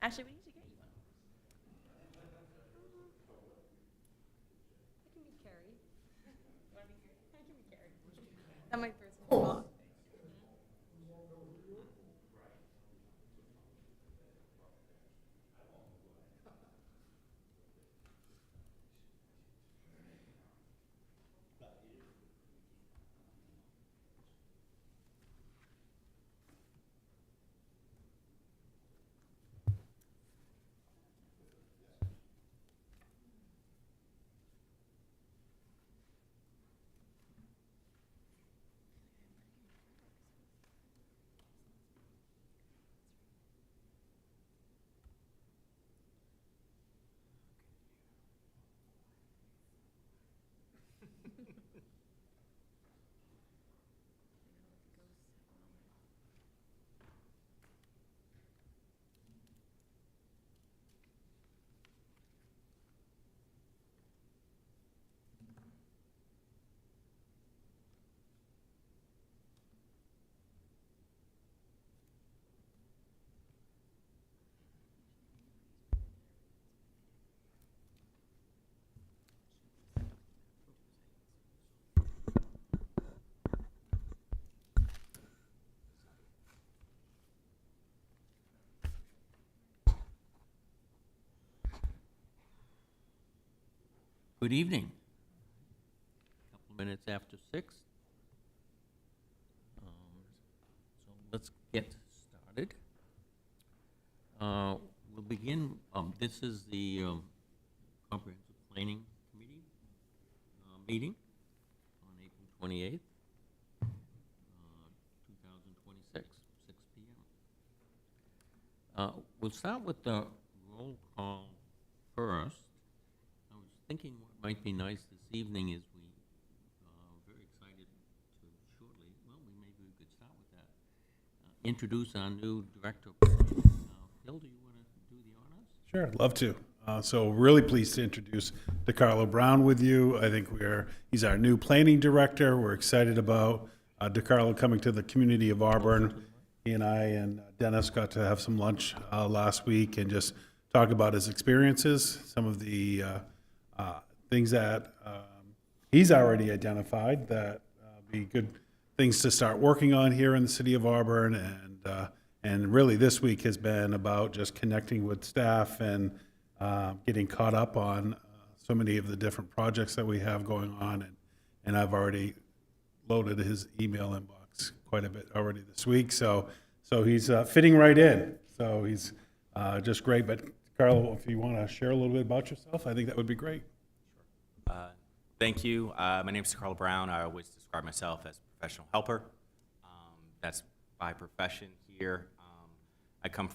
Actually, we need to get you one. I can be Carrie. You want to be Carrie? I can be Carrie. That might throw some people off. Good evening. A couple minutes after 6. So let's get started. We'll begin. This is the Comprehensive Planning Committee meeting on April 28th, 2026, 6 p.m. We'll start with the roll call first. I was thinking what might be nice this evening is we very excited to shortly, well, maybe we could start with that, introduce our new director of planning. Phil, do you want to do the honors? Sure, I'd love to. So really pleased to introduce DeCarlo Brown with you. I think he's our new planning director. We're excited about DeCarlo coming to the community of Auburn. He and I and Dennis got to have some lunch last week and just talk about his experiences, some of the things that he's already identified that be good things to start working on here in the city of Auburn. And really this week has been about just connecting with staff and getting caught up on so many of the different projects that we have going on. And I've already loaded his email inbox quite a bit already this week. So he's fitting right in. So he's just great. But Carlo, if you want to share a little bit about yourself, I think that would be great. Thank you. My name is Carl Brown. I always describe myself as a professional helper. That's my profession here. I come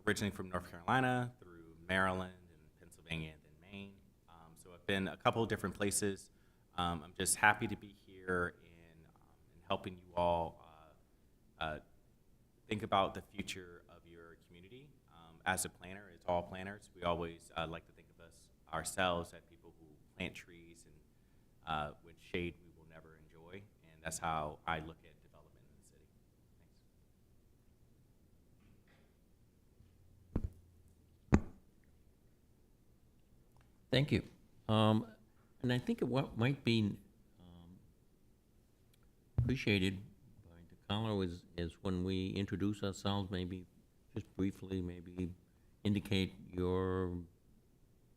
originally from North Carolina through Maryland and Pennsylvania and then Maine. So I've been a couple of different places. I'm just happy to be here in helping you all think about the future of your community. As a planner, it's all planners. We always like to think of ourselves as people who plant trees and with shade we will never enjoy, and that's how I look at development in the city. Thank you. And I think what might be appreciated by DeCarlo is when we introduce ourselves, maybe just briefly, maybe indicate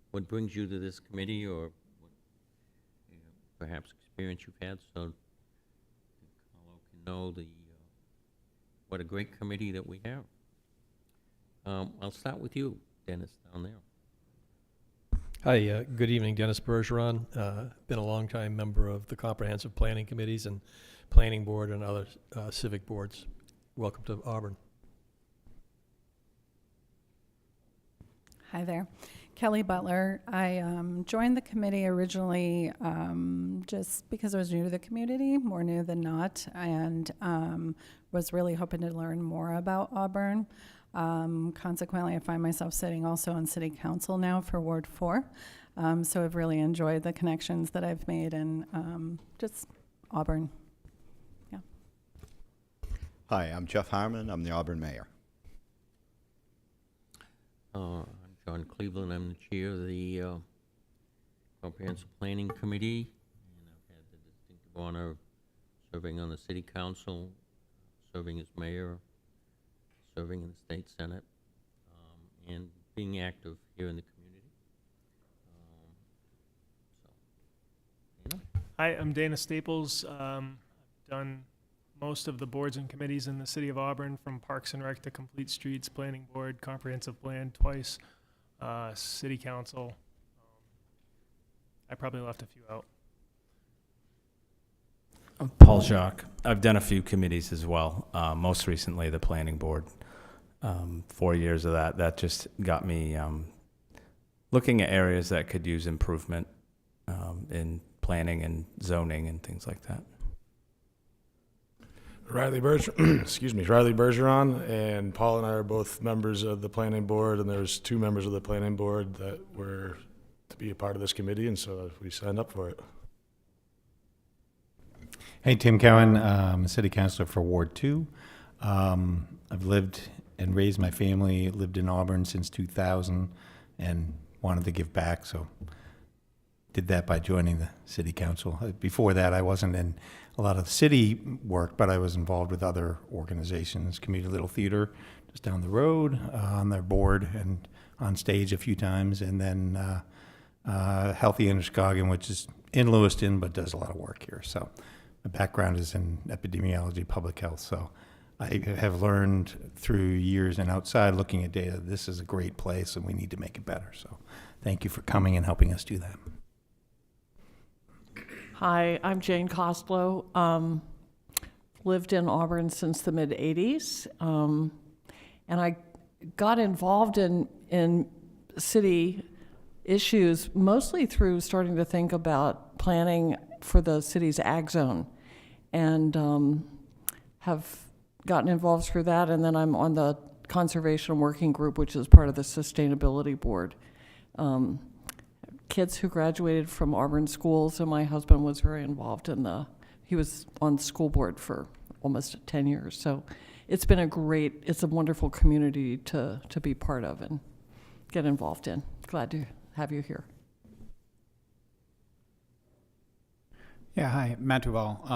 what brings you to this committee or what perhaps experience you've had, so DeCarlo can know what a great committee that we have. I'll start with you, Dennis, down there. Hi, good evening, Dennis Bergeron. Been a longtime member of the Comprehensive Planning Committees and Planning Board and other civic boards. Welcome to Auburn. Hi there. Kelly Butler. I joined the committee originally just because I was new to the community, more new than not, and was really hoping to learn more about Auburn. Consequently, I find myself sitting also on City Council now for Ward 4. So I've really enjoyed the connections that I've made and just Auburn. Yeah. Hi, I'm Jeff Harmon. I'm the Auburn mayor. I'm John Cleveland. I'm the chair of the Comprehensive Planning Committee, and I've had the distinctive honor of serving on the City Council, serving as mayor, serving in the State Senate, and being active here in the community. Hi, I'm Dana Staples. I've done most of the boards and committees in the City of Auburn, from Parks and Rec to Complete Streets, Planning Board, Comprehensive Plan twice, City Council. I probably left a few out. I'm Paul Jacques. I've done a few committees as well, most recently the Planning Board. 4 years of that. That just got me looking at areas that could use improvement in planning and zoning and things like that. Riley Bergeron, and Paul and I are both members of the planning board, and there's 2 members of the planning board that were to be a part of this committee, and so we signed up for it. Hey, Tim Cowan, I'm a city councilor for Ward 2. I've lived and raised my family, lived in Auburn since 2000, and wanted to give back, so did that by joining the city council. Before that, I wasn't in a lot of city work, but I was involved with other organizations, Community Little Theater, just down the road, on their board and on stage a few times, and then Healthy Androscoggin, which is in Lewiston, but does a lot of work here. So my background is in epidemiology, public health, so I have learned through years and outside looking at data, this is a great place and we need to make it better. So thank you for coming and helping us do that. Hi, I'm Jane Costlow. Lived in Auburn since the mid-'80s, and I got involved in city issues mostly through starting to think about planning for the city's ag zone, and have gotten involved through that, and then I'm on the Conservation Working Group, which is part of the Sustainability Board. Kids who graduated from Auburn schools, and my husband was very involved in he was on the school board for almost 10 years. So it's been it's a wonderful community to be part of and get involved in. Glad to have you here. Yeah, hi, Matt Duval.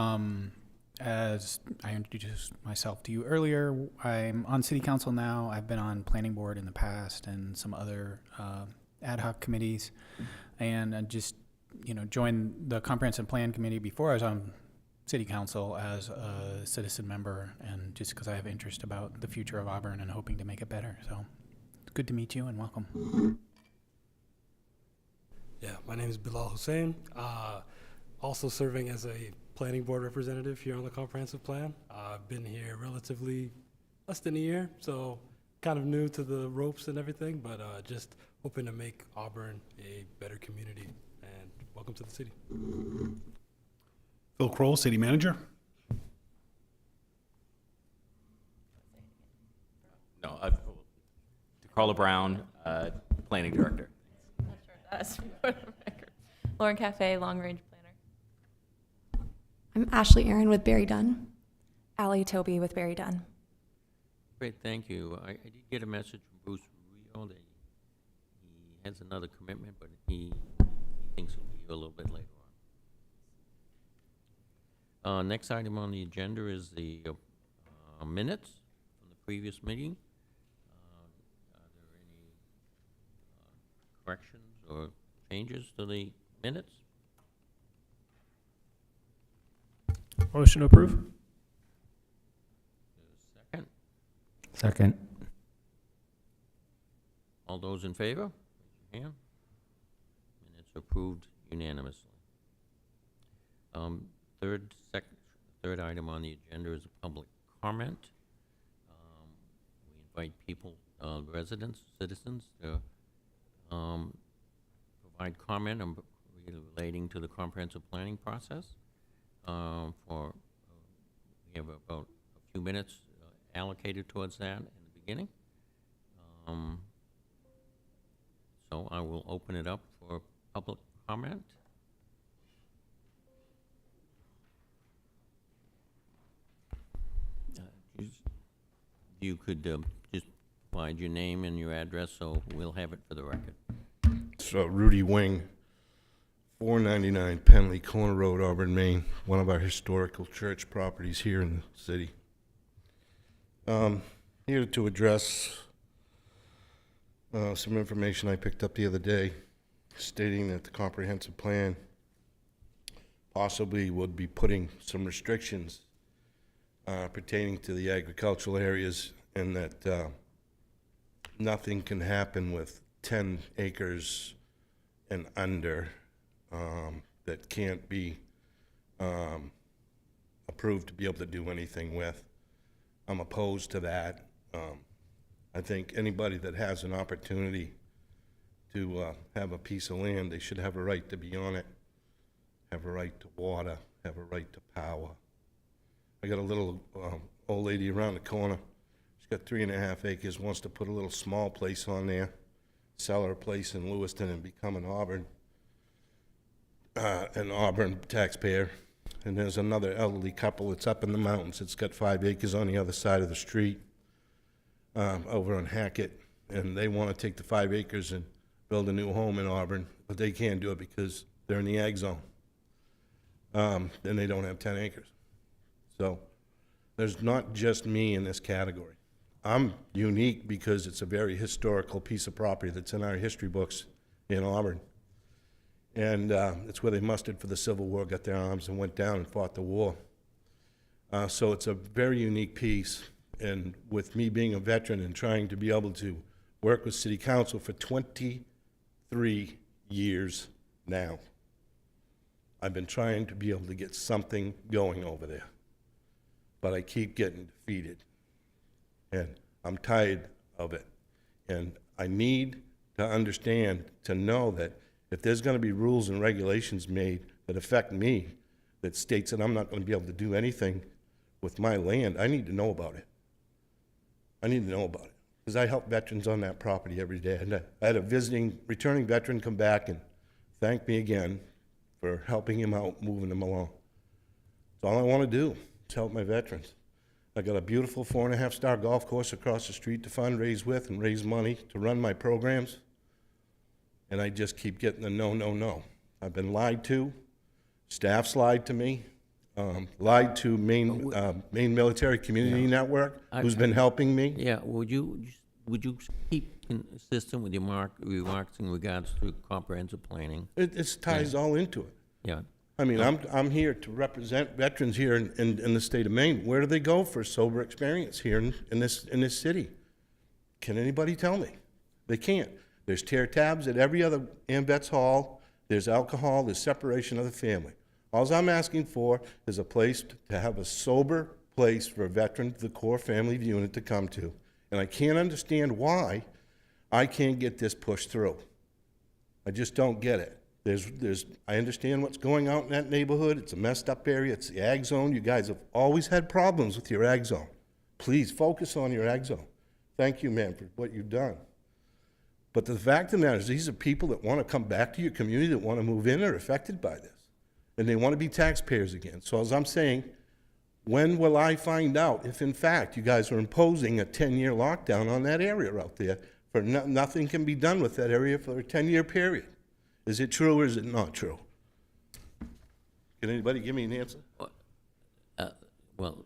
As I introduced myself to you earlier, I'm on City Council now. I've been on Planning Board in the past and some other ad hoc committees, and I just joined the Comprehensive Plan Committee before I was on City Council as a citizen member, and just because I have interest about the future of Auburn and hoping to make it better. So it's good to meet you and welcome. Yeah, my name is Bilal Hussein. Also serving as a planning board representative here on the comprehensive plan. I've been here relatively less than a year, so kind of new to the ropes and everything, but just hoping to make Auburn a better community. And welcome to the city. Phil Kroll, city manager. No, Carla Brown, planning director. Not sure that's for the record. Lauren Cafe, long range planner. I'm Ashley Aaron with Barry Dunn. Allie Toby with Barry Dunn. Great, thank you. I did get a message from Bruce Rio that he has another commitment, but he thinks he'll be here a little bit later on. Next item on the agenda is the minutes from the previous meeting. Are there any corrections or changes to the minutes? Motion to approve. Second. Second. All those in favor? Raise your hand. Minutes approved unanimously. Third item on the agenda is a public comment. We invite people, residents, citizens, to provide comment relating to the comprehensive planning process. We have about a few minutes allocated towards that in the beginning. So I will open it up for public comment. You could just identified, your name and your address, so we'll have it for the record. So Rudy Wing, 499 Penley Corner Road, Auburn, Maine, one of our historical church properties here in the city. Here to address some information I picked up the other day stating that the comprehensive plan possibly would be putting some restrictions pertaining to the agricultural areas, and that nothing can happen with 10 acres and under that can't be approved to be able to do anything with. I'm opposed to that. I think anybody that has an opportunity to have a piece of land, they should have a right to be on it, have a right to water, have a right to power. I got a little old lady around the corner. She's got 3.5 acres, wants to put a little small place on there, sell her place in Lewiston and become an Auburn taxpayer. And there's another elderly couple that's up in the mountains. It's got 5 acres on the other side of the street over on Hackett. And they want to take the 5 acres and build a new home in Auburn, but they can't do it because they're in the ag zone. And they don't have 10 acres. So there's not just me in this category. I'm unique because it's a very historical piece of property that's in our history books in Auburn. And it's where they mustered for the Civil War, got their arms, and went down and fought the war. So it's a very unique piece. And with me being a veteran and trying to be able to work with City Council for 23 years now, I've been trying to be able to get something going over there. But I keep getting defeated. And I'm tired of it. And I need to understand, to know that if there's going to be rules and regulations made that affect me, that states that I'm not going to be able to do anything with my land, I need to know about it. I need to know about it. Because I help veterans on that property every day. And I had a returning veteran come back and thank me again for helping him out, moving him along. That's all I want to do, is help my veterans. I got a beautiful 4.5-star golf course across the street to fundraise with and raise money to run my programs. And I just keep getting the no, no, no. I've been lied to. Staff's lied to me. Lied to Maine Military Community Network, who's been helping me. Yeah, would you keep consistent with your remarks in regards to comprehensive planning? It ties all into it. Yeah. I mean, I'm here to represent veterans here in the state of Maine. Where do they go for sober experience here in this city? Can anybody tell me? They can't. There's tear tabs at every other AMVETS hall. There's alcohol. There's separation of the family. All I'm asking for is a place to have a sober place for a veteran, the core family unit, to come to. And I can't understand why I can't get this pushed through. I just don't get it. I understand what's going on in that neighborhood. It's a messed up area. It's the ag zone. You guys have always had problems with your ag zone. Please focus on your ag zone. Thank you, man, for what you've done. But the fact of the matter is, these are people that want to come back to your community, that want to move in, are affected by this. And they want to be taxpayers again. So as I'm saying, when will I find out if, in fact, you guys are imposing a 10-year lockdown on that area out there, for nothing can be done with that area for a 10-year period? Is it true or is it not true? Can anybody give me an answer? Well,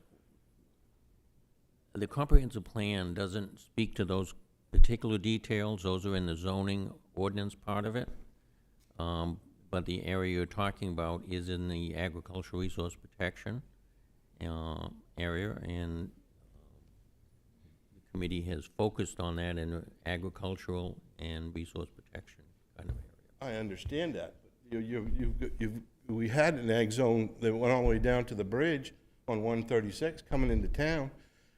the comprehensive plan doesn't speak to those particular details. Those are in the zoning ordinance part of it. But the area you're talking about is in the agricultural resource protection area, and the committee has focused on that in agricultural and resource protection kind of area. I understand that. We had an ag zone that went all the way down to the bridge on 136 coming into town,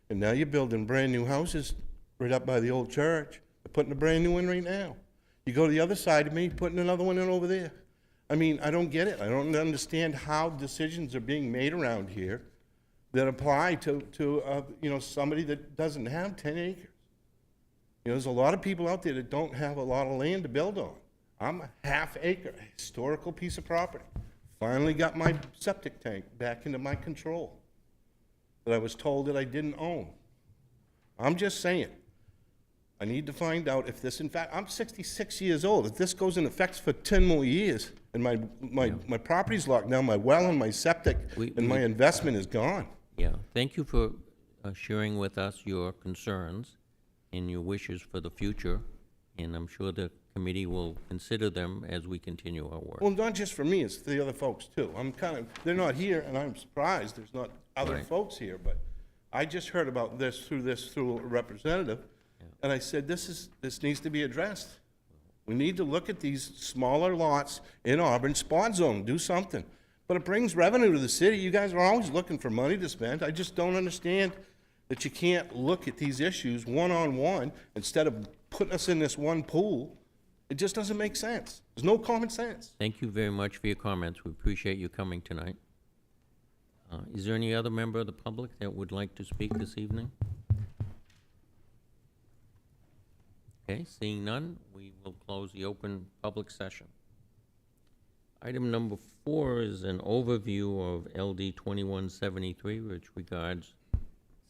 and now you're building brand new houses right up by the old church. They're putting a brand new one right now. You go to the other side of me, putting another one in over there. I mean, I don't get it. I don't understand how decisions are being made around here that apply to somebody that doesn't have 10 acres. There's a lot of people out there that don't have a lot of land to build on. I'm a half-acre historical piece of property. Finally got my septic tank back into my control that I was told that I didn't own. I'm just saying, I need to find out if this, in fact, I'm 66 years old. If this goes in effect for 10 more years, and my property's locked down, my well and my septic, and my investment is gone. Yeah, thank you for sharing with us your concerns and your wishes for the future, and I'm sure the committee will consider them as we continue our work. Well, not just for me, it's for the other folks too. They're not here, and I'm surprised there's not other Right. folks here, but I just heard about this through a representative, and I said, this needs to be addressed. We need to look at these smaller lots in Auburn, spot zone, do something. But it brings revenue to the city. You guys are always looking for money to spend. I just don't understand that you can't look at these issues one-on-one instead of putting us in this one pool. It just doesn't make sense. There's no common sense. Thank you very much for your comments. We appreciate you coming tonight. Is there any other member of the public that would like to speak this evening? Okay, seeing none, we will close the open public session. Item number 4 is an overview of LD 2173, which regards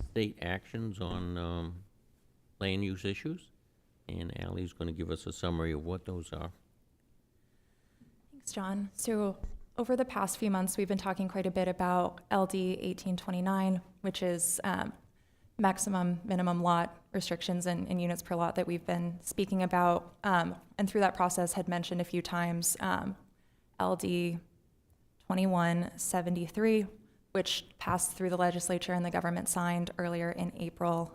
state actions on land use issues. And Ally's going to give us a summary of what those are. Thanks, John. So over the past few months, we've been talking quite a bit about LD 1829, which is minimum lot restrictions and units per lot that we've been speaking about. And through that process had mentioned a few times LD 2173, which passed through the legislature and the government signed earlier in April.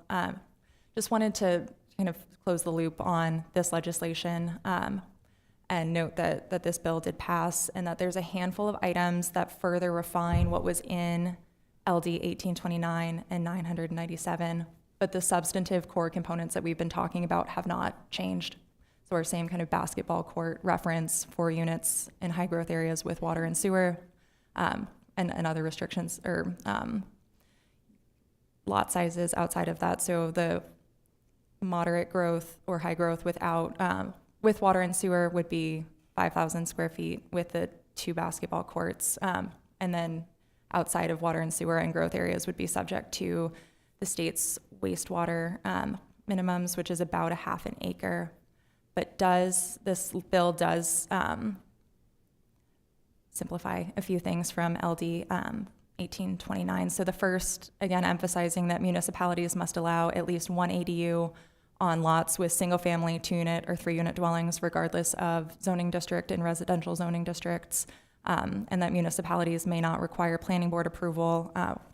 Just wanted to kind of close the loop on this legislation and note that this bill did pass and that there's a handful of items that further refine what was in LD 1829 and 997, but the substantive core components that we've been talking about have not changed. So our same kind of basketball court reference, 4 units in high growth areas with water and sewer, and other restrictions or lot sizes outside of that. So the moderate growth or high growth without with water and sewer would be 5,000 square feet with the 2 basketball courts, and then outside of water and sewer and growth areas would be subject to the state's wastewater minimums, which is about a half an acre. But this bill does simplify a few things from LD 1829. So the first, again, emphasizing that municipalities must allow at least 1 ADU on lots with single-family 2-unit or 3-unit dwellings, regardless of zoning district and residential zoning districts, and that municipalities may not require planning board approval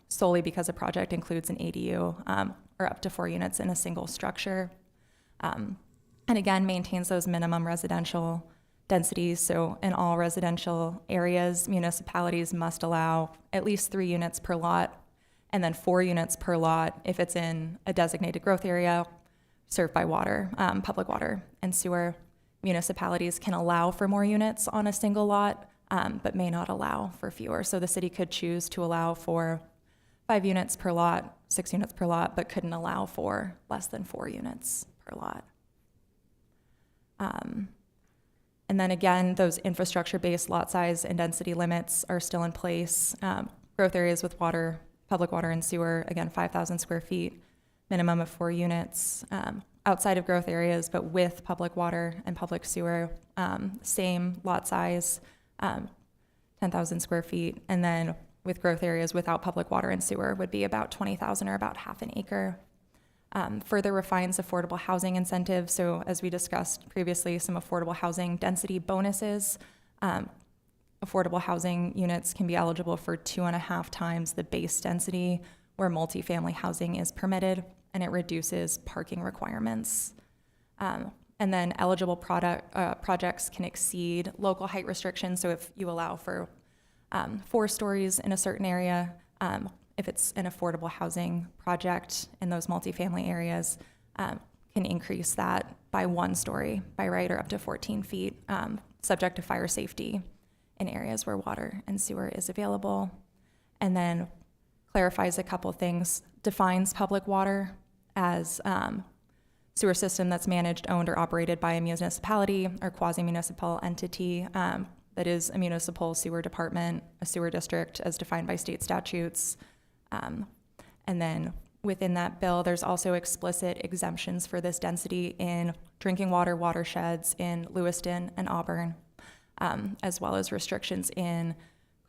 solely because a project includes an ADU or up to 4 units in a single structure. And again, maintains those minimum residential densities. So in all residential areas, municipalities must allow at least 3 units per lot, and then 4 units per lot if it's in a designated growth area served by water, public water and sewer. Municipalities can allow for more units on a single lot, but may not allow for fewer. So the city could choose to allow for 5 units per lot, 6 units per lot, but couldn't allow for less than 4 units per lot. And then again, those infrastructure-based lot size and density limits are still in place. Growth areas with water, public water and sewer, again, 5,000 square feet, minimum of 4 units. Outside of growth areas, but with public water and public sewer, same lot size, 10,000 square feet. And then with growth areas without public water and sewer would be about 20,000 or about half an acre. Further refines affordable housing incentives. So as we discussed previously, some affordable housing density bonuses. Affordable housing units can be eligible for 2.5 times the base density where multifamily housing is permitted, and it reduces parking requirements. And then eligible projects can exceed local height restrictions. So if you allow for 4 stories in a certain area, if it's an affordable housing project in those multifamily areas, can increase that by 1 story by right or up to 14 feet, subject to fire safety in areas where water and sewer is available. And then clarifies a couple things, defines public water as sewer system that's managed, owned, or operated by a municipality or quasi-municipal entity that is a municipal sewer department, a sewer district as defined by state statutes. And then within that bill, there's also explicit exemptions for this density in drinking water watersheds in Lewiston and Auburn, as well as restrictions in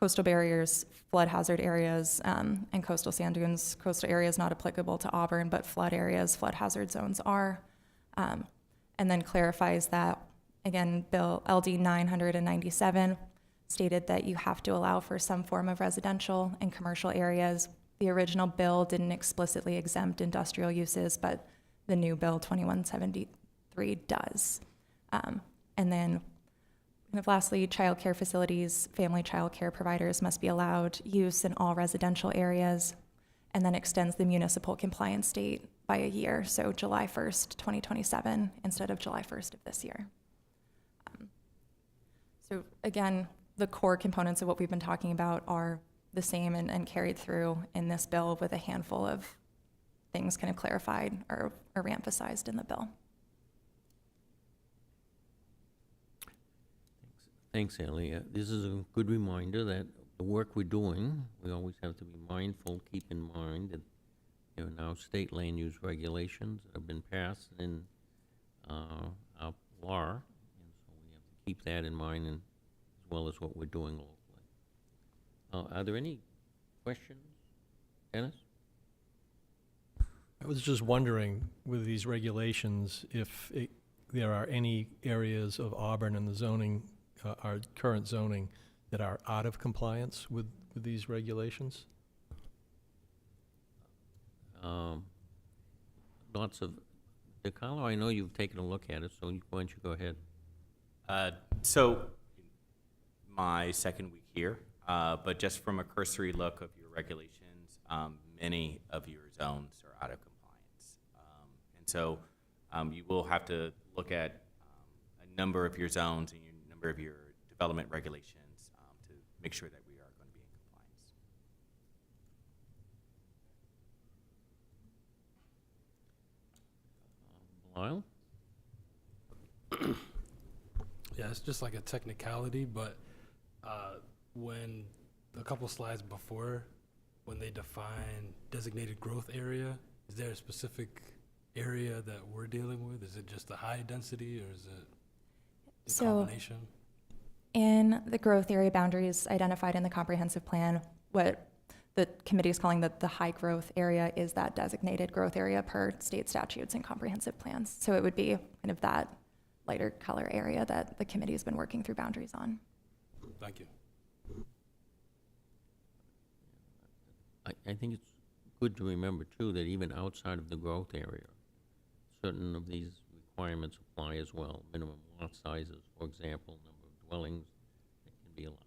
coastal barriers, flood hazard areas, and coastal sand dunes. Coastal areas not applicable to Auburn, but flood areas, flood hazard zones are. And then clarifies that, again, Bill LD 997 stated that you have to allow for some form of residential and commercial areas. The original bill didn't explicitly exempt industrial uses, but the new Bill 2173 does. And then kind of lastly, child care facilities, family child care providers must be allowed use in all residential areas, and then extends the municipal compliance date by a year, so July 1st, 2027, instead of July 1st of this year. So again, the core components of what we've been talking about are the same and carried through in this bill, with a handful of things kind of clarified or reemphasized in the bill. Thanks, Ellie. This is a good reminder that the work we're doing, we always have to be mindful, keep in mind that there are now state land use regulations that have been passed in our law, and so we have to keep that in mind, and as well as what we're doing locally. Are there any questions? Dennis? I was just wondering, with these regulations, if there are any areas of Auburn and the zoning, our current zoning, that are out of compliance with these regulations? Lots of, DeCarlo, I know you've taken a look at it, so why don't you go ahead? So, my second week here, but just from a cursory look of your regulations, many of your zones are out of compliance. And so you will have to look at a number of your zones and a number of your development regulations to make sure that we are going to be in compliance. Lyle? Yeah, it's just like a technicality, but when a couple slides before, when they define designated growth area, is there a specific area that we're dealing with? Is it just the high density, or is it a combination? In the growth area boundaries identified in the comprehensive plan, what the committee is calling the high growth area is that designated growth area per state statutes and comprehensive plans. So it would be kind of that lighter color area that the committee has been working through boundaries on. Thank you. I think it's good to remember, too, that even outside of the growth area, certain of these requirements apply as well. Minimum lot sizes, for example, number of dwellings that can be allowed.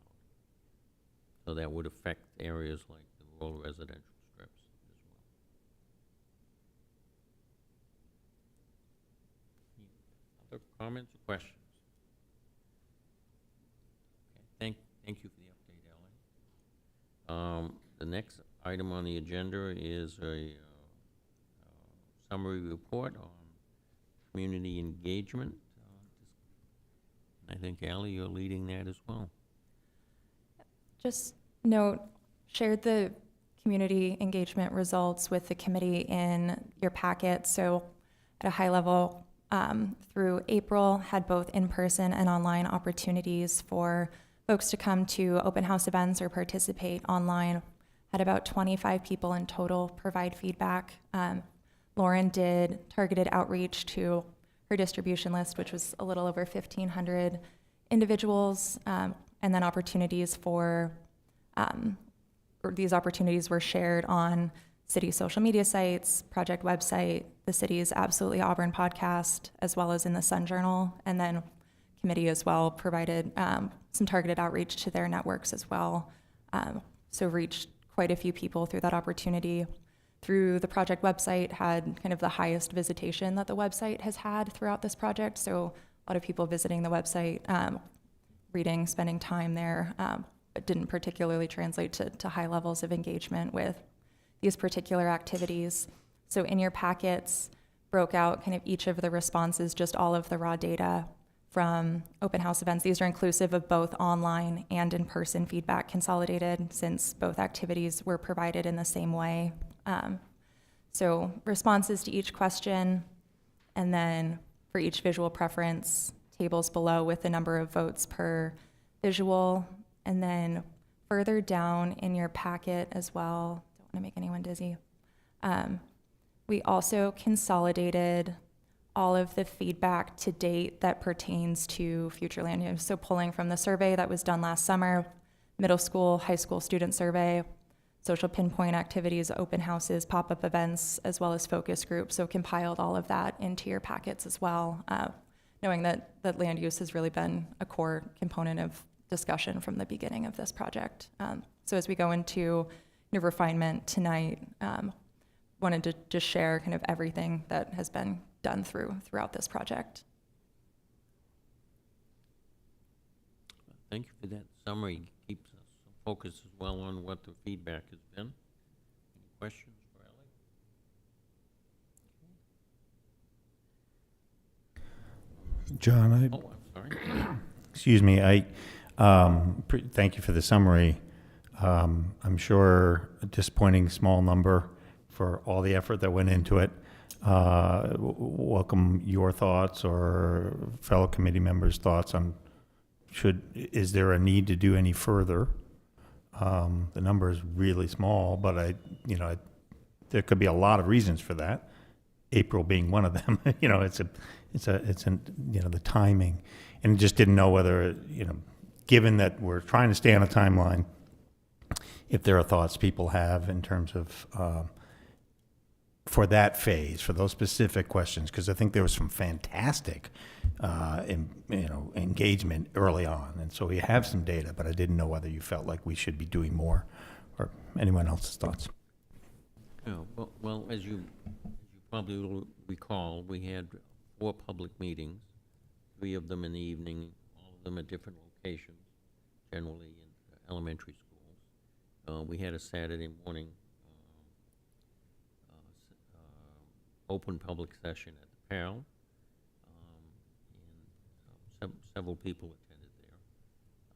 So that would affect areas like the rural residential strips as well. Other comments or questions? Okay, thank you for the update, Ellie. The next item on the agenda is a summary report on community engagement. I think, Ally, you're leading that as well. Just note, shared the community engagement results with the committee in your packet. So at a high level, through April, had both in-person and online opportunities for folks to come to open house events or participate online. Had about 25 people in total provide feedback. Lauren did targeted outreach to her distribution list, which was a little over 1,500 individuals, and then opportunities for, or these opportunities were shared on city social media sites, project website, the city's Absolutely Auburn podcast, as well as in the Sun Journal, and then committee as well provided some targeted outreach to their networks as well. So reached quite a few people through that opportunity. Through the project website, had kind of the highest visitation that the website has had throughout this project. So a lot of people visiting the website, reading, spending time there, but didn't particularly translate to high levels of engagement with these particular activities. So in your packets, broke out kind of each of the responses, just all of the raw data from open house events. These are inclusive of both online and in-person feedback consolidated, since both activities were provided in the same way. So responses to each question, and then for each visual preference, tables below with the number of votes per visual, and then further down in your packet as well, don't want to make anyone dizzy, we also consolidated all of the feedback to date that pertains to future land use. So pulling from the survey that was done last summer, middle school, high school student survey, social pinpoint activities, open houses, pop-up events, as well as focus groups. So compiled all of that into your packets as well, knowing that land use has really been a core component of discussion from the beginning of this project. So as we go into refinement tonight, wanted to just share kind of everything that has been done throughout this project. Thank you for that summary. Keeps us focused as well on what the feedback has been. Any questions for Ellie? John, Oh, I'm sorry. excuse me, thank you for the summary. I'm sure a disappointing small number for all the effort that went into it. Welcome your thoughts or fellow committee members' thoughts on is there a need to do any further? The number is really small, but there could be a lot of reasons for that. April being one of them. It's the timing, and just didn't know whether given that we're trying to stay on a timeline, if there are thoughts people have in terms of for that phase, for those specific questions, because I think there was some fantastic engagement early on, and so we have some data, but I didn't know whether you felt like we should be doing more, or anyone else's thoughts. Yeah, well, as you probably will recall, we had 4 public meetings, 3 of them in the evening, all of them at different locations, generally in elementary schools. We had a Saturday morning open public session at the PAL, and several people attended there.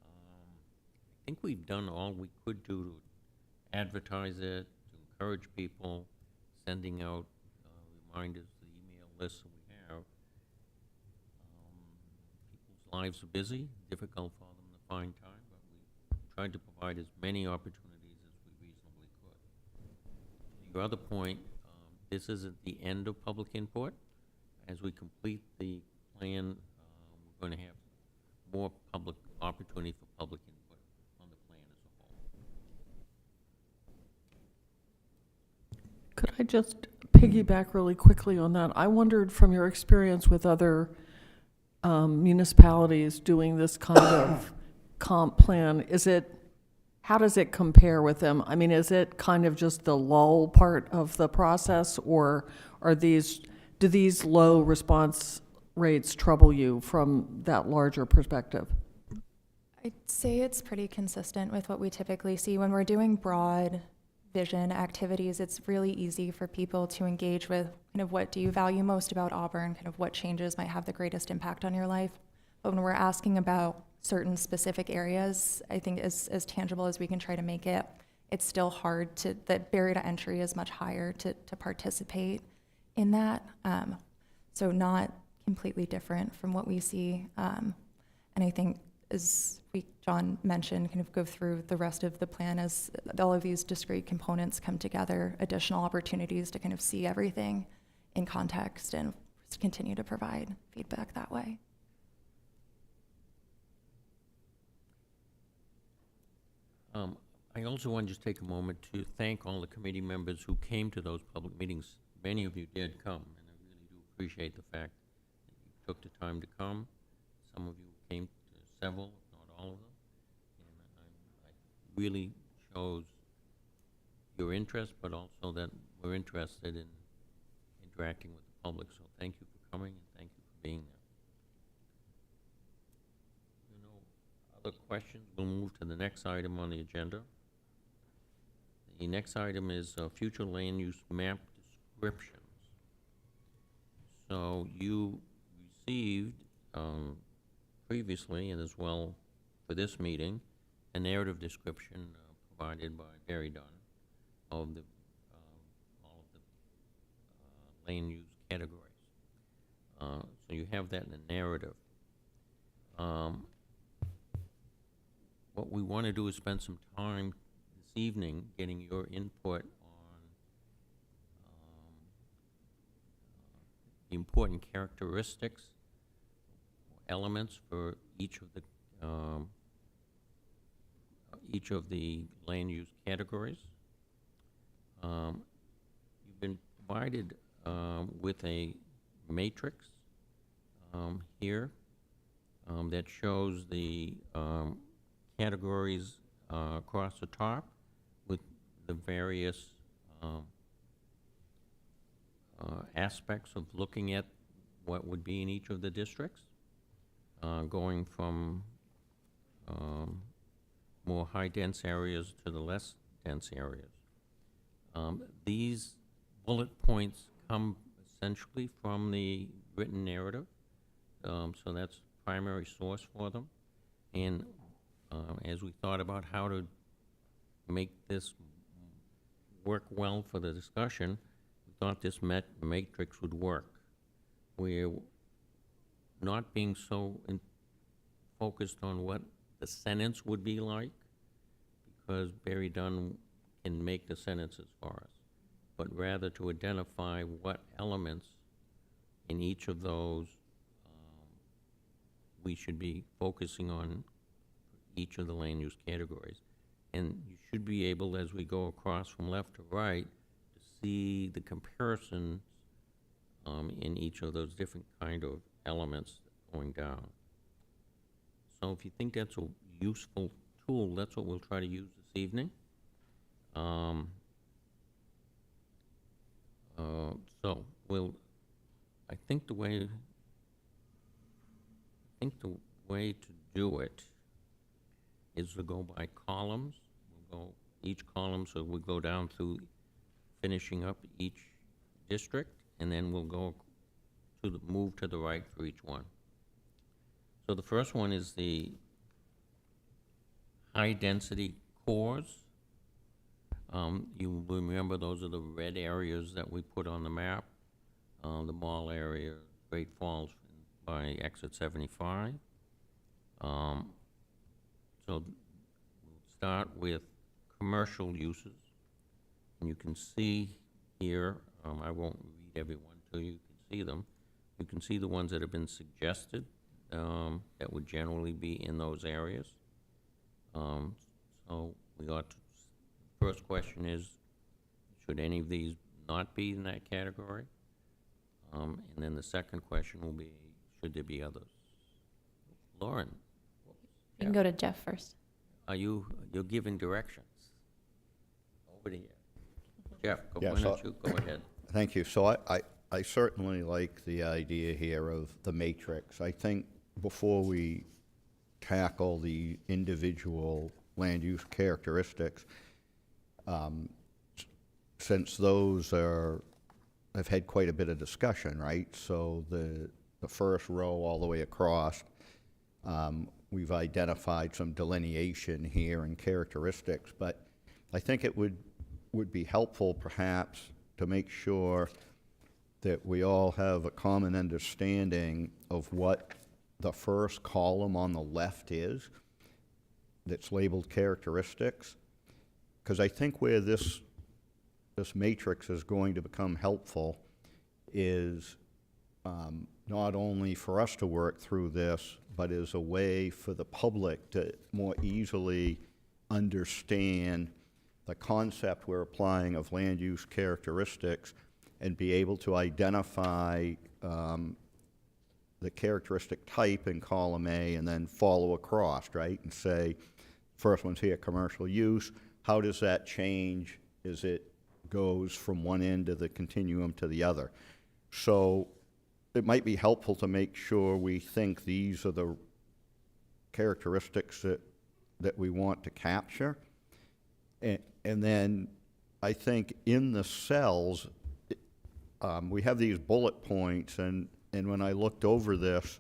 I think we've done all we could do to advertise it, to encourage people, sending out reminders to the email lists that we have. People's lives are busy, difficult for them to find time, but we tried to provide as many opportunities as we reasonably could. Your other point, this isn't the end of public input. As we complete the plan, we're going to have more public opportunity for public input on the plan as a whole. Could I just piggyback really quickly on that? I wondered, from your experience with other municipalities doing this kind of comp plan, how does it compare with them? I mean, is it kind of just the lull part of the process, or do these low response rates trouble you from that larger perspective? I'd say it's pretty consistent with what we typically see when we're doing broad vision activities. It's really easy for people to engage with kind of what do you value most about Auburn, kind of what changes might have the greatest impact on your life. But when we're asking about certain specific areas, I think as tangible as we can try to make it, it's still hard the barrier to entry is much higher to participate in that. So not completely different from what we see. And I think, as John mentioned, kind of go through the rest of the plan as all of these discrete components come together, additional opportunities to kind of see everything in context and continue to provide feedback that way. I also want to just take a moment to thank all the committee members who came to those public meetings. Many of you did come, and I really do appreciate the fact that you took the time to come. Some of you came to several, if not all of them, and I really shows your interest, but also that we're interested in interacting with the public. So thank you for coming, and thank you for being there. Other questions? We'll move to the next item on the agenda. The next item is future land use map descriptions. So you received previously, and as well for this meeting, a narrative description provided by Barry Dunn of all of the land use categories. So you have that in the narrative. What we want to do is spend some time this evening getting your input on the important characteristics, elements for each of the land use categories. You've been provided with a matrix here that shows the categories across the top with the various aspects of looking at what would be in each of the districts, going from more high-dense areas to the less dense areas. These bullet points come essentially from the written narrative, so that's the primary source for them. And as we thought about how to make this work well for the discussion, we thought this matrix would work. We're not being so focused on what the sentence would be like, because Barry Dunn can make the sentences for us, but rather to identify what elements in each of those we should be focusing on each of the land use categories. And you should be able, as we go across from left to right, to see the comparisons in each of those different kind of elements going down. So if you think that's a useful tool, that's what we'll try to use this evening. So I think the way to do it is to go by columns. We'll go each column, so we'll go down through finishing up each district, and then we'll go to move to the right for each one. So the first one is the high-density cores. You remember those are the red areas that we put on the map. The mall area, Great Falls by exit 75. So we'll start with commercial uses. And you can see here, I won't read every one to you, you can see them. You can see the ones that have been suggested that would generally be in those areas. So we got to, the first question is, should any of these not be in that category? And then the second question will be, should there be others? Lauren? You can go to Jeff first. You're giving directions. Over to you. Jeff, Yeah, why don't you go ahead? Thank you. So I certainly like the idea here of the matrix. I think before we tackle the individual land use characteristics, since those have had quite a bit of discussion, right? So the first row all the way across, we've identified some delineation here and characteristics, but I think it would be helpful perhaps to make sure that we all have a common understanding of what the first column on the left is that's labeled characteristics. Because I think where this matrix is going to become helpful is not only for us to work through this, but as a way for the public to more easily understand the concept we're applying of land use characteristics and be able to identify the characteristic type in column A and then follow across, right? And say, first one's here, commercial use. How does that change as it goes from one end of the continuum to the other? So it might be helpful to make sure we think these are the characteristics that we want to capture. And then I think in the cells, we have these bullet points, and when I looked over this,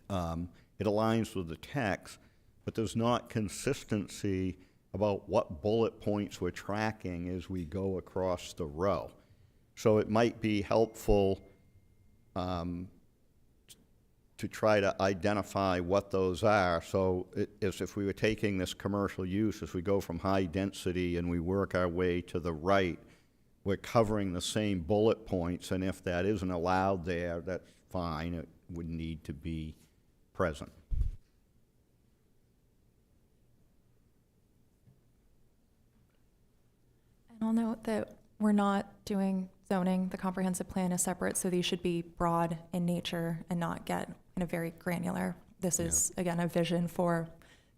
it aligns with the text, but there's not consistency about what bullet points we're tracking as we go across the row. So it might be helpful to try to identify what those are. So as if we were taking this commercial use, as we go from high density and we work our way to the right, we're covering the same bullet points, and if that isn't allowed there, that's fine. It would need to be present. And I'll note that we're not doing zoning. The comprehensive plan is separate, so these should be broad in nature and not get kind of very granular. This is, again, a vision for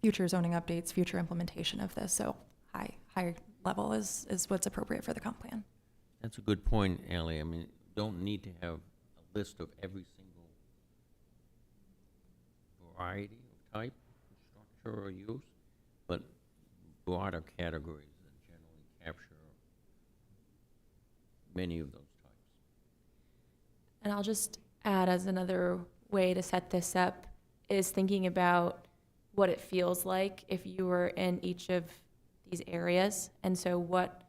future zoning updates, future implementation of this. So high level is what's appropriate for the comp plan. That's a good point, Ally. I mean, you don't need to have a list of every single variety of type, structure, or use, but broader categories that generally capture many of those types. And I'll just add, as another way to set this up, is thinking about what it feels like if you were in each of these areas. And so what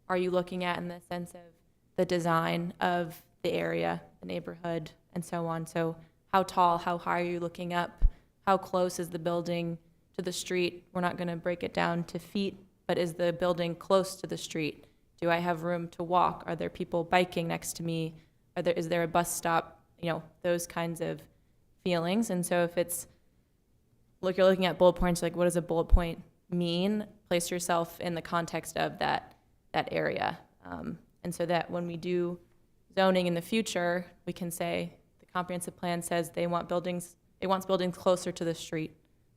are you looking at in the sense of the design of the area, the neighborhood, and so on? So how tall, how high are you looking up? How close is the building to the street? We're not going to break it down to feet, but is the building close to the street? Do I have room to walk? Are there people biking next to me? Is there a bus stop? You know, those kinds of feelings. And so if it's, look, you're looking at bullet points, like what does a bullet point mean? Place yourself in the context of that area. And so that when we do zoning in the future, we can say the comprehensive plan says it wants buildings closer to the street,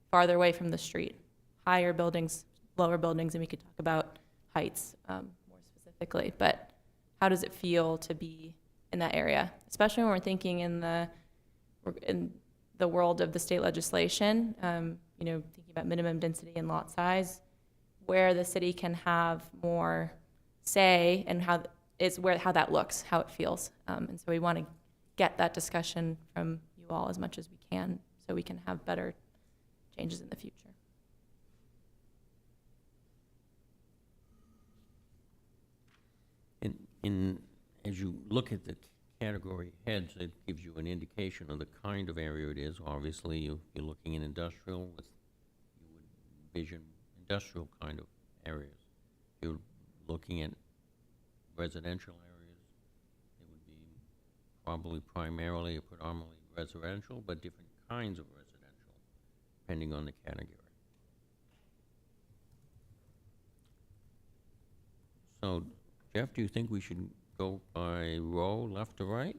farther away from the street, higher buildings, lower buildings, and we could talk about heights more specifically. But how does it feel to be in that area, especially when we're thinking in the world of the state legislation, thinking about minimum density and lot size, where the city can have more say and how that looks, how it feels. And so we want to get that discussion from you all as much as we can so we can have better changes in the future. As you look at the category heads, it gives you an indication of the kind of area it is. Obviously, you're looking in industrial, you would envision industrial kind of areas. If you're looking at residential areas, it would be probably primarily or predominantly residential, but different kinds of residential, depending on the category. So, Jeff, do you think we should go by row, left to right,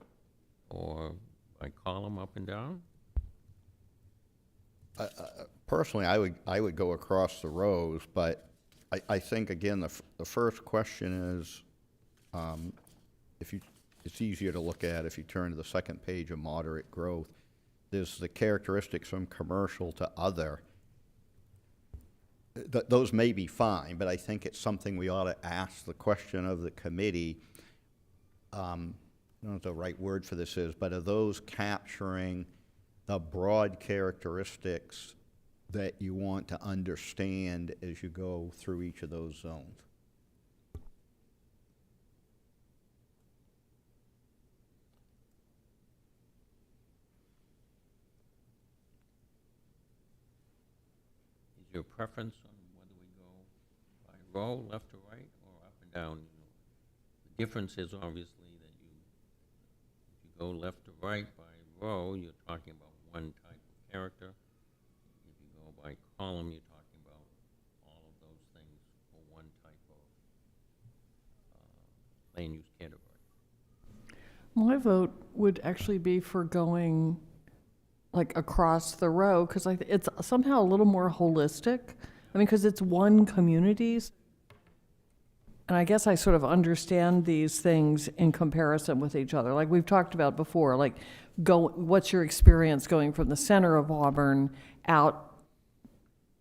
or by column, up and down? Personally, I would go across the rows, but I think, again, the first question is, it's easier to look at if you turn to the second page of moderate growth. There's the characteristics from commercial to other. Those may be fine, but I think it's something we ought to ask the question of the committee. I don't know what the right word for this is, but are those capturing the broad characteristics that you want to understand as you go through each of those zones? Is your preference on whether we go by row, left to right, or up and down? The difference is obviously that if you go left to right by row, you're talking about one type of character. If you go by column, you're talking about all of those things for one type of land use category. My vote would actually be for going like across the row, because it's somehow a little more holistic. I mean, because it's one community. And I guess I sort of understand these things in comparison with each other. Like we've talked about before, like what's your experience going from the center of Auburn out?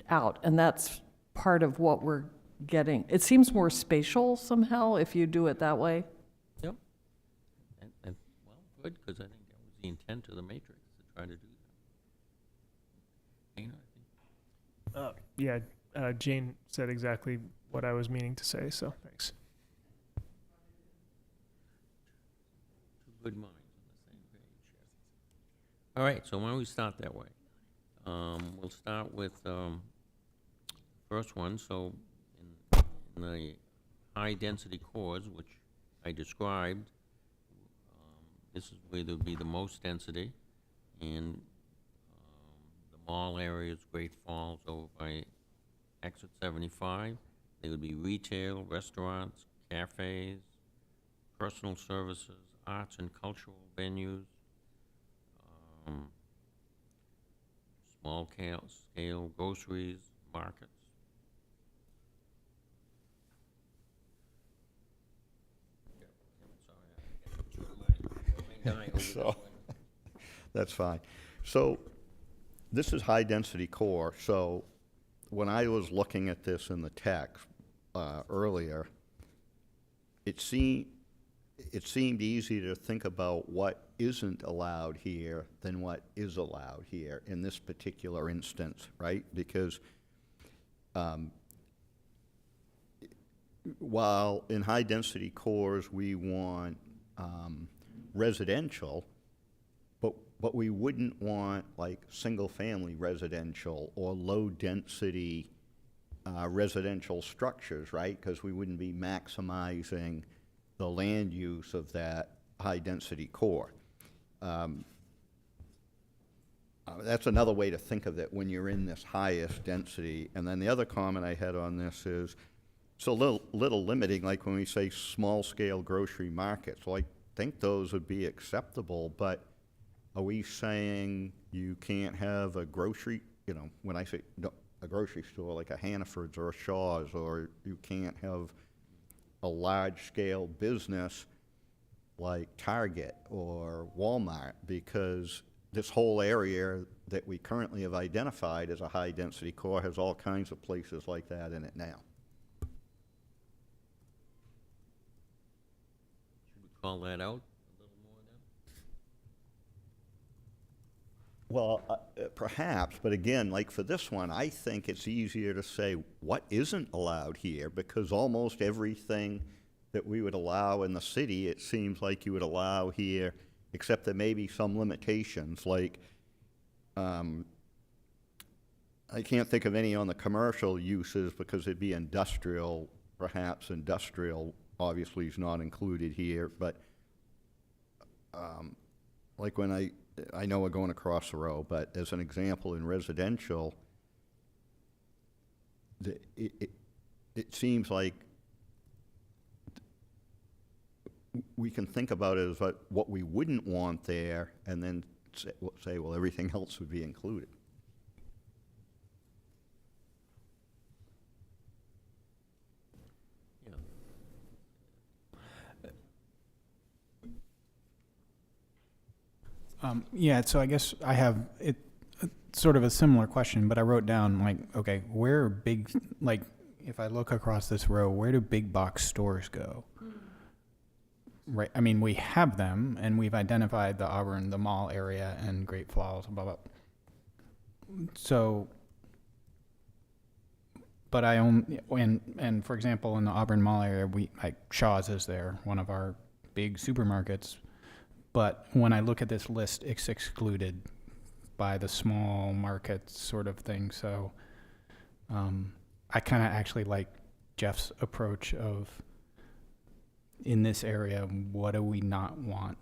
And that's part of what we're getting. It seems more spatial somehow if you do it that way. Yep. And well, good, because I think that was the intent of the matrix, to try to do that. Dana, I think. Jane said exactly what I was meaning to say, so thanks. good minds on the same page. All right, so why don't we start that way? We'll start with first one. So in the high-density cores, which I described, this is where there'll be the most density, and the mall areas, Great Falls, over by exit 75. There would be retail, restaurants, cafes, personal services, arts and cultural venues, small scale groceries, markets. So, that's fine. So, this is high-density core, so when I was looking at this in the text earlier, it seemed easier to think about what isn't allowed here than what is allowed here in this particular instance, right? Because while in high-density cores we want residential, but we wouldn't want like single-family residential or low-density residential structures, right? Because we wouldn't be maximizing the land use of that high-density core. That's another way to think of it when you're in this highest density. And then the other comment I had on this is, it's a little limiting, like when we say small-scale grocery markets. Well, I think those would be acceptable, but are we saying you can't have a grocery, you know, when I say a grocery store like a Hannaford's or a Shaw's, or you can't have a large-scale business like Target or Walmart, because this whole area that we currently have identified as a high-density core has all kinds of places like that in it now. Should we call that out a little more then? Well, perhaps, but again, like for this one, I think it's easier to say what isn't allowed here, because almost everything that we would allow in the city, it seems like you would allow here, except there may be some limitations, like I can't think of any on the commercial uses because it'd be industrial, perhaps industrial obviously is not included here, but like when I know we're going across the road, but as an example, in residential, it seems like we can think about it as what we wouldn't want there, and then say, well, everything else would be included. Yeah, so I guess I have sort of a similar question, but I wrote down like, okay, where are big, like, if I look across this row, where do big box stores go? Right. I mean, we have them, and we've identified the Auburn, the mall area, and Great Falls, blah, blah. So, but I own, and for example, in the Auburn Mall area, like Shaw's is there, one of our big supermarkets. But when I look at this list, it's excluded by the small market sort of thing. So I kind of actually like Jeff's approach of, in this area, what do we not want,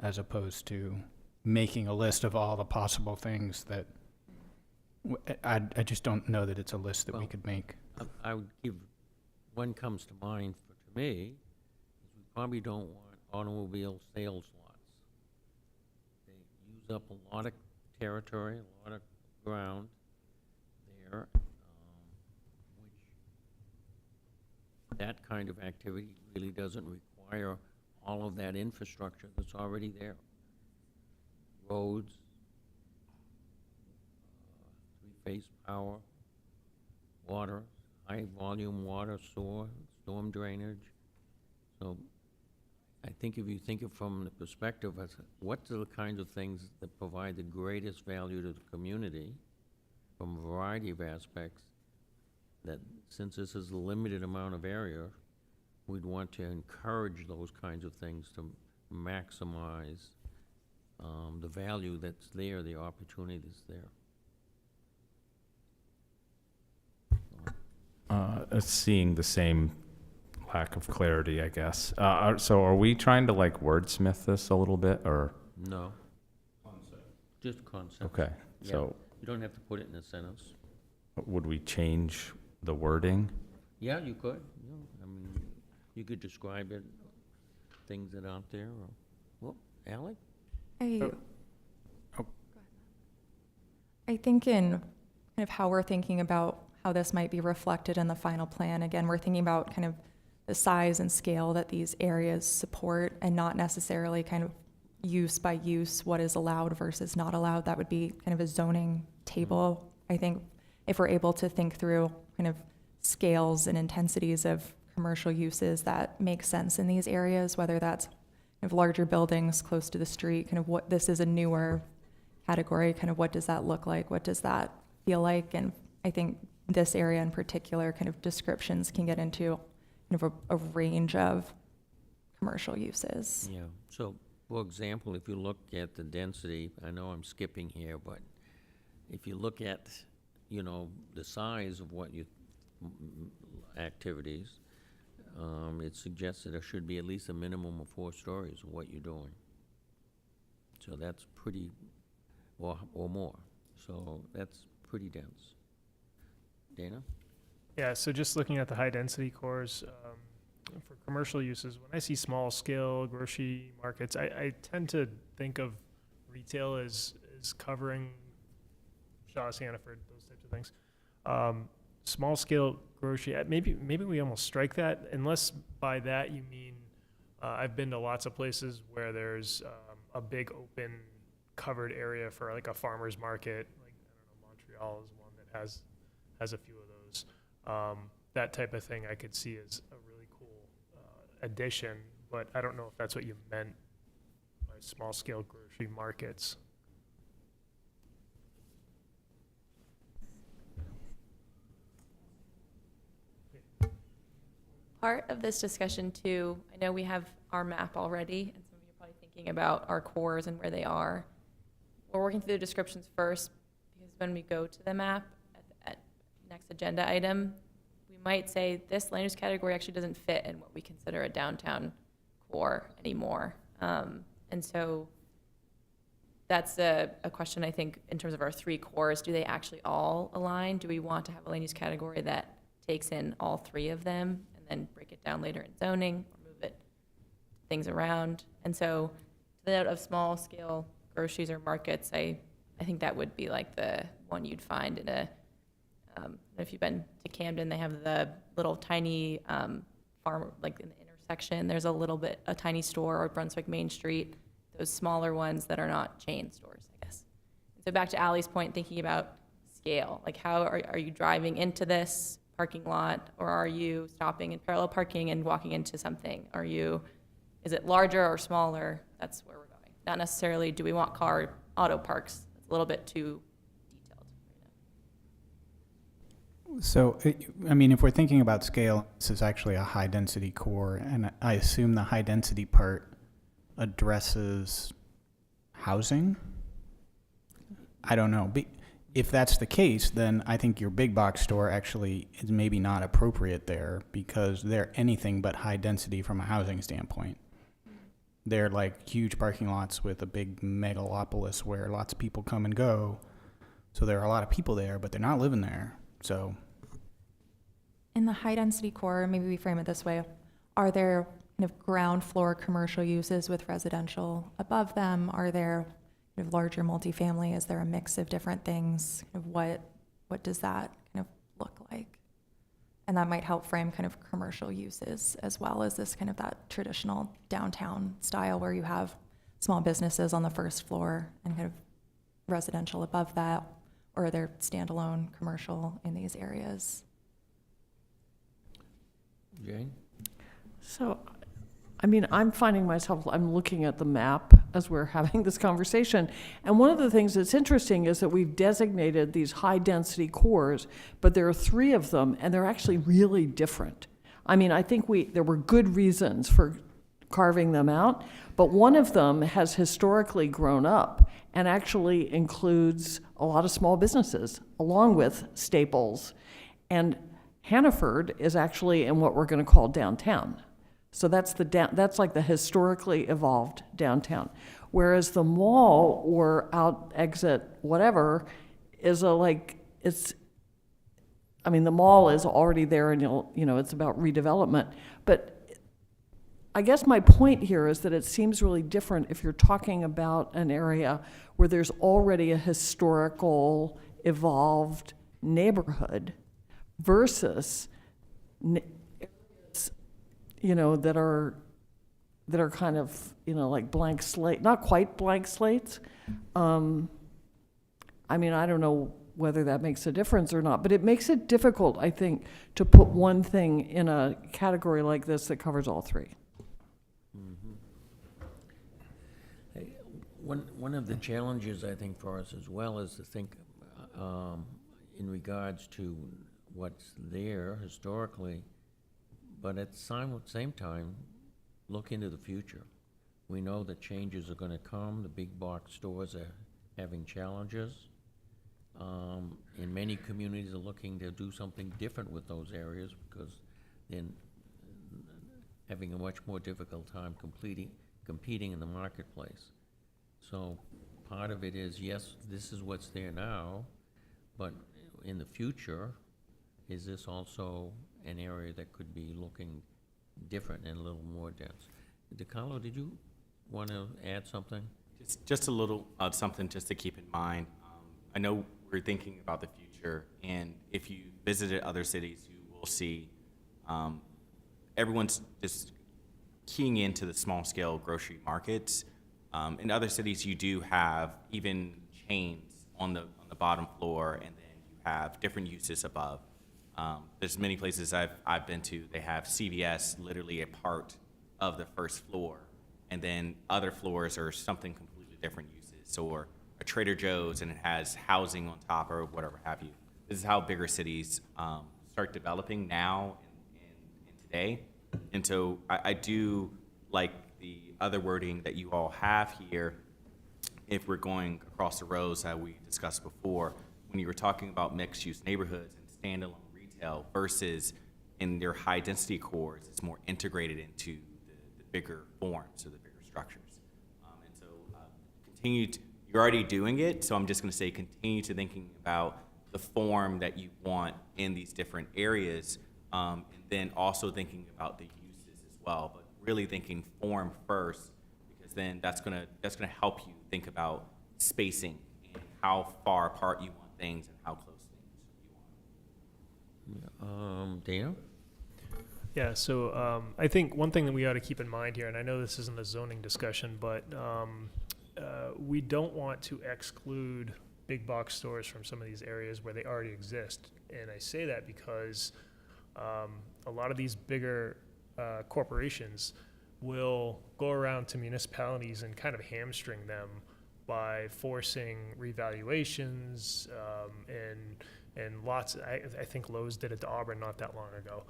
as opposed to making a list of all the possible things that I just don't know that it's a list that we could make. I would give, one comes to mind to me, is we probably don't want automobile sales lots. They use up a lot of territory, a lot of ground there, which that kind of activity really doesn't require all of that infrastructure that's already there. Roads, three-phase power, water, high-volume water, sewer, storm drainage. So I think if you think of from the perspective of what are the kinds of things that provide the greatest value to the community from a variety of aspects, that since this is a limited amount of area, we'd want to encourage those kinds of things to maximize the value that's there, the opportunity that's there. Seeing the same lack of clarity, I guess. So are we trying to like wordsmith this a little bit, or? No. Concept. Just concept. Okay, Yeah. so You don't have to put it in a sentence. would we change the wording? Yeah, you could. Yeah, I mean, you could describe it, things that aren't there, or, well, Ally? I think in kind of how we're thinking about how this might be reflected in the final plan, again, we're thinking about kind of the size and scale that these areas support and not necessarily kind of use by use, what is allowed versus not allowed. That would be kind of a zoning table. I think if we're able to think through kind of scales and intensities of commercial uses that make sense in these areas, whether that's kind of larger buildings close to the street, kind of what this is a newer category, kind of what does that look like? What does that feel like? And I think this area in particular, kind of descriptions can get into kind of a range of commercial uses. Yeah, so, for example, if you look at the density, I know I'm skipping here, but if you look at, you know, the size of what you, activities, it suggests that there should be at least a minimum of 4 stories of what you're doing. So that's pretty, or more, so that's pretty dense. Dana? Yeah, so just looking at the high-density cores, for commercial uses, when I see small-scale grocery markets, I tend to think of retail as covering Shaw, Hannaford, those types of things. Small-scale grocery, maybe we almost strike that, unless by that you mean, I've been to lots of places where there's a big open covered area for like a farmer's market, like, I don't know, Montreal is one that has a few of those. That type of thing I could see as a really cool addition, but I don't know if that's what you meant by small-scale grocery markets. Part of this discussion too, I know we have our map already, and some of you are probably thinking about our cores and where they are. We're working through the descriptions first, because when we go to the map at next agenda item, we might say this land use category actually doesn't fit in what we consider a downtown core anymore. And so that's a question, I think, in terms of our 3 cores. Do they actually all align? Do we want to have a land use category that takes in all 3 of them and then break it down later in zoning or move it things around? And so to the note of small scale groceries or markets, I think that would be like the one you'd find in a, if you've been to Camden, they have the little tiny farm, like in the intersection, there's a tiny store, or Brunswick Main Street, those smaller ones that are not chain stores, I guess. And so back to Ally's point, thinking about scale, like how are you driving into this parking lot, or are you stopping in parallel parking and walking into something? Is it larger or smaller? That's where we're going. Not necessarily, do we want auto parks? It's a little bit too detailed right now. So, I mean, if we're thinking about scale, this is actually a high-density core, and I assume the high-density part addresses housing? I don't know. If that's the case, then I think your big box store actually is maybe not appropriate there, because they're anything but high density from a housing standpoint. They're like huge parking lots with a big megalopolis where lots of people come and go. So there are a lot of people there, but they're not living there. So In the high density core, maybe we frame it this way, are there kind of ground floor commercial uses with residential above them? Are there kind of larger multifamily? Is there a mix of different things? Kind of what does that kind of look like? And that might help frame kind of commercial uses as well as this kind of that traditional downtown style where you have small businesses on the first floor and kind of residential above that, or they're standalone commercial in these areas. Jane? So, I mean, I'm looking at the map as we're having this conversation. And one of the things that's interesting is that we've designated these high-density cores, but there are 3 of them, and they're actually really different. I mean, I think there were good reasons for carving them out, but one of them has historically grown up and actually includes a lot of small businesses, along with Staples. And Hannaford is actually in what we're going to call downtown. So that's that's like the historically evolved downtown. Whereas the mall or out exit whatever is I mean, the mall is already there, and it's about redevelopment. But I guess my point here is that it seems really different if you're talking about an area where there's already a historical, evolved neighborhood versus areas, that are kind of, like blank slate, not quite blank slates. I mean, I don't know whether that makes a difference or not, but it makes it difficult, I think, to put one thing in a category like this that covers all three. One of the challenges, I think, for us as well is to think in regards to what's there historically, but at the same time, look into the future. We know that changes are going to come. The big box stores are having challenges. And many communities are looking to do something different with those areas because they're having a much more difficult time competing in the marketplace. So part of it is, yes, this is what's there now, but in the future, is this also an area that could be looking different and a little more dense? DeCarlo, did you want to add something? Just a little something just to keep in mind. I know we're thinking about the future, and if you visited other cities, you will see everyone's just keying into the small-scale grocery markets. In other cities, you do have even chains on the bottom floor, and then you have different uses above. There's many places I've been to. They have CVS literally a part of the first floor, and then other floors are something completely different uses, or a Trader Joe's and it has housing on top or whatever have you. This is how bigger cities start developing now and today. And so I do like the other wording that you all have here. If we're going across the rows that we discussed before, when you were talking about mixed-use neighborhoods and standalone retail versus in their high-density cores, it's more integrated into the bigger forms or the bigger structures. And so you're already doing it, so I'm just going to say continue to thinking about the form that you want in these different areas, and then also thinking about the uses as well, but really thinking form first, because then that's going to help you think about spacing and how far apart you want things and how close things you want. Dana? Yeah, so I think one thing that we ought to keep in mind here, and I know this isn't a zoning discussion, but we don't want to exclude big box stores from some of these areas where they already exist. And I say that because a lot of these bigger corporations will go around to municipalities and kind of hamstring them by forcing revaluations and lots. I think Lowe's did it to Auburn not that long ago.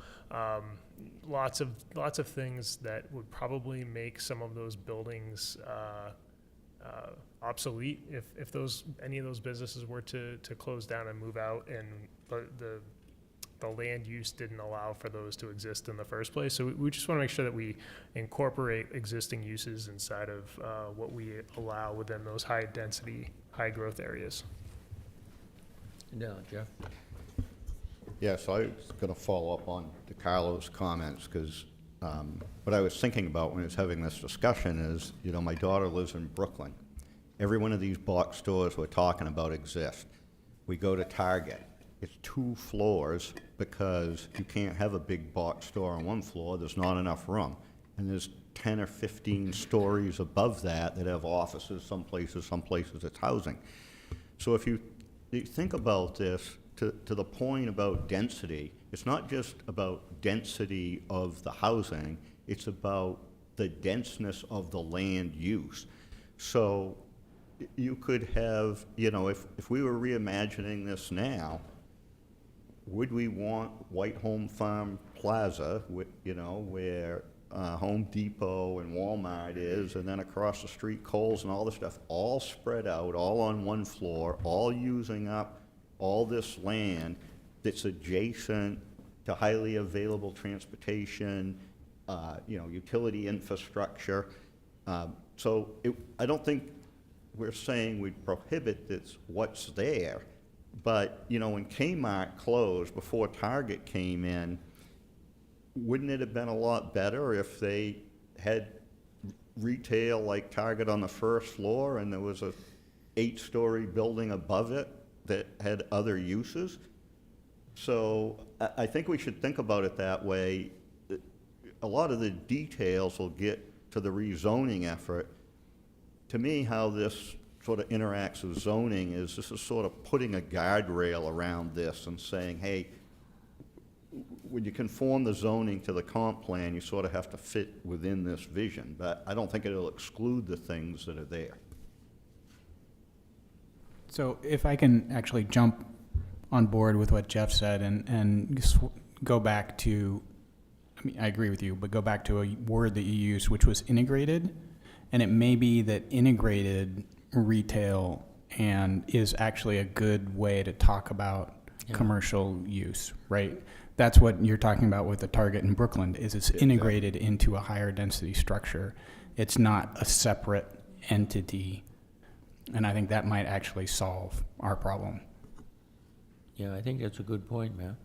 Lots of things that would probably make some of those buildings obsolete if any of those businesses were to close down and move out, and the land use didn't allow for those to exist in the first place. So we just want to make sure that we incorporate existing uses inside of what we allow within those high density, high growth areas. No, Jeff? Yeah, so I was going to follow up on DeCarlo's comments, because what I was thinking about when I was having this discussion is, my daughter lives in Brooklyn. Every one of these box stores we're talking about exists. We go to Target. It's 2 floors because you can't have a big box store on one floor. There's not enough room. And there's 10 or 15 stories above that have offices, some places it's housing. So if you think about this to the point about density, it's not just about density of the housing, it's about the denseness of the land use. So you could have, if we were reimagining this now, would we want White Home Farm Plaza, where Home Depot and Walmart is, and then across the street Kohl's and all this stuff, all spread out, all on one floor, all using up all this land that's adjacent to highly available transportation, utility infrastructure. I don't think we're saying we prohibit this, what's there, but, when Kmart closed before Target came in, wouldn't it have been a lot better if they had retail like Target on the first floor and there was a 8-story building above it that had other uses? So I think we should think about it that way. A lot of the details will get to the rezoning effort. To me, how this sort of interacts with zoning is this is sort of putting a guardrail around this and saying, hey, when you conform the zoning to the comp plan, you sort of have to fit within this vision, but I don't think it'll exclude the things that are there. So if I can actually jump on board with what Jeff said and go back to, I mean, I agree with you, but go back to a word that you used, which was integrated. And it may be that integrated retail and is actually a good way to talk about commercial use, right? That's what you're talking about with the Target in Brooklyn, is it's integrated into a higher density structure. It's not a separate entity. And I think that might actually solve our problem. Yeah, I think that's a good point, Matt.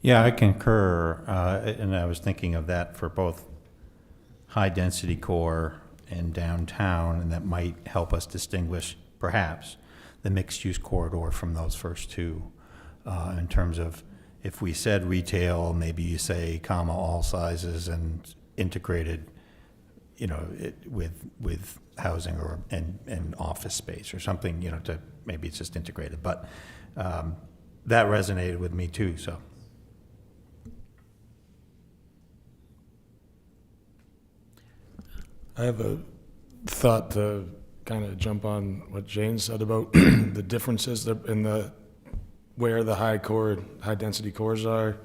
Yeah, I concur, and I was thinking of that for both high-density core and downtown, and that might help us distinguish, perhaps, the mixed-use corridor from those first two, in terms of if we said retail, maybe you say, all sizes and integrated, with housing and office space or something, to maybe it's just integrated. But that resonated with me too, so. I have a thought to kind of jump on what Jane said about the differences in where the high density cores are.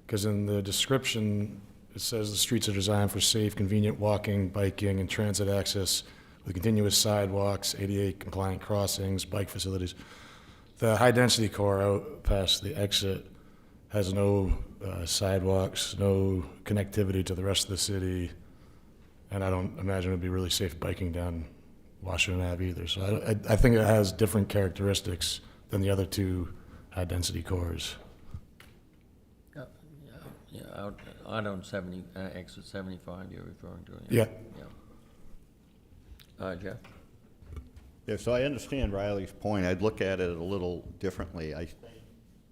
Because in the description, it says the streets are designed for safe, convenient walking, biking, and transit access with continuous sidewalks, ADA compliant crossings, bike facilities. The high density core out past the exit has no sidewalks, no connectivity to the rest of the city. And I don't imagine it'd be really safe biking down Washington Ave either. So I think it has different characteristics than the other two high-density cores. Yeah, out on exit 75 you're referring to. Yeah. Jeff? Yeah, so I understand Riley's point. I'd look at it a little differently. I think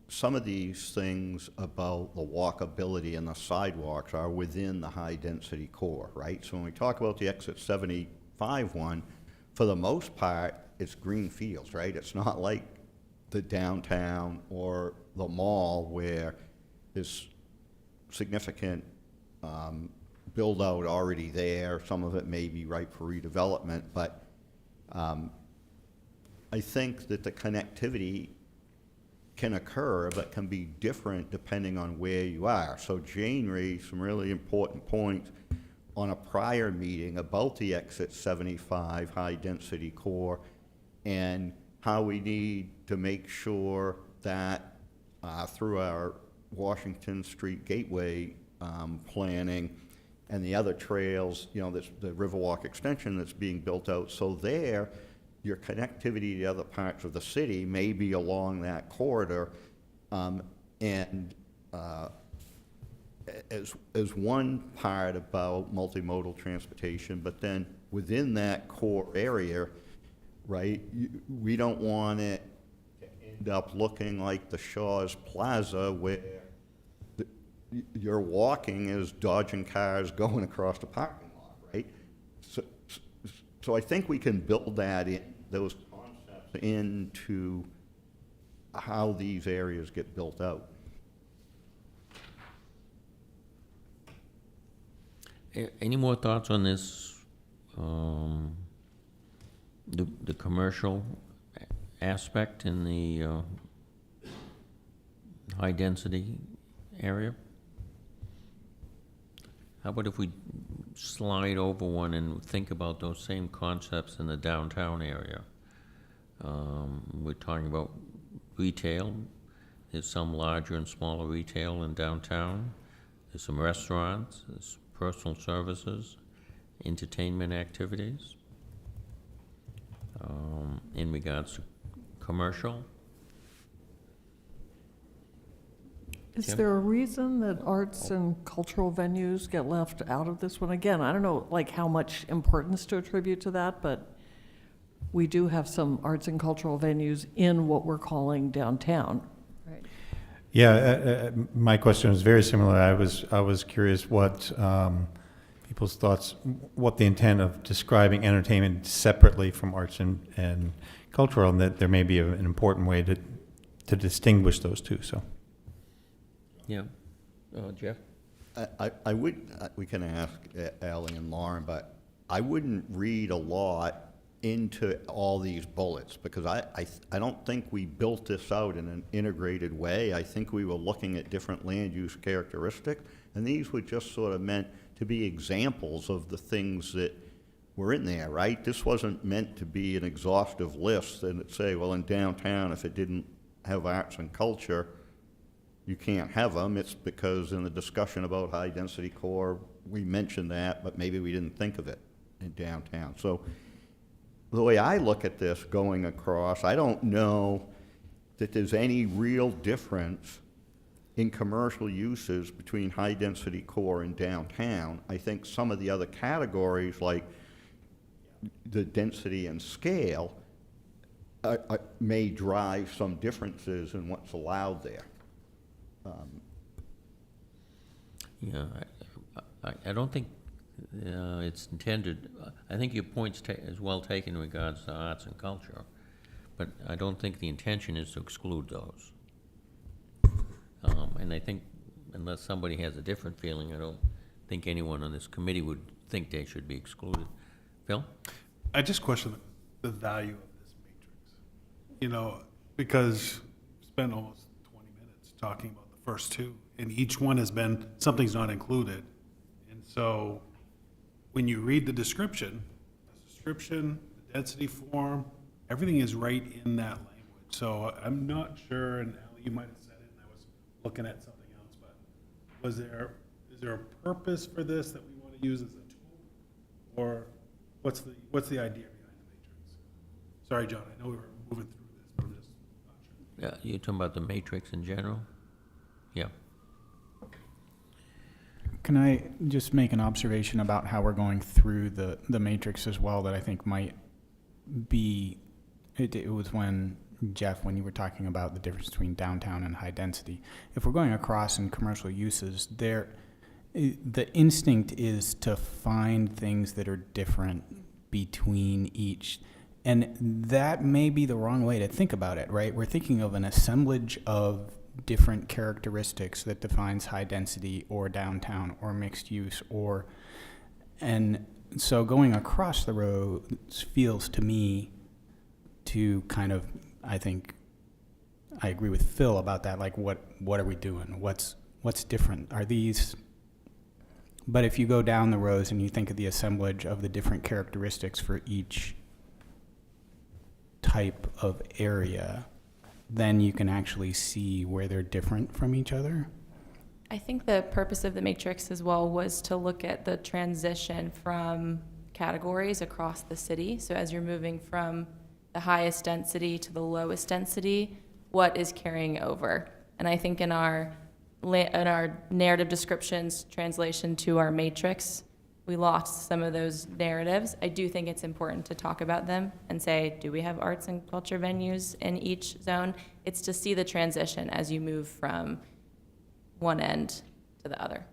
some of these things about the walkability and the sidewalks are within the high-density core, right? So when we talk about the exit 75 one, for the most part, it's green fields, right? It's not like the downtown or the mall where there's significant build-out already there. Some of it may be ripe for redevelopment, but I think that the connectivity can occur, but can be different depending on where you are. So Jane raised some really important points on a prior meeting about the exit 75 high-density core and how we need to make sure that through our Washington Street Gateway planning and the other trails, the Riverwalk extension that's being built out. So there, your connectivity to other parts of the city may be along that corridor, and as one part about multimodal transportation, but then within that core area, right, we don't want it to end up looking like the Shaw's Plaza where you're walking is dodging cars going across the parking lot, right? So I think we can build that in, those concepts into how these areas get built out. Any more thoughts on this, the commercial aspect in the high-density area? How about if we slide over one and think about those same concepts in the downtown area? We're talking about retail. There's some larger and smaller retail in downtown. There's some restaurants, there's personal services, entertainment activities. In regards to commercial. Is Jim? there a reason that arts and cultural venues get left out of this one? Again, I don't know like how much importance to attribute to that, but we do have some arts and cultural venues in what we're calling downtown. Right. Yeah, my question was very similar. I was curious what people's thoughts, what the intent of describing entertainment separately from arts and cultural, and that there may be an important way to distinguish those two. So, Yeah. Jeff? I would, we can ask Ally and Lauren, but I wouldn't read a lot into all these bullets, because I don't think we built this out in an integrated way. I think we were looking at different land use characteristics, and these were just sort of meant to be examples of the things that were in there, right? This wasn't meant to be an exhaustive list and say, well, in downtown, if it didn't have arts and culture, you can't have them. It's because in the discussion about high-density core, we mentioned that, but maybe we didn't think of it in downtown. So the way I look at this going across, I don't know that there's any real difference in commercial uses between high-density core and downtown. I think some of the other categories, like the density and scale, may drive some differences in what's allowed there. Yeah, I don't think it's intended, I think your point's is well taken in regards to arts and culture, but I don't think the intention is to exclude those. And I think, unless somebody has a different feeling, I don't think anyone on this committee would think they should be excluded. Phil? I just question the value of this matrix. You know, because we spent almost 20 minutes talking about the first two, and each one has been, something's not included. And so when you read the description, the density form, everything is right in that language. So I'm not sure, and Ally, you might have said it, and I was looking at something else, but is there a purpose for this that we want to use as a tool? Or what's the idea behind the matrix? Sorry, John, I know we were moving through this, but I'm just not sure. Yeah, you're talking about the matrix in general? Yeah. Can I just make an observation about how we're going through the matrix as well that I think might be, it was when, Jeff, when you were talking about the difference between downtown and high density. If we're going across in commercial uses, the instinct is to find things that are different between each. And that may be the wrong way to think about it, right? We're thinking of an assemblage of different characteristics that defines high density or downtown or mixed use and so going across the road feels to me to kind of, I think I agree with Phil about that, like what are we doing? What's different? Are these, but if you go down the rows and you think of the assemblage of the different characteristics for each type of area, then you can actually see where they're different from each other. I think the purpose of the matrix as well was to look at the transition from categories across the city. So as you're moving from the highest density to the lowest density, what is carrying over? And I think in our narrative descriptions translation to our matrix, we lost some of those narratives. I do think it's important to talk about them and say, do we have arts and culture venues in each zone? It's to see the transition as you move from one end to the other.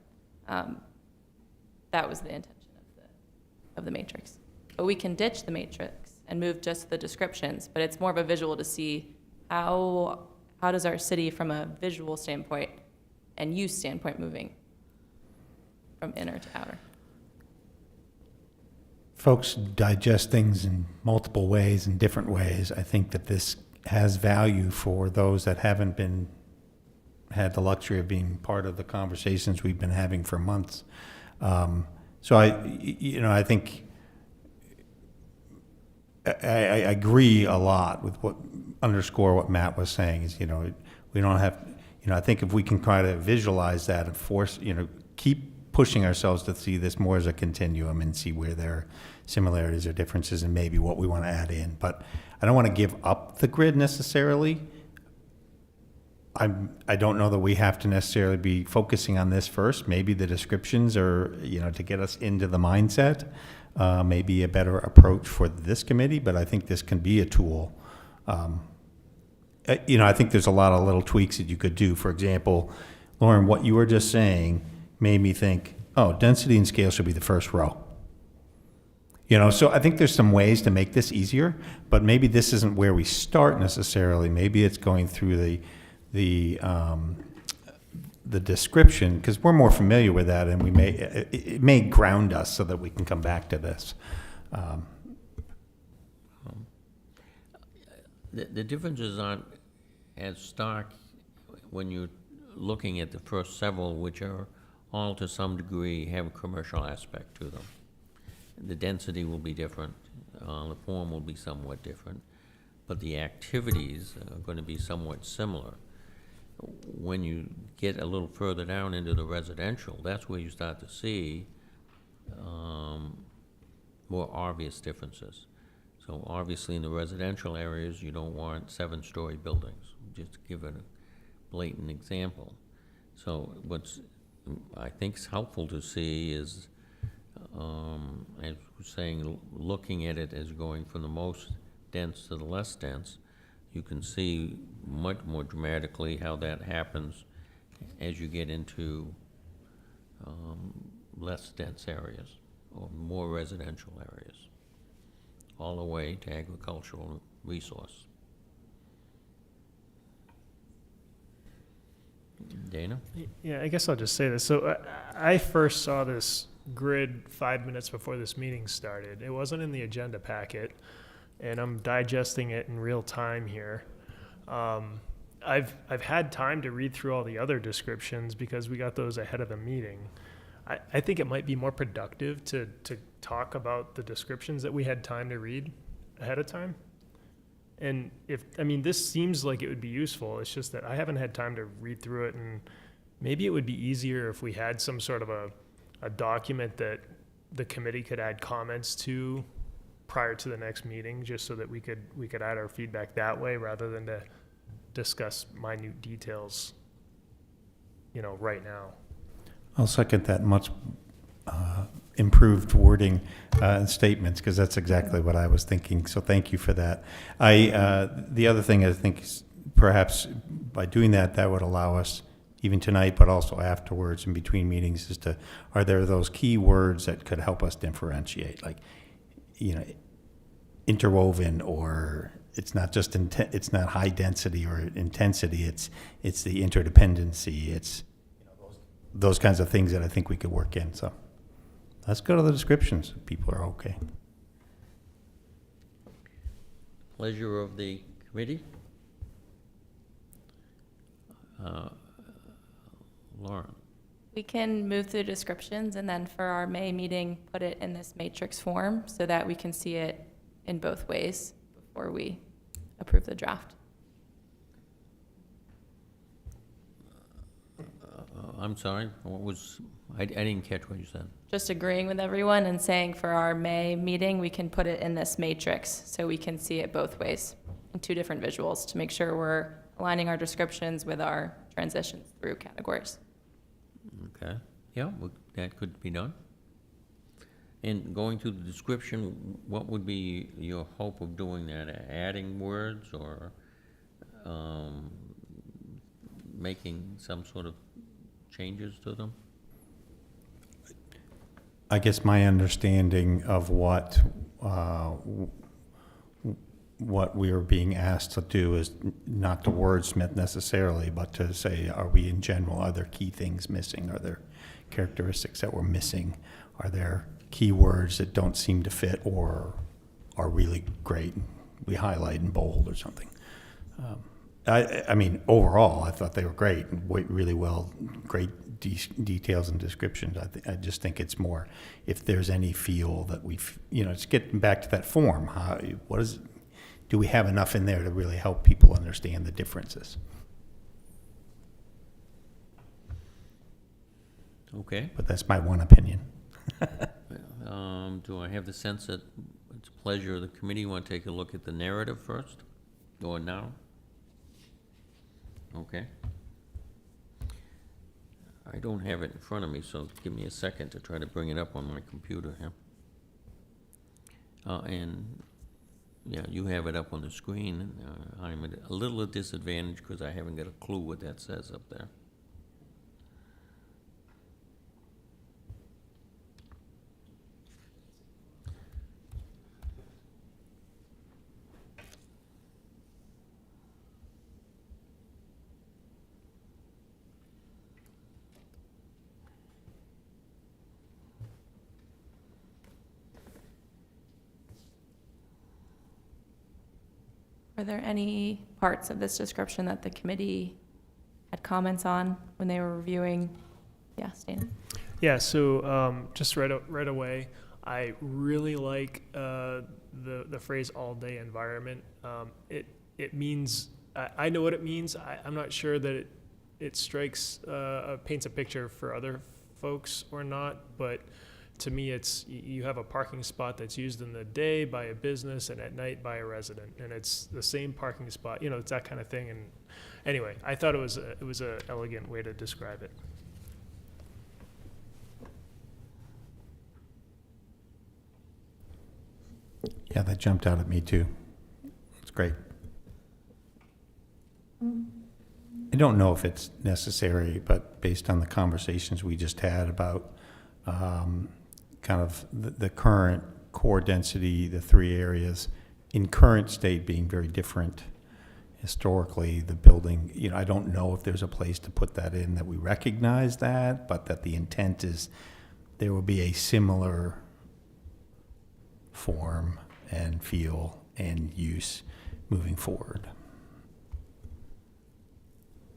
That was the intention of the matrix. But we can ditch the matrix and move just the descriptions, but it's more of a visual to see how does our city from a visual standpoint and use standpoint moving from inner to outer. folks digest things in multiple ways, in different ways. I think that this has value for those that haven't had the luxury of being part of the conversations we've been having for months. So I think I agree a lot with underscore what Matt was saying is, we don't have, I think if we can try to visualize that and force, keep pushing ourselves to see this more as a continuum and see where there are similarities or differences and maybe what we want to add in. But I don't want to give up the grid necessarily. I don't know that we have to necessarily be focusing on this first. Maybe the descriptions are, to get us into the mindset, maybe a better approach for this committee, but I think this can be a tool. I think there's a lot of little tweaks that you could do. For example, Lauren, what you were just saying made me think, oh, density and scale should be the first row. So I think there's some ways to make this easier, but maybe this isn't where we start necessarily. Maybe it's going through the description, because we're more familiar with that, and it may ground us so that we can come back to this. The differences aren't as stark when you're looking at the first several, which are all to some degree have a commercial aspect to them. The density will be different, the form will be somewhat different, but the activities are going to be somewhat similar. When you get a little further down into the residential, that's where you start to see more obvious differences. So obviously in the residential areas, you don't want 7-story buildings, just to give it a blatant example. So what's I think is helpful to see is, as we're saying, looking at it as going from the most dense to the less dense, you can see much more dramatically how that happens as you get into less dense areas or more residential areas, all the way to agricultural resource. Dana? Yeah, I guess I'll just say this. So I first saw this grid 5 minutes before this meeting started. It wasn't in the agenda packet, and I'm digesting it in real time here. I've had time to read through all the other descriptions because we got those ahead of the meeting. I think it might be more productive to talk about the descriptions that we had time to read ahead of time. And this seems like it would be useful. It's just that I haven't had time to read through it, and maybe it would be easier if we had some sort of a document that the committee could add comments to prior to the next meeting, just so that we could add our feedback that way rather than to discuss minute details, right now. I'll second that much improved wording and statements, because that's exactly what I was thinking. So thank you for that. The other thing I think is perhaps by doing that, that would allow us, even tonight, but also afterwards in between meetings, are there those key words that could help us differentiate? Like, interwoven, or it's not just it's not high density or intensity. It's the interdependency. It's those kinds of things that I think we could work in. So let's go to the descriptions. If people are okay. Pleasure of the committee. Lauren. We can move through descriptions and then for our May meeting, put it in this matrix form so that we can see it in both ways before we approve the draft. I'm sorry, I didn't catch what you said. Just agreeing with everyone and saying for our May meeting, we can put it in this matrix so we can see it both ways in 2 different visuals to make sure we're aligning our descriptions with our transitions through categories. Okay, yeah, that could be done. And going through the description, what would be your hope of doing that? Adding words or making some sort of changes to them? I guess my understanding of what we are being asked to do is not to wordsmith necessarily, but to say, are we in general, are there key things missing? Are there characteristics that we're missing? Are there keywords that don't seem to fit or are really great? We highlight in bold or something. I mean, overall, I thought they were great and really well, great details and descriptions. I just think it's more if there's any feel that it's getting back to that form. Do we have enough in there to really help people understand the differences? Okay. But that's my one opinion. Do I have the sense that it's a pleasure of the committee? Want to take a look at the narrative first, or now? Okay. I don't have it in front of me, so give me a second to try to bring it up on my computer here. And yeah, you have it up on the screen. I'm at a little disadvantage because I haven't got a clue what that says up there. Are there any parts of this description that the committee had comments on when they were reviewing? Yeah, Stan. Yeah, so just right away, I really like the phrase all-day environment. It means, I know what it means. I'm not sure that it strikes, paints a picture for other folks or not, but to me, it's you have a parking spot that's used in the day by a business and at night by a resident, and it's the same parking spot. It's that kind of thing. And anyway, I thought it was a elegant way to describe it. Yeah, that jumped out at me too. It's great. I don't know if it's necessary, but based on the conversations we just had about kind of the current core density, the three areas, in current state being very different historically, the building, I don't know if there's a place to put that in, that we recognize that, but that the intent is there will be a similar form and feel and use moving forward.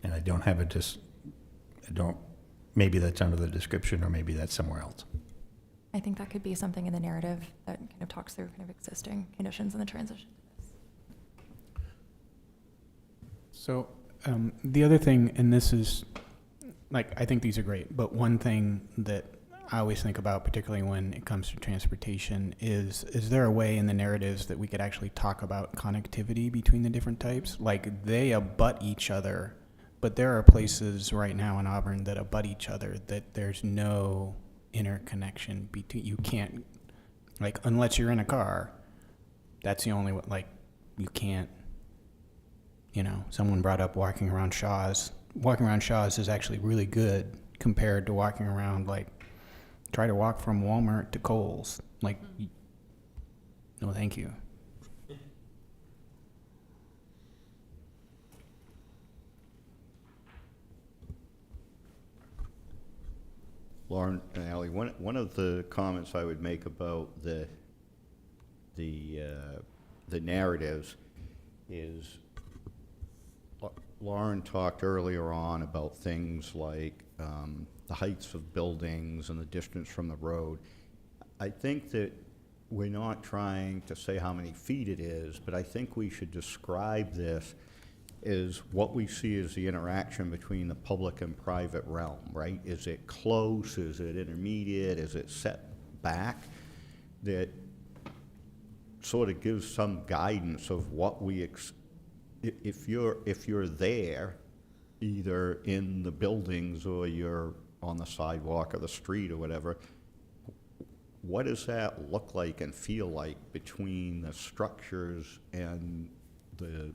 And I don't have maybe that's under the description or maybe that's somewhere else. I think that could be something in the narrative that kind of talks through kind of existing conditions in the transition to this. So the other thing, and this is, I think these are great, but one thing that I always think about, particularly when it comes to transportation, is there a way in the narratives that we could actually talk about connectivity between the different types? Like, they abut each other, but there are places right now in Auburn that abut each other that there's no interconnection between. You can't, unless you're in a car, that's the only way, you can't, someone brought up walking around Shaw's. Walking around Shaw's is actually really good compared to walking around, try to walk from Walmart to Kohl's. No, thank you. Lauren and Ally, one of the comments I would make about the narratives is Lauren talked earlier on about things like the heights of buildings and the distance from the road. I think that we're not trying to say how many feet it is, but I think we should describe this as what we see as the interaction between the public and private realm, right? Is it close? Is it intermediate? Is it set back? That sort of gives some guidance of what we if you're there, either in the buildings or you're on the sidewalk or the street or whatever, what does that look like and feel like between the structures and the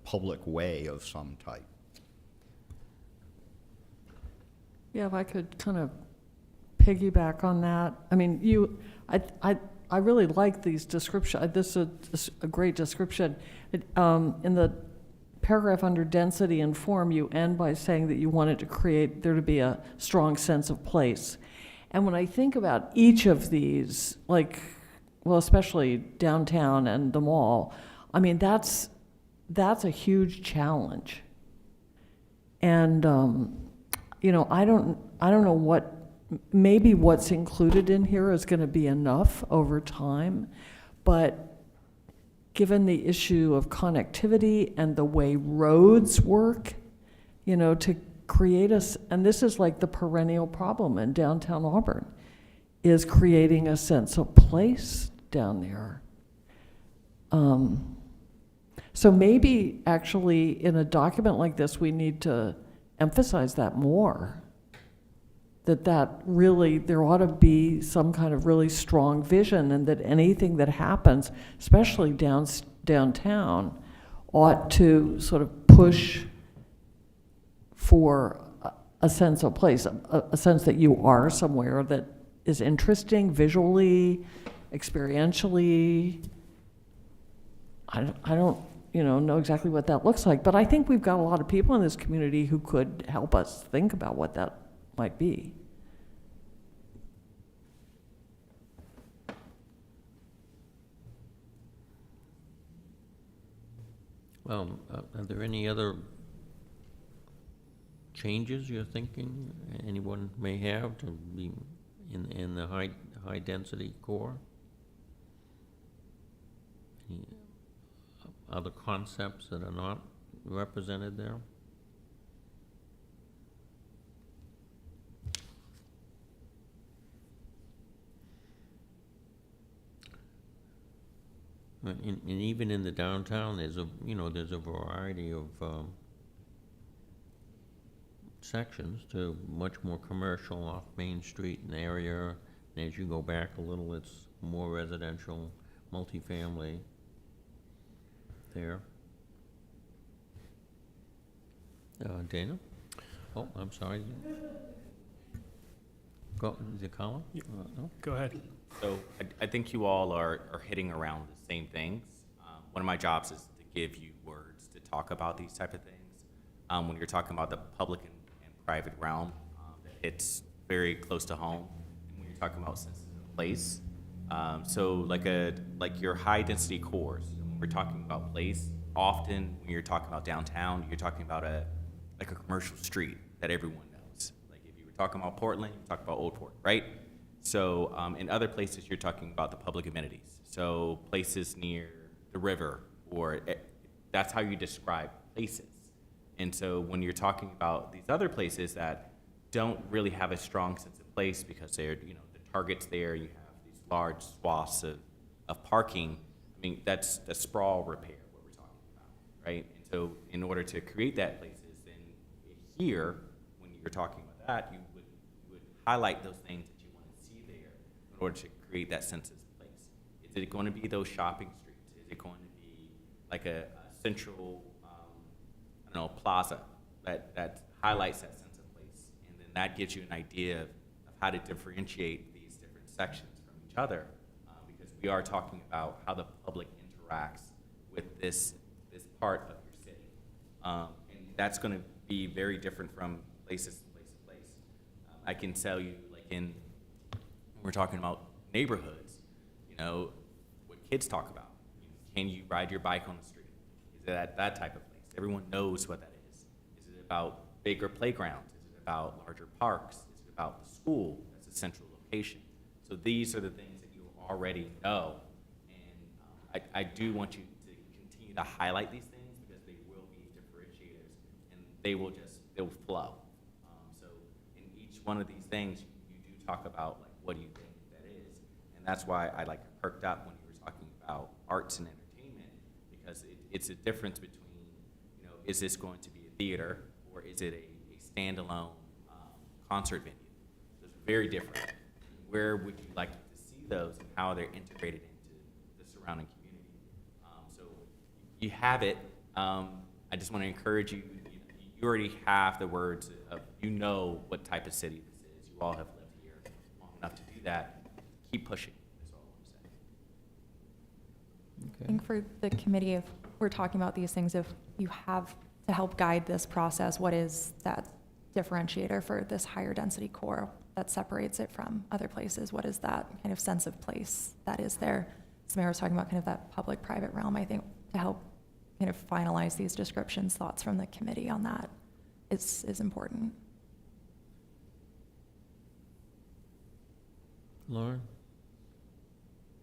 public way of some type? Yeah, if I could kind of piggyback on that. I mean, I really like these descriptions. This is a great description. In the paragraph under density and form, you end by saying that you wanted to create there to be a strong sense of place. And when I think about each of these, especially downtown and the mall, that's a huge challenge. And you know, I don't know what, maybe what's included in here is gonna be enough over time, but given the issue of connectivity and the way roads work, you know, to create us, and this is like the perennial problem in downtown Auburn, is creating a sense of place down there. So maybe actually in a document like this, we need to emphasize that more. That really, there ought to be some kind of really strong vision, and that anything that happens, especially downtown, ought to sort of push for a sense of place, a sense that you are somewhere that is interesting visually, experientially. I don't know exactly what that looks like, but I think we've got a lot of people in this community who could help us think about what that might be. Well, are there any other changes you're thinking anyone may have to be in the high density core? Any other concepts that are not represented there? And even in the downtown, there's a variety of sections to much more commercial off Main Street and area. And as you go back a little, it's more residential, multifamily there. Dana? Oh, I'm sorry. Go, the column? No? Go ahead. So I think you all are hitting around the same things. One of my jobs is to give you words to talk about these type of things. When you're talking about the public and private realm, it's very close to home. And when you're talking about senses of place, so like your high density cores, when we're talking about place, often when you're talking about downtown, you're talking about a commercial street that everyone knows. Like if you were talking about Portland, you talk about Old Port, right? So in other places, you're talking about the public amenities. So places near the river, that's how you describe places. And so when you're talking about these other places that don't really have a strong sense of place because they're, the Target's there, you have these large swaths of parking, I mean, that's the sprawl repair, what we're talking about, right? And so in order to create that places, then here, when you're talking about that, you would highlight those things that you want to see there in order to create that sense of place. Is it going to be those shopping streets? Is it going to be like a central, plaza that highlights that sense of place? And then that gives you an idea of how to differentiate these different sections from each other, because we are talking about how the public interacts with this part of your city. And that's going to be very different from places to place to place. I can tell you, like when we're talking about neighborhoods, what kids talk about. Can you ride your bike on the street? Is it that type of place? Everyone knows what that is. Is it about bigger playgrounds? Is it about larger parks? Is it about the school as a central location? So these are the things that you already know. And I do want you to continue to highlight these things because they will be differentiators and they'll flow. So in each one of these things, you do talk about like, what do you think that is? And that's why I perked up when you were talking about arts and entertainment, because it's a difference between, is this going to be a theater or is it a standalone concert venue? Those are very different. Where would you like to see those and how they're integrated into the surrounding community? So you have it. I just want to encourage you. You already have the words of, what type of city this is. You all have lived here long enough to do that. Keep pushing. That's all I'm saying. I think for the committee, if we're talking about these things, if you have to help guide this process, what is that differentiator for this higher density core that separates it from other places? What is that kind of sense of place that is there? Samara was talking about kind of that public-private realm. I think to help kind of finalize these descriptions, thoughts from the committee on that is important. Lauren?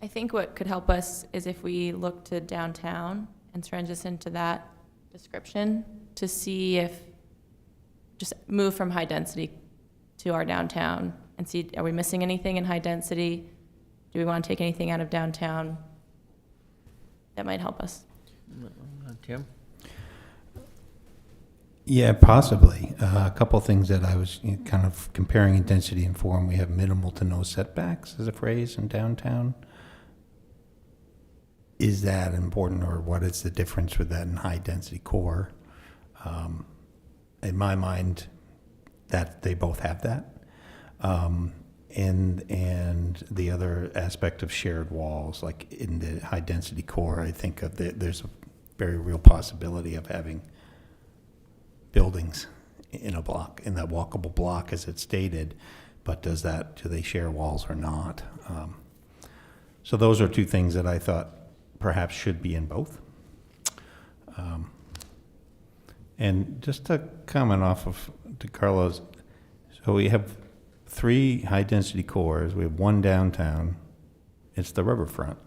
I think what could help us is if we look to downtown and transition to that description to see if, just move from high density to our downtown and see, are we missing anything in high density? Do we want to take anything out of downtown? That might help us. Tim? Yeah, possibly. A couple things that I was kind of comparing in density and form. We have minimal to no setbacks as a phrase in downtown. Is that important, or what is the difference with that in high density core? In my mind, that they both have that. And the other aspect of shared walls, like in the high density core, I think there's a very real possibility of having buildings in a block, in that walkable block as it's stated, but do they share walls or not? So those are two things that I thought perhaps should be in both. And just to comment off of DeCarlo's, so we have 3 high-density cores. We have 1 downtown. It's the riverfront.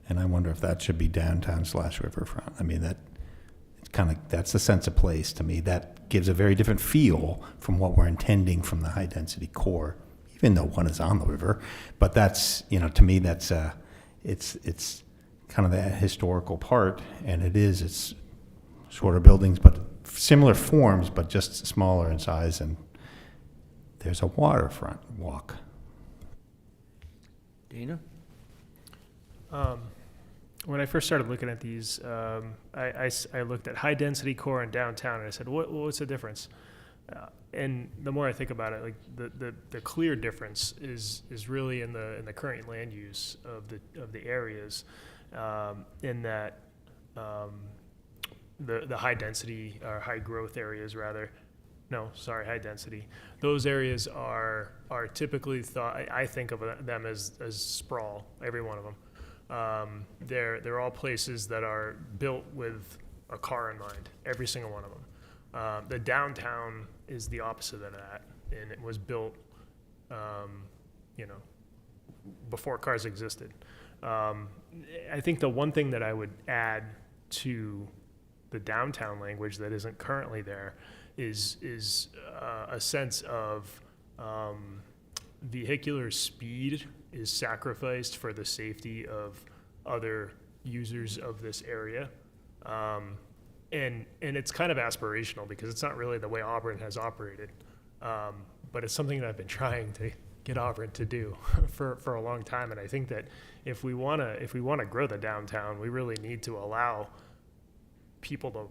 And I wonder if that should be downtown/riverfront. I mean, that's the sense of place to me. That gives a very different feel from what we're intending from the high-density core, even though one is on the river. But that's, to me, that's it's kind of the historical part, and it's shorter buildings, but similar forms, but just smaller in size, and there's a waterfront walk. Dana? When I first started looking at these, I looked at high density core and downtown, and I said, what's the difference? And the more I think about it, like the clear difference is really in the current land use of the areas, in that the high density or high growth areas rather. No, sorry, high density. Those areas are typically thought. I think of them as sprawl. Every one of them. They're all places that are built with a car in mind. Every single one of them. The downtown is the opposite of that, and it was built, before cars existed. I think the one thing that I would add to the downtown language that isn't currently there is a sense of vehicular speed is sacrificed for the safety of other users of this area. And it's kind of aspirational because it's not really the way Auburn has operated. But it's something that I've been trying to get Auburn to do for a long time. And I think that if we want to grow the downtown, we really need to allow people to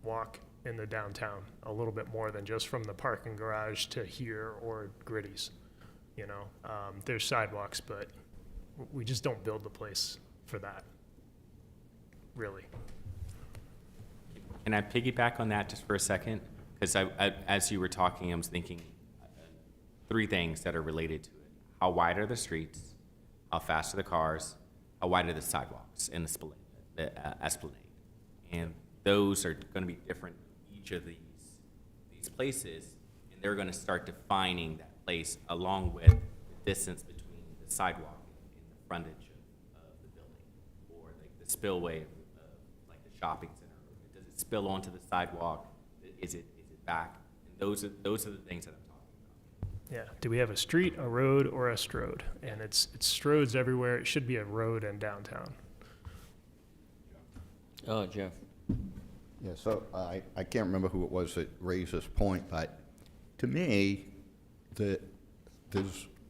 walk in the downtown a little bit more than just from the parking garage to here or Gritty's. There's sidewalks, but we just don't build the place for that, really. Can I piggyback on that just for a second? Because as you were talking, I was thinking 3 things that are related to it. How wide are the streets? How fast are the cars? How wide are the sidewalks and the esplanade? And those are going to be different in each of these places, and they're going to start defining that place along with the distance between the sidewalk and the frontage of the building, or like the spillway of like the shopping center. Does it spill onto the sidewalk? Is it back? And those are the things that I'm talking about. Yeah. Do we have a street, a road, or a strode? And it's strodes everywhere. It should be a road in downtown. Oh, Jeff. Yeah, so I can't remember who it was that raised this point, but to me, there's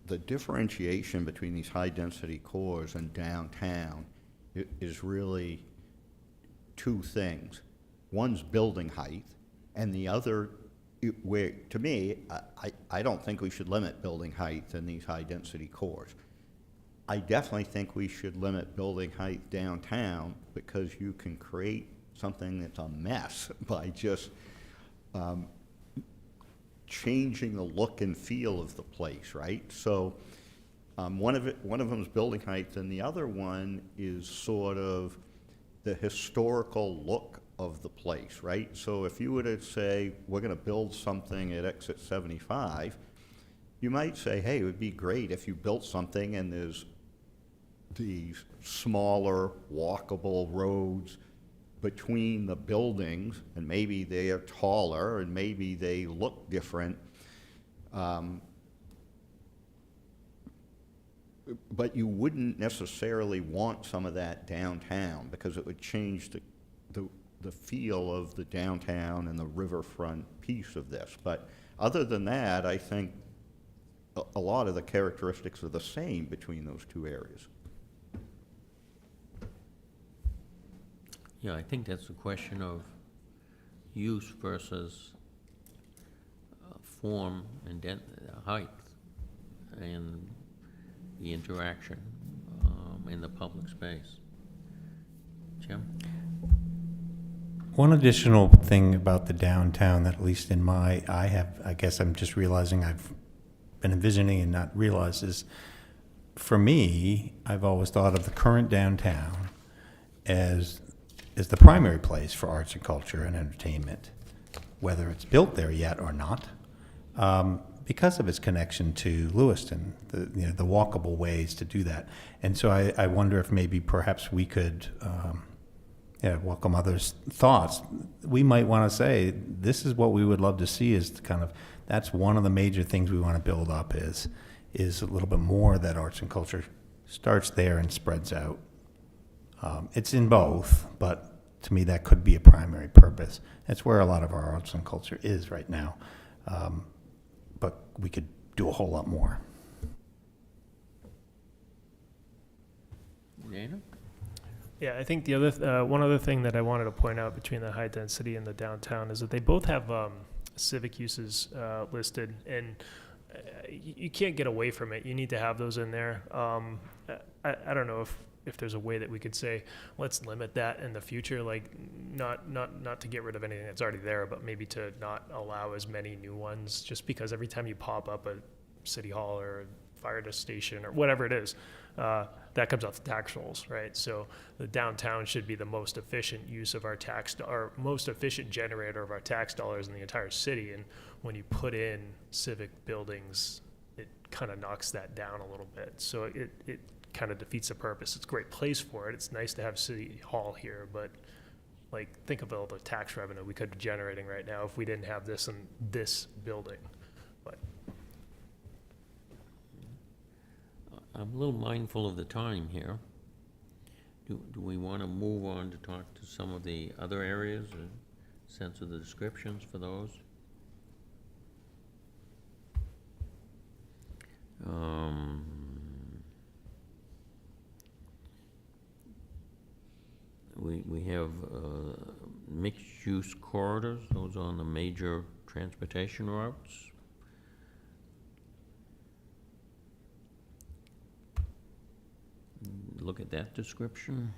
the differentiation between these high-density cores and downtown is really 2 things. One's building height, and the other, where to me, I don't think we should limit building height in these high-density cores. I definitely think we should limit building height downtown because you can create something that's a mess by just changing the look and feel of the place, right? So one of them is building height, and the other one is sort of the historical look of the place, right? So if you were to say, we're going to build something at exit 75, you might say, hey, it would be great if you built something and there's these smaller walkable roads between the buildings, and maybe they are taller and maybe they look different. But you wouldn't necessarily want some of that downtown because it would change the feel of the downtown and the riverfront piece of this. But other than that, I think a lot of the characteristics are the same between those two areas. Yeah, I think that's a question of use versus form and height and the interaction in the public space. Jim? One additional thing about the downtown that at least in I guess I'm just realizing I've been envisioning and not realized is, for me, I've always thought of the current downtown as the primary place for arts and culture and entertainment, whether it's built there yet or not, because of its connection to Lewiston, the walkable ways to do that. And so I wonder if maybe perhaps we could welcome others' thoughts. We might want to say, this is what we would love to see, is that's one of the major things we want to build up is a little bit more that arts and culture starts there and spreads out. It's in both, but to me that could be a primary purpose. That's where a lot of our arts and culture is right now. But we could do a whole lot more. Dana? Yeah, I think the other one other thing that I wanted to point out between the high density and the downtown is that they both have civic uses listed, and you can't get away from it. You need to have those in there. I don't know if there's a way that we could say, let's limit that in the future, like not to get rid of anything that's already there, but maybe to not allow as many new ones, just because every time you pop up a city hall or a fire station or whatever it is, that comes off the tax rolls, right? So the downtown should be the most efficient use of our our most efficient generator of our tax dollars in the entire city. And when you put in civic buildings, it kind of knocks that down a little bit. So it kind of defeats the purpose. It's a great place for it. It's nice to have City Hall here, but like, think of all the tax revenue we could be generating right now if we didn't have this in this building. But I'm a little mindful of the time here. Do we want to move on to talk to some of the other areas, or sense of the descriptions for those? We have mixed-use corridors, those on the major transportation routes. Look at that description.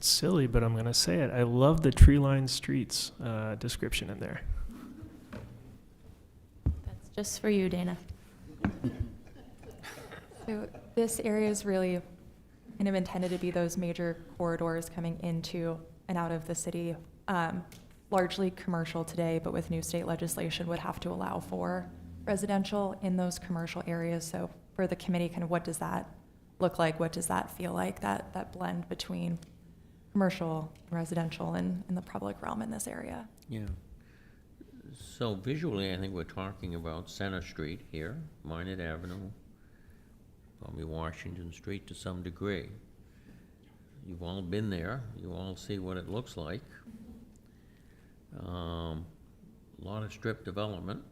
it's silly, but I'm going to say it. I love the tree-lined streets description in there. That's just for you, Dana. So this area is really kind of intended to be those major corridors coming into and out of the city, largely commercial today, but with new state legislation would have to allow for residential in those commercial areas. So for the committee, kind of what does that look like? What does that feel like, that blend between commercial, residential, and the public realm in this area? Yeah. So visually, I think we're talking about Center Street here, Minot Avenue, probably Washington Street to some degree. You've all been there. You all see what it looks like. A lot of strip development,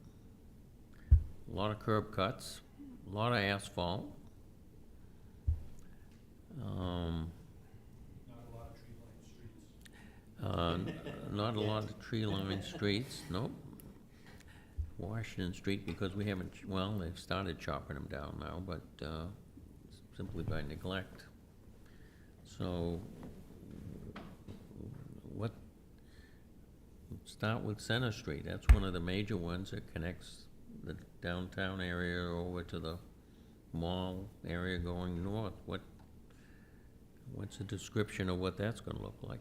a lot of curb cuts, a lot of asphalt. Not a lot of tree-lined streets, nope. Washington Street, because we haven't, well, they've started chopping them down now, but simply by neglect. So, start with Center Street. That's one of the major ones that connects the downtown area over to the mall area going north? What's a description of what that's gonna look like?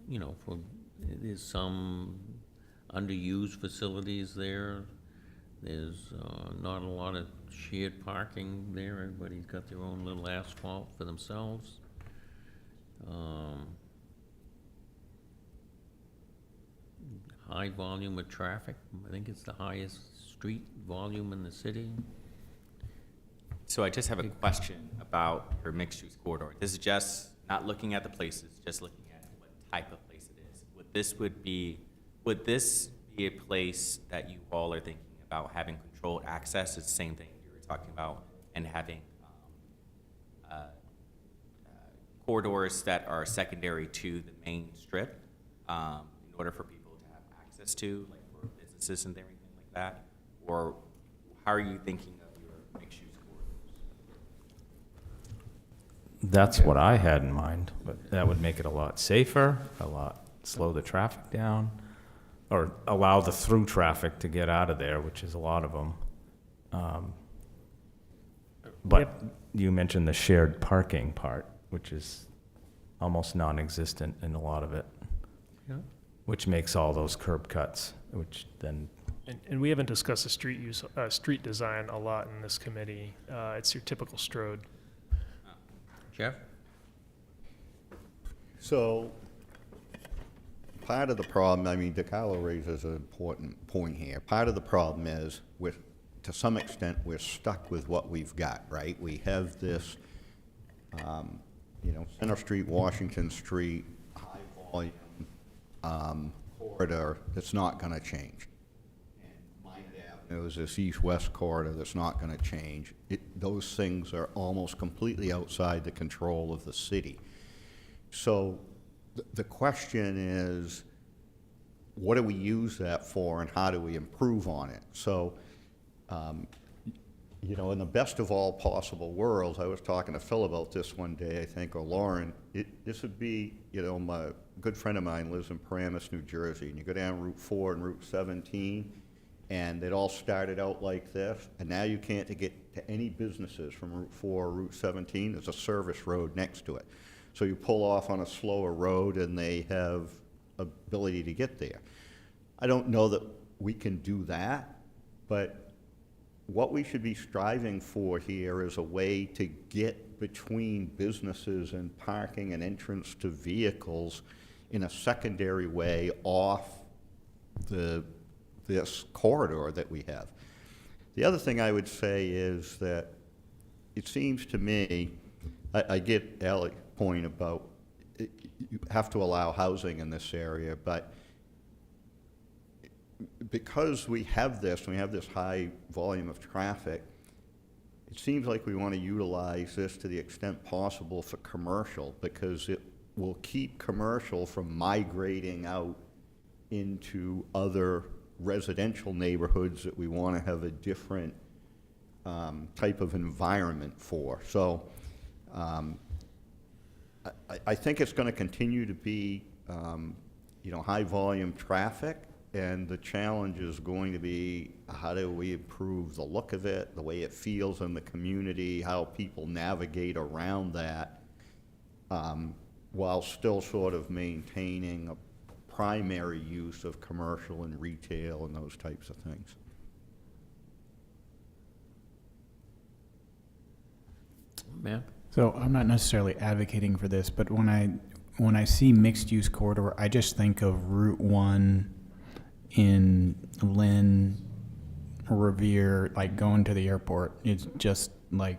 You know, there's some underused facilities there. There's not a lot of shared parking there. Everybody's got their own little asphalt for themselves. High volume of traffic. I think it's the highest street volume in the city. So I just have a question about your mixed-use corridor. This is just not looking at the places, just looking at what type of place it is. Would this be a place that you all are thinking about having controlled access? It's the same thing you were talking about, and having corridors that are secondary to the main strip in order for people to have access to, like for businesses and everything like that? Or how are you thinking of your mixed-use corridors? That's what I had in mind, but that would make it a lot safer, slow the traffic down, or allow the through traffic to get out of there, which is a lot of them. But you mentioned the shared parking part, which is almost non-existent in a lot of it. Yeah. Which makes all those curb cuts, which then, And we haven't discussed the street design a lot in this committee. It's your typical Strode. Jeff? So, part of the problem, I mean, DeCarlo raises an important point here. Part of the problem is, to some extent, we're stuck with what we've got, right? We have this, Center Street, Washington Street, high volume corridor that's not going to change. There was this east-west corridor that's not going to change. Those things are almost completely outside the control of the city. So the question is, what do we use that for, and how do we improve on it? So, in the best of all possible worlds, I was talking to Phil about this one day, I think, or Lauren, this would be, my good friend of mine lives in Paramus, New Jersey, and you go down Route 4 and Route 17, and it all started out like this, and now you can't get to any businesses from Route 4 or Route 17. There's a service road next to it. So you pull off on a slower road, and they have ability to get there. I don't know that we can do that, but what we should be striving for here is a way to get between businesses and parking and entrance to vehicles in a secondary way off this corridor that we have. The other thing I would say is that it seems to me, I get Alec's point about you have to allow housing in this area, but because we have this high volume of traffic, it seems like we want to utilize this to the extent possible for commercial, because it will keep commercial from migrating out into other residential neighborhoods that we want to have a different type of environment for. So I think it's going to continue to be high volume traffic, and the challenge is going to be, how do we improve the look of it, the way it feels in the community, how people navigate around that, while still sort of maintaining a primary use of commercial and retail and those types of things. Ma'am? So I'm not necessarily advocating for this, but when I see mixed-use corridor, I just think of Route 1 in Lynn, Revere, like going to the airport. It's just like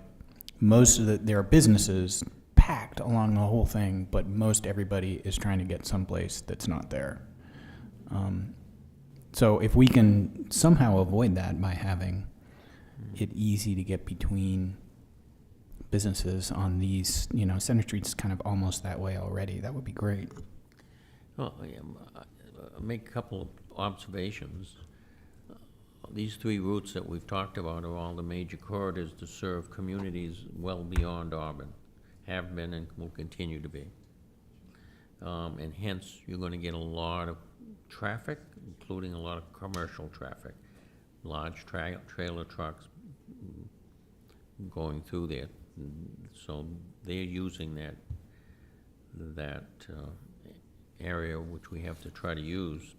there are businesses packed along the whole thing, but most everybody is trying to get someplace that's not there. So if we can somehow avoid that by having it easy to get between businesses on these, Center Street's kind of almost that way already, that would be great. Well, I'll make a couple of observations. These three routes that we've talked about are all the major corridors to serve communities well beyond Auburn, have been and will continue to be. And hence, you're gonna get a lot of traffic, including a lot of commercial traffic. Large trailer trucks going through there. So they're using that area which we have to try to use.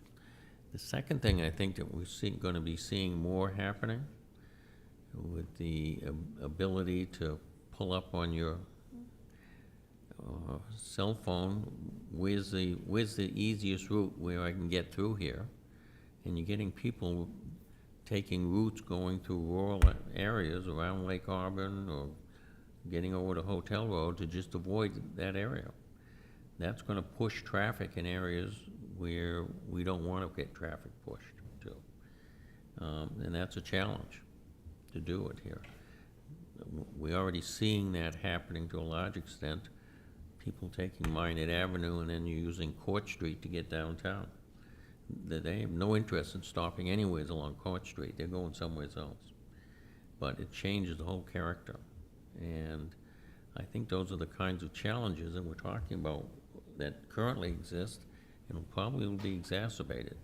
The second thing I think that we're gonna be seeing more happening with the ability to pull up on your cell phone, where's the easiest route where I can get through here? And you're getting people taking routes going through rural areas around Lake Auburn or getting over to Hotel Road to just avoid that area. That's gonna push traffic in areas where we don't wanna get traffic pushed to. And that's a challenge to do it here. We're already seeing that happening to a large extent. People taking Minot Avenue and then using Court Street to get downtown. They have no interest in stopping anywhere along Court Street. They're going somewhere else. But it changes the whole character. And I think those are the kinds of challenges that we're talking about that currently exist and will probably be exacerbated.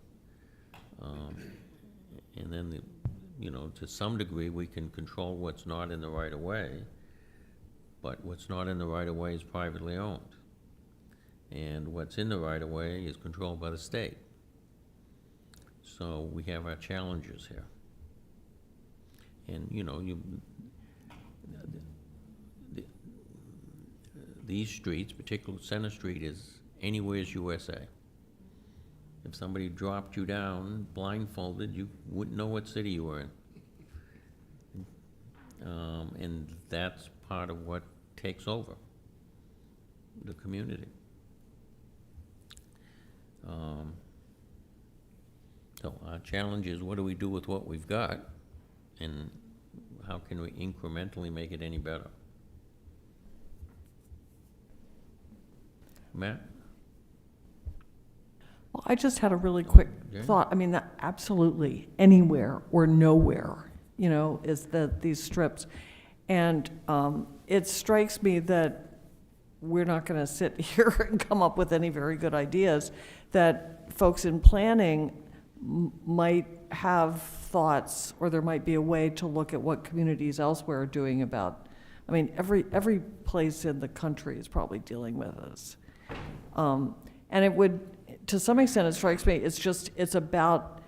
And then, to some degree, we can control what's not in the right-of-way, but what's not in the right-of-way is privately owned. And what's in the right-of-way is controlled by the state. So we have our challenges here. And, these streets, particularly Center Street, is anywhere's USA. If somebody dropped you down blindfolded, you wouldn't know what city you were in. And that's part of what takes over the community. So our challenge is, what do we do with what we've got, and how can we incrementally make it any better? Matt? Well, I just had a really quick Jane? thought. I mean, that absolutely anywhere or nowhere, is these strips. And it strikes me that we're not going to sit here and come up with any very good ideas, that folks in planning might have thoughts, or there might be a way to look at what communities elsewhere are doing about. I mean, every place in the country is probably dealing with this. And it would, to some extent, it strikes me, it's about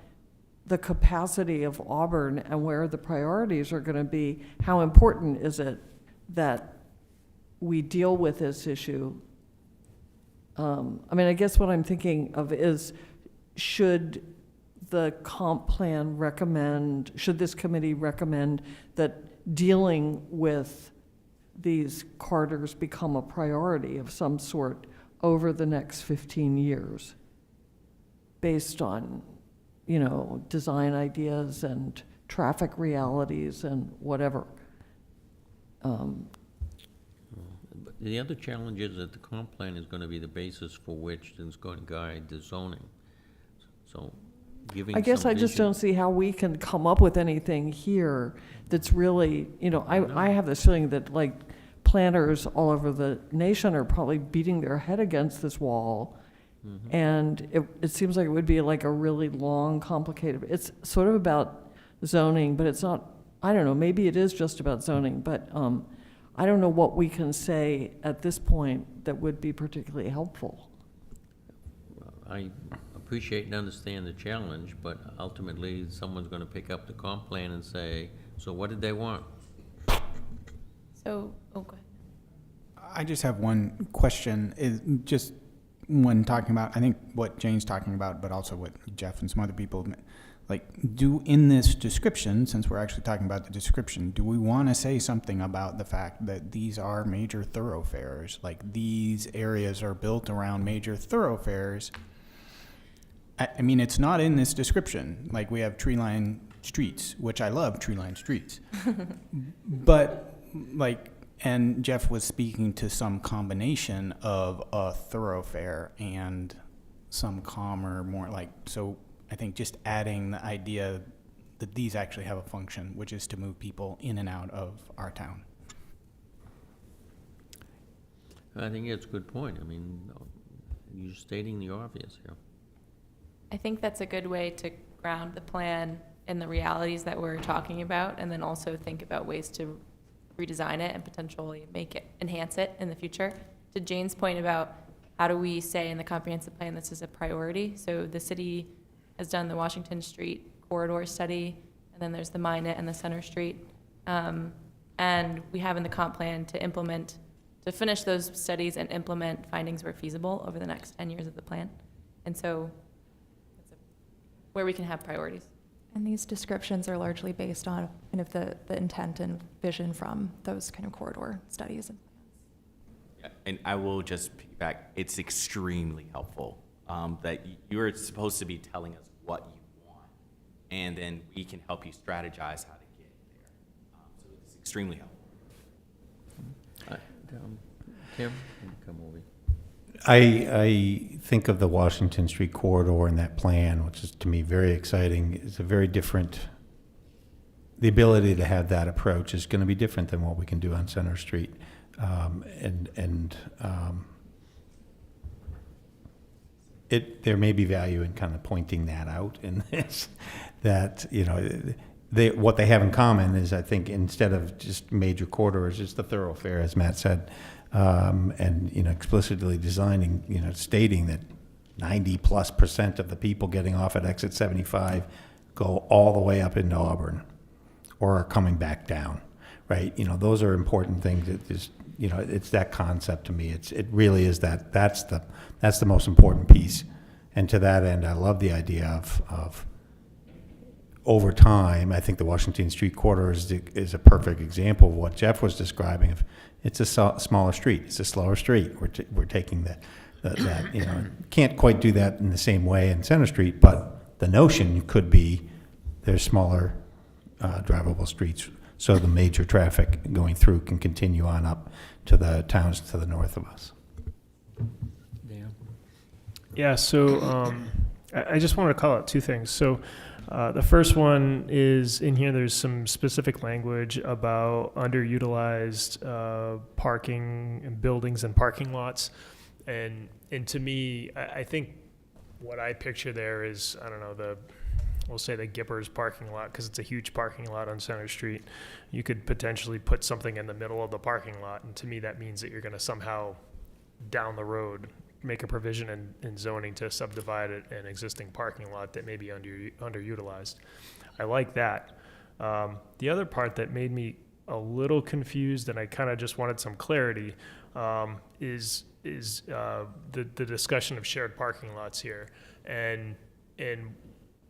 the capacity of Auburn and where the priorities are going to be. How important is it that we deal with this issue? I guess what I'm thinking of is, should the comp plan recommend, should this committee recommend that dealing with these corridors become a priority of some sort over the next 15 years based on, design ideas and traffic realities and whatever? The other challenge is that the comp plan is going to be the basis for which is going to guide the zoning. So giving I guess some I just vision- don't see how we can come up with anything here that's really, I have this feeling that planners all over the nation are probably beating their head against this wall. Mhm. And it seems like it would be like a really long, complicated, it's sort of about zoning, but it's not, I don't know, maybe it is just about zoning, but I don't know what we can say at this point that would be particularly helpful. I appreciate and understand the challenge, but ultimately, someone's going to pick up the comp plan and say, so what did they want? So, go ahead. I just have one question. Is just when talking about, I think what Jane's talking about, but also what Jeff and some other people, do in this description, since we're actually talking about the description, do we want to say something about the fact that these are major thoroughfares? These areas are built around major thoroughfares. I mean, it's not in this description. We have tree-lined streets, which I love tree-lined streets. But, and Jeff was speaking to some combination of a thoroughfare and some calmer, more so I think just adding the idea that these actually have a function, which is to move people in and out of our town. I think it's a good point. I mean, you're stating the obvious here. I think that's a good way to ground the plan in the realities that we're talking about, and then also think about ways to redesign it and potentially enhance it in the future. To Jane's point about how do we say in the comprehensive plan this is a priority? So the city has done the Washington Street corridor study, and then there's the Minot and the Center Street. And we have in the comp plan to finish those studies and implement findings where feasible over the next 10 years of the plan. And so it's where we can have priorities. And these descriptions are largely based on kind of the intent and vision from those kind of corridor studies and plans. Yeah, and I will just piggyback, it's extremely helpful that you're supposed to be telling us what you want, and then we can help you strategize how to get there. So it's extremely helpful. Tim, come over. I think of the Washington Street corridor and that plan, which is to me very exciting. It's a very different, the ability to have that approach is going to be different than what we can do on Center Street. There may be value in kind of pointing that out in this, that, you know, what they have in common is, I think, instead of just major corridors, it's the thoroughfare, as Matt said, and, you know, explicitly designing, you know, stating that 90+% of the people getting off at exit 75 go all the way up into Auburn or are coming back down, right? You know, those are important things. That is, you know, it's that concept to me. It really is that's the most important piece. And to that end, I love the idea of over time, I think the Washington Street corridor is a perfect example of what Jeff was describing. It's a smaller street, it's a slower street. We're taking that, you know, can't quite do that in the same way in Center Street, but the notion could be there's smaller drivable streets, so the major traffic going through can continue on up to the towns to the north of us. Yeah, so I just want to call out two things. So the first one is in here, there's some specific language about underutilized parking and buildings and parking lots. And to me, I think what I picture there is, I don't know, we'll say the Gippers parking lot, because it's a huge parking lot on Center Street. You could potentially put something in the middle of the parking lot, and to me that means that you're going to somehow down the road make a provision in zoning to subdivide an existing parking lot that may be underutilized. I like that. The other part that made me a little confused, and I kind of just wanted some clarity, is the discussion of shared parking lots here. And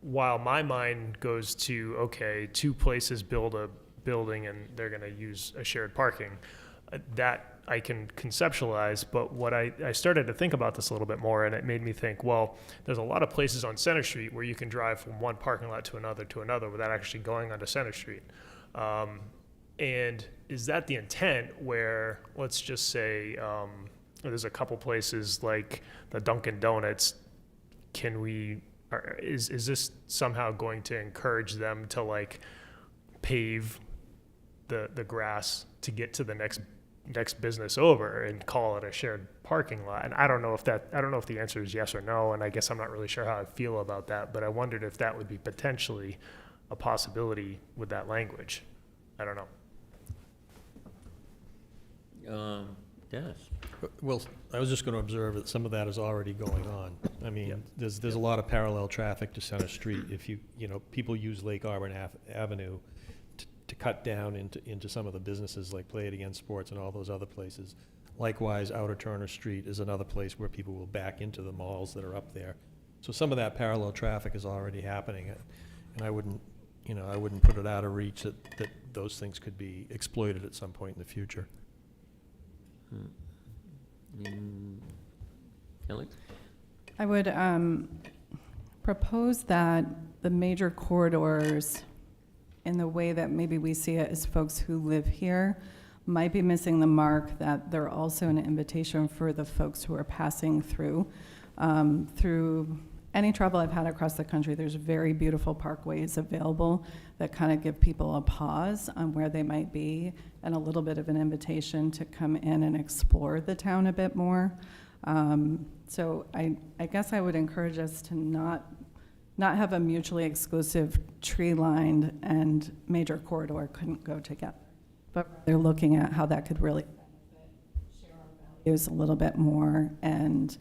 while my mind goes to, okay, two places build a building and they're going to use a shared parking, that I can conceptualize, but what I started to think about this a little bit more, and it made me think, well, there's a lot of places on Center Street where you can drive from one parking lot to another without actually going onto Center Street. And is that the intent where, let's just say, there's a couple places like the Dunkin' Donuts, is this somehow going to encourage them to like pave the grass to get to the next business over and call it a shared parking lot? And I don't know if the answer is yes or no, and I guess I'm not really sure how I feel about that, but I wondered if that would be potentially a possibility with that language. I don't know. Dennis? Well, I was just going to observe that some of that is already going on. I mean, there's a lot of parallel traffic to Center Street. If you know, people use Lake Auburn Avenue to cut down into some of the businesses like Play It Again Sports and all those other places. Likewise, Outer Turner Street is another place where people will back into the malls that are up there. So some of that parallel traffic is already happening, and I wouldn't put it out of reach that those things could be exploited at some point in the future. Kelly? I would propose that the major corridors, in the way that maybe we see it as folks who live here, might be missing the mark that they're also an invitation for the folks who are passing through. Through any travel I've had across the country, there's very beautiful parkways available that kind of give people a pause on where they might be and a little bit of an invitation to come in and explore the town a bit more. So I guess I would encourage us to not have a mutually exclusive tree-lined and major corridor couldn't go together. But they're looking at how that could really share our values a little bit more and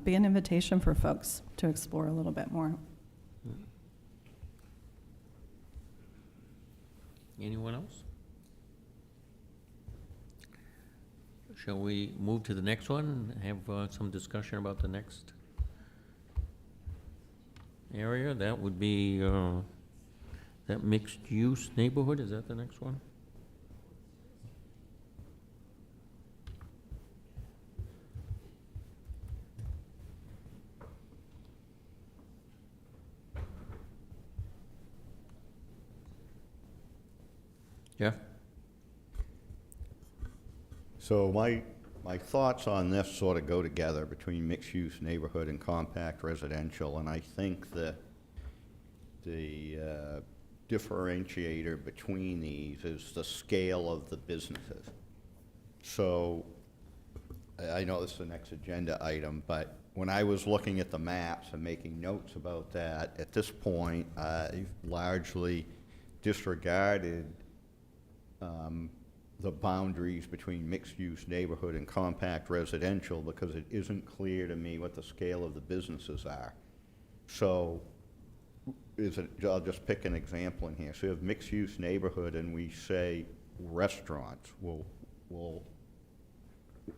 be an invitation for folks to explore a little bit more. Anyone else? Shall we move to the next one and have some discussion about the next area? That would be that mixed-use neighborhood, is that the next one? Jeff? So my thoughts on this sort of go together between mixed-use neighborhood and compact residential, and I think the differentiator between these is the scale of the businesses. So I know this is the next agenda item, but when I was looking at the maps and making notes about that, at this point, I've largely disregarded the boundaries between mixed-use neighborhood and compact residential because it isn't clear to me what the scale of the businesses are. So I'll just pick an example in here. So you have mixed-use neighborhood and we say restaurants. Well,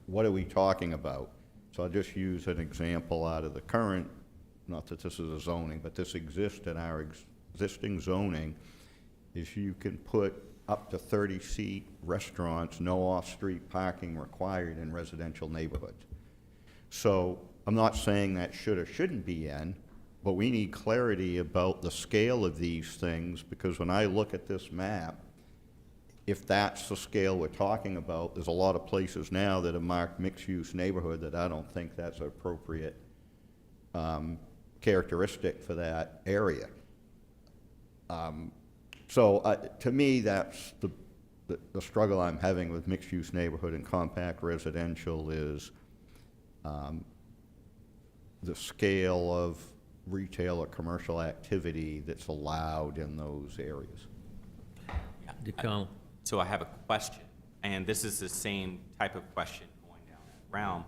what are we talking about? So I'll just use an example out of the current, not that this is a zoning, but this exists in our existing zoning, is you can put up to 30-seat restaurants, no off-street parking required in residential neighborhoods. So I'm not saying that should or shouldn't be in, but we need clarity about the scale of these things, because when I look at this map, if that's the scale we're talking about, there's a lot of places now that are marked mixed-use neighborhood that I don't think that's an appropriate characteristic for that area. So to me, that's the struggle I'm having with mixed-use neighborhood and compact residential is the scale of retail or commercial activity that's allowed in those areas. DeCarlo. So I have a question, and this is the same type of question going down that realm,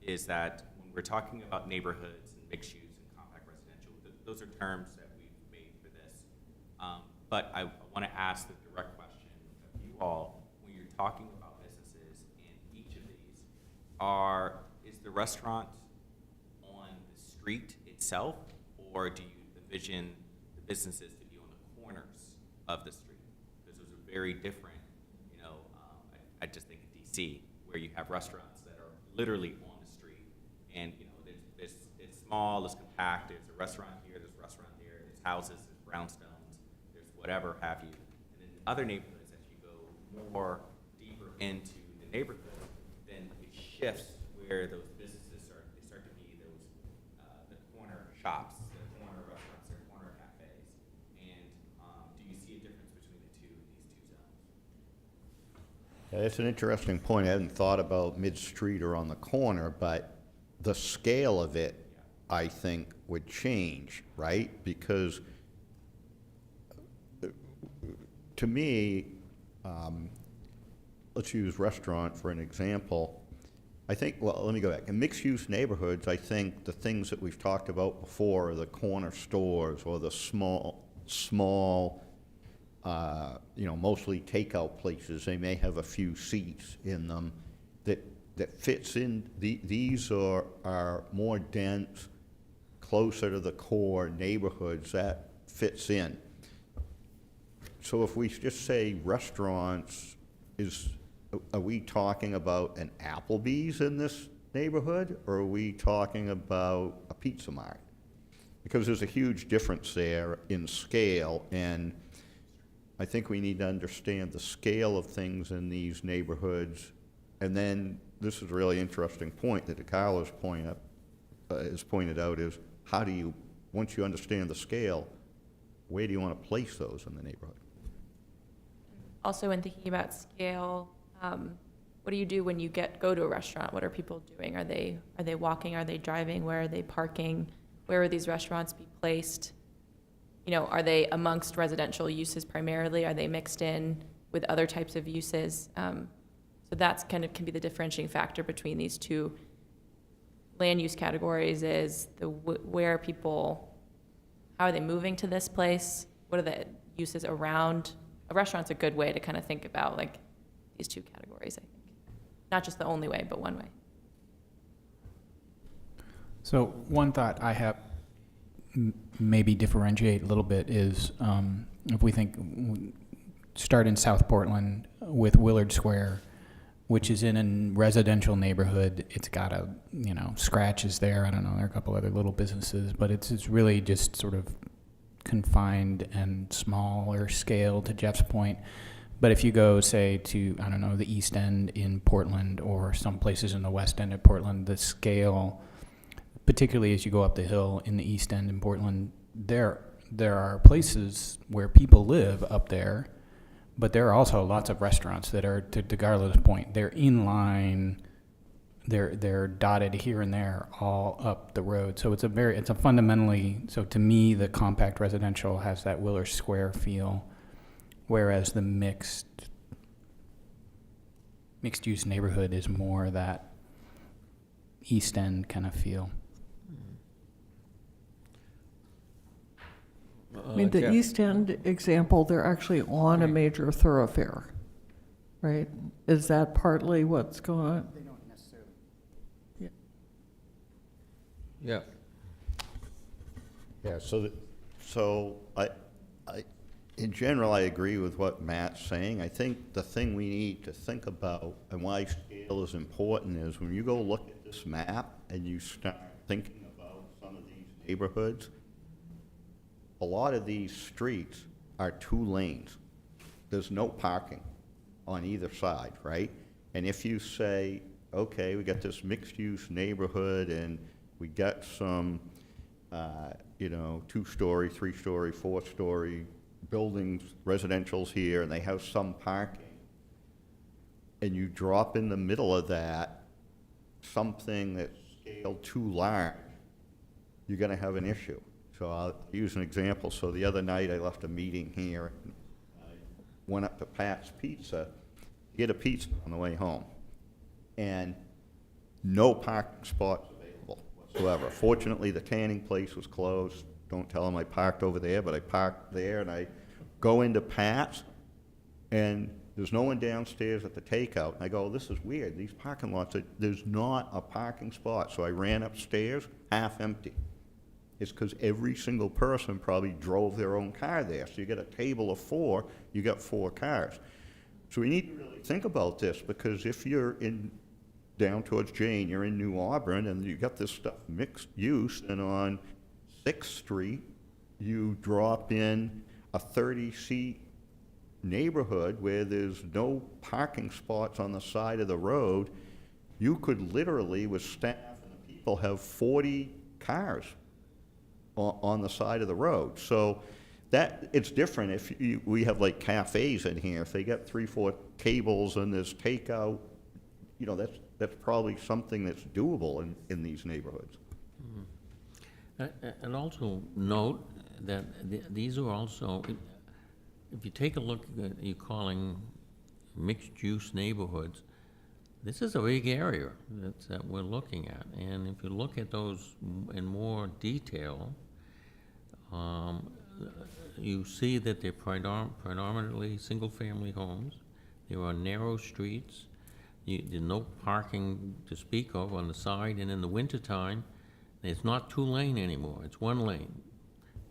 is that when we're talking about neighborhoods and mixed use and compact residential, those are terms that we've made for this. But I want to ask the direct question of you all, when you're talking about businesses in each of these, is the restaurant on the street itself, or do you envision the businesses to be on the corners of the street? Because those are very different, you know, I just think of DC, where you have restaurants that are literally on the street, and you know, it's small, it's compact, there's a restaurant here, there's a restaurant there, there's houses, there's brownstones, there's whatever have you. And then in other neighborhoods, as you go more deeper into the neighborhood, then it shifts where those businesses start to be those, the corner shops, the corner restaurants, the corner cafes. And do you see a difference between these two zones? Yeah, that's an interesting point. I hadn't thought about mid-street or on the corner, but the scale of it, I think, would change, right? Because to me, let's use restaurant for an example. I think, well, let me go back. In mixed-use neighborhoods, I think the things that we've talked about before are the corner stores or the small, you know, mostly takeout places. They may have a few seats in them that fits in. These are more dense, closer to the core neighborhoods that fits in. So if we just say restaurants, are we talking about an Applebee's in this neighborhood, or are we talking about a Pizza Mart? Because there's a huge difference there in scale, and I think we need to understand the scale of things in these neighborhoods. And then this is a really interesting point that DeCarlo's has pointed out is, how do you, once you understand the scale, where do you want to place those in the neighborhood? Also, when thinking about scale, what do you do when you go to a restaurant? What are people doing? Are they walking? Are they driving? Where are they parking? Where would these restaurants be placed? You know, are they amongst residential uses primarily? Are they mixed in with other types of uses? So that's kind of can be the differentiating factor between these two land use categories is where people, how are they moving to this place? What are the uses around? A restaurant's a good way to kind of think about like these two categories, I think. Not just the only way, but one way. So one thought I have, maybe differentiate a little bit is if we start in South Portland with Willard Square, which is in a residential neighborhood. It's got scratches there. I don't know, there are a couple other little businesses, but it's really just sort of confined and smaller scale, to Jeff's point. But if you go, say, to, I don't know, the East End in Portland or some places in the West End of Portland, the scale, particularly as you go up the hill in the East End in Portland, there are places where people live up there, but there are also lots of restaurants that are, to Garlo's point, they're in line, they're dotted here and there all up the road. So it's a fundamentally, so to me, the compact residential has that Willard Square feel, whereas the mixed use neighborhood is more that East End kind of feel. I mean, the East End example, they're actually on a major thoroughfare, right? Is that partly what's going on? They don't necessarily. Yeah. Yeah, so I, in general, I agree with what Matt's saying. I think the thing we need to think about and why scale is important is when you go look at this map and you start thinking about some of these neighborhoods, a lot of these streets are 2 lanes. There's no parking on either side, right? And if you say, okay, we got this mixed-use neighborhood and we got some, 2-story, 3-story, 4-story buildings, residentials here, and they have some parking, and you drop in the middle of that something that's scaled too large, you're going to have an issue. So I'll use an example. So the other night I left a meeting here. I went up to Pat's Pizza to get a pizza on the way home. And no parking spots available whatsoever. Fortunately, the tanning place was closed. Don't tell them I parked over there, but I parked there and I go into Pat's and there's no one downstairs at the takeout. And I go, this is weird. These parking lots, there's not a parking spot. So I ran upstairs, half empty. It's because every single person probably drove their own car there. So you get a table of 4, you got 4 cars. So we need to really think about this, because if you're down towards Jane, you're in New Auburn, and you got this stuff mixed use, and on 6th Street, you drop in a 30-seat neighborhood where there's no parking spots on the side of the road, you could literally, with staff and the people, have 40 cars on the side of the road. So that, it's different if we have like cafes in here. If they got 3-4 tables and there's takeout, that's probably something that's doable in these neighborhoods. And also note that these are also, if you take a look at you're calling mixed-use neighborhoods, this is a big area that we're looking at. And if you look at those in more detail, you see that they're predominantly single-family homes. There are narrow streets. There's no parking to speak of on the side, and in the wintertime, it's not 2-lane anymore. It's 1 lane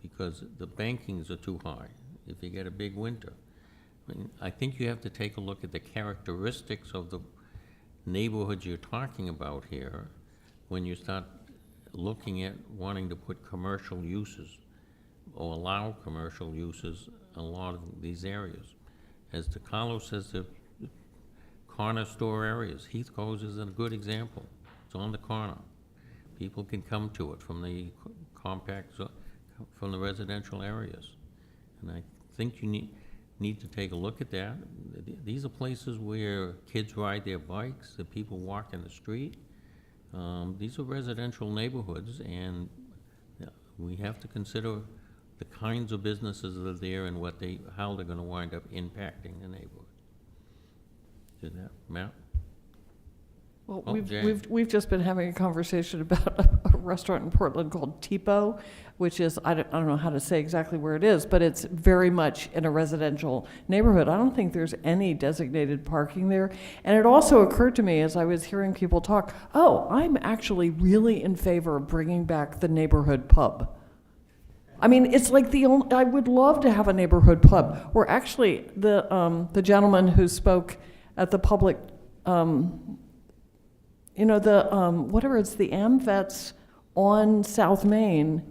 because the bankings are too high if you get a big winter. I think you have to take a look at the characteristics of the neighborhoods you're talking about here when you start looking at wanting to put commercial uses or allow commercial uses in a lot of these areas. As DeCarlo says, the corner store areas, Heathcote's is a good example. It's on the corner. People can come to it from the from the residential areas. And I think need to take a look at that. These are places where kids ride their bikes, that people walk in the street. These are residential neighborhoods, and we have to consider the kinds of businesses that are there and how they're gonna wind up impacting the neighborhood. Is that, Matt? Well, Oh, Jane. we've just been having a conversation about a restaurant in Portland called Tipo, which is, I don't know how to say exactly where it is, but it's very much in a residential neighborhood. I don't think there's any designated parking there. And it also occurred to me as I was hearing people talk, oh, I'm actually really in favor of bringing back the neighborhood pub. I mean, it's like I would love to have a neighborhood pub, or actually the gentleman who spoke at the public, whatever it's the AmVets on South Main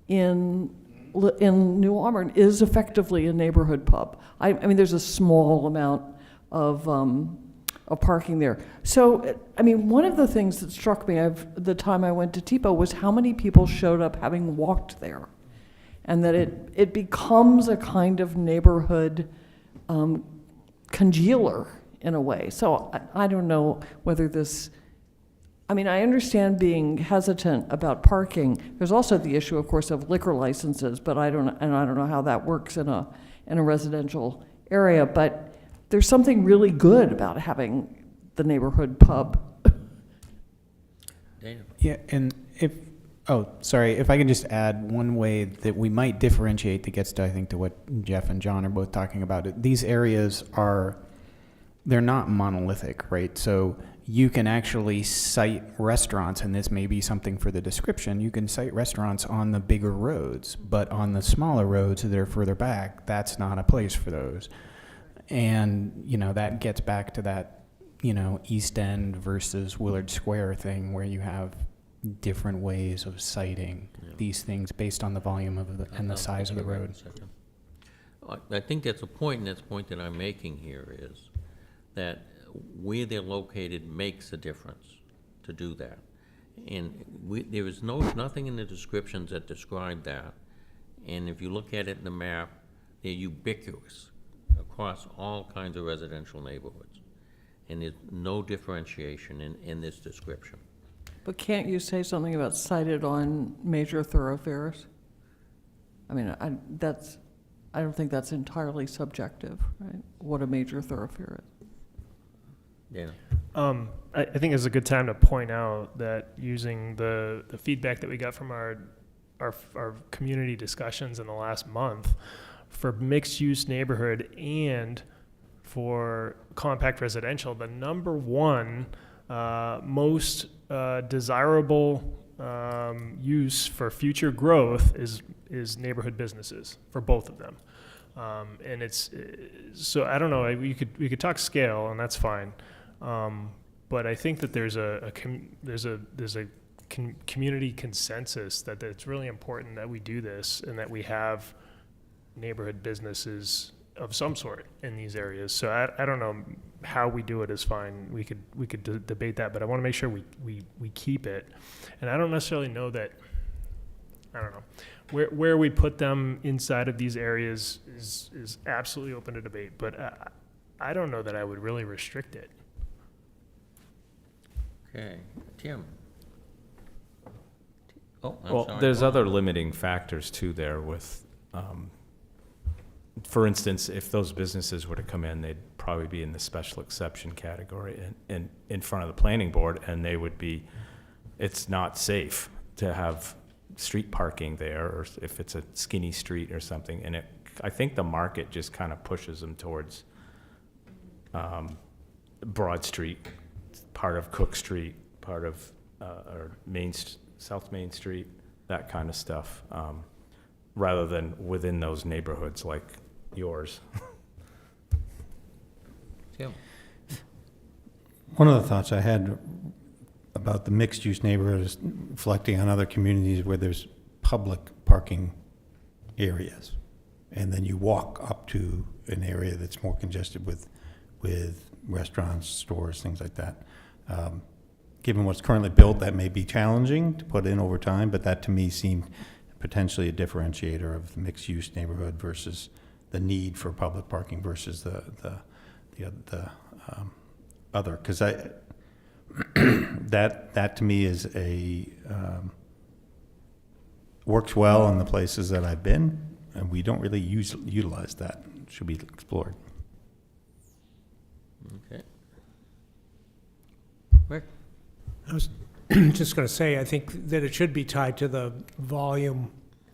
in New Auburn is effectively a neighborhood pub. I mean, there's a small amount of parking there. So, I mean, one of the things that struck me the time I went to Tipo was how many people showed up having walked there, and that it becomes a kind of neighborhood congealer in a way. So I don't know whether this. I mean, I understand being hesitant about parking. There's also the issue, of course, of liquor licenses, but I don't know how that works in a residential area. But there's something really good about having the neighborhood pub. Dana? Yeah, and if I can just add one way that we might differentiate that gets to, I think, to what Jeff and John are both talking about. These areas they're not monolithic, right? So you can actually cite restaurants, and this may be something for the description, you can cite restaurants on the bigger roads, but on the smaller roads that are further back, that's not a place for those. And, that gets back to that, East End versus Willard Square thing where you have different ways of citing these things based on the volume and the size of the road. I think that's a point, and that's a point that I'm making here is that where they're located makes a difference to do that. And there is nothing in the descriptions that describe that. And if you look at it in the map, they're ubiquitous across all kinds of residential neighborhoods. And there's no differentiation in this description. But can't you say something about cited on major thoroughfares? I mean, I don't think that's entirely subjective, right? What a major thoroughfare is. Yeah. I think it's a good time to point out that using the feedback that we got from our community discussions in the last month for mixed-use neighborhood and for compact residential, the number one most desirable use for future growth is neighborhood businesses for both of them. And it's so I don't know. We could talk scale, and that's fine. But I think that there's a community consensus that it's really important that we do this and that we have neighborhood businesses of some sort in these areas. So I don't know how we do it is fine. We could debate that, but I want to make sure we keep it. And I don't necessarily know that. I don't know where we put them inside of these areas is absolutely open to debate. But I don't know that I would really restrict it. Okay, Tim. Oh, I'm Well, sorry. there's other limiting factors too there with, for instance, if those businesses were to come in, they'd probably be in the special exception category in front of the planning board, and it's not safe to have street parking there, or if it's a skinny street or something. And I think the market just kind of pushes them towards Broad Street, part of Cook Street, part of or South Main Street, that kind of stuff, rather than within those neighborhoods like yours. Tim. One of the thoughts I had about the mixed-use neighborhood is reflecting on other communities where there's public parking areas. And then you walk up to an area that's more congested with restaurants, stores, things like that. Given what's currently built, that may be challenging to put in over time, but that to me seemed potentially a differentiator of the mixed-use neighborhood versus the need for public parking versus the other, because that to me is works well in the places that I've been, and we don't really utilize that. It should be explored. Okay. Rick? I was just going to say, I think that it should be tied to the volume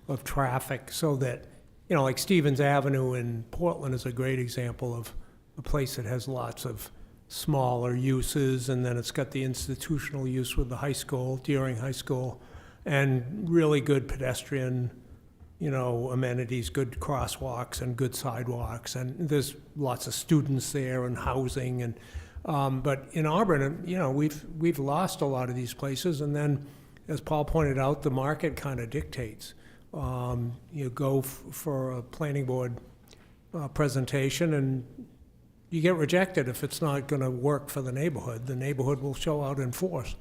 of traffic so that, like Stevens Avenue in Portland is a great example of a place that has lots of smaller uses, and then it's got the institutional use with the high school, during high school, and really good pedestrian, amenities, good crosswalks and good sidewalks, and there's lots of students there and housing, and but in Auburn, we've lost a lot of these places, and then, as Paul pointed out, the market kind of dictates. You go for a planning board presentation, and you get rejected if it's not going to work for the neighborhood. The neighborhood will show out in force.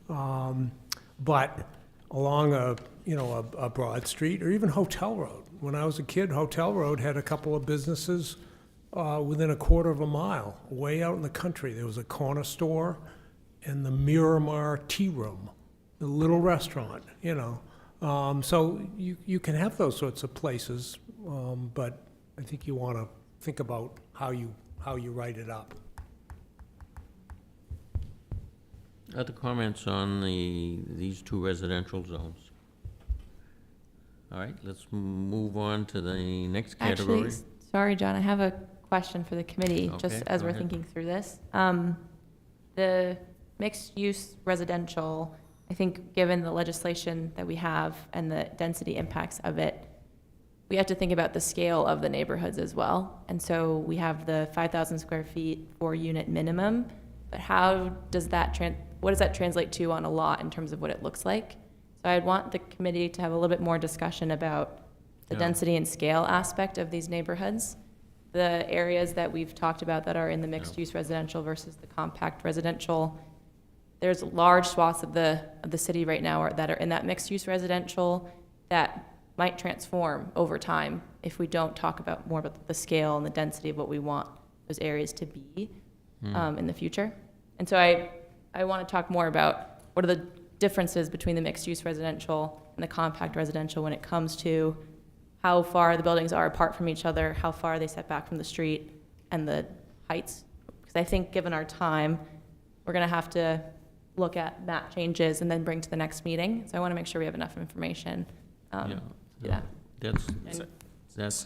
But along a broad street, or even Hotel Road. When I was a kid, Hotel Road had a couple of businesses within a quarter of a mile, way out in the country. There was a corner store and the Miramar Tea Room, the little restaurant, So you can have those sorts of places, but I think you want to think about how you write it up. Other comments on these two residential zones? All right, let's move on to the next category. Actually, sorry, John, I have a question for the committee, just Okay, as go we're ahead. thinking through this. The mixed-use residential, I think, given the legislation that we have and the density impacts of it, we have to think about the scale of the neighborhoods as well. And so we have the 5,000 square feet 4-unit minimum, but how does that what does that translate to on a lot in terms of what it looks like? So I'd want the committee to have a little bit more discussion about the Yeah. density and scale aspect of these neighborhoods. The areas that we've talked about that are in the mixed-use residential versus the compact residential, there's large swaths of the city right now that are in that mixed-use residential that might transform over time if we don't talk about more about the scale and the density of what we want those areas to be in the future. And so I want to talk more about what are the differences between the mixed-use residential and the compact residential when it comes to how far the buildings are apart from each other, how far they set back from the street, and the heights. Because I think given our time, we're going to have to look at map changes and then bring to the next meeting. So I want to make sure we have enough information. Yeah. Yeah. That's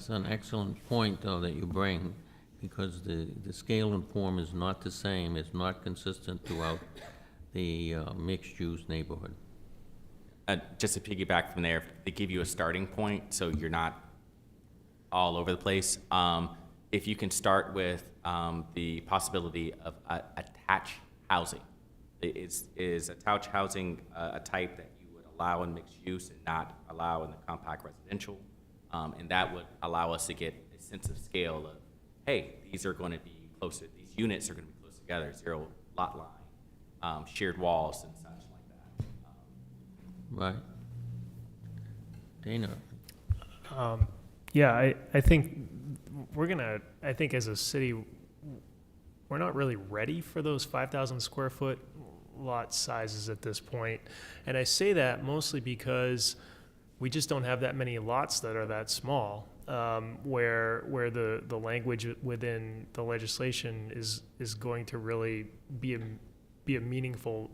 an excellent point, though, that you bring, because the scale and form is not the same, it's not consistent throughout the mixed-use neighborhood. Just to piggyback from there, they give you a starting point, so you're not all over the place. If you can start with the possibility of attached housing, is attached housing a type that you would allow in mixed use and not allow in the compact residential? And that would allow us to get a sense of scale of, hey, these are going to be closer, these units are going to be close together, zero lot line, shared walls and such like that. Right. Dana? Yeah, I think I think as a city, we're not really ready for those 5,000 square foot lot sizes at this point. And I say that mostly because we just don't have that many lots that are that small, where the language within the legislation is going to really be a meaningful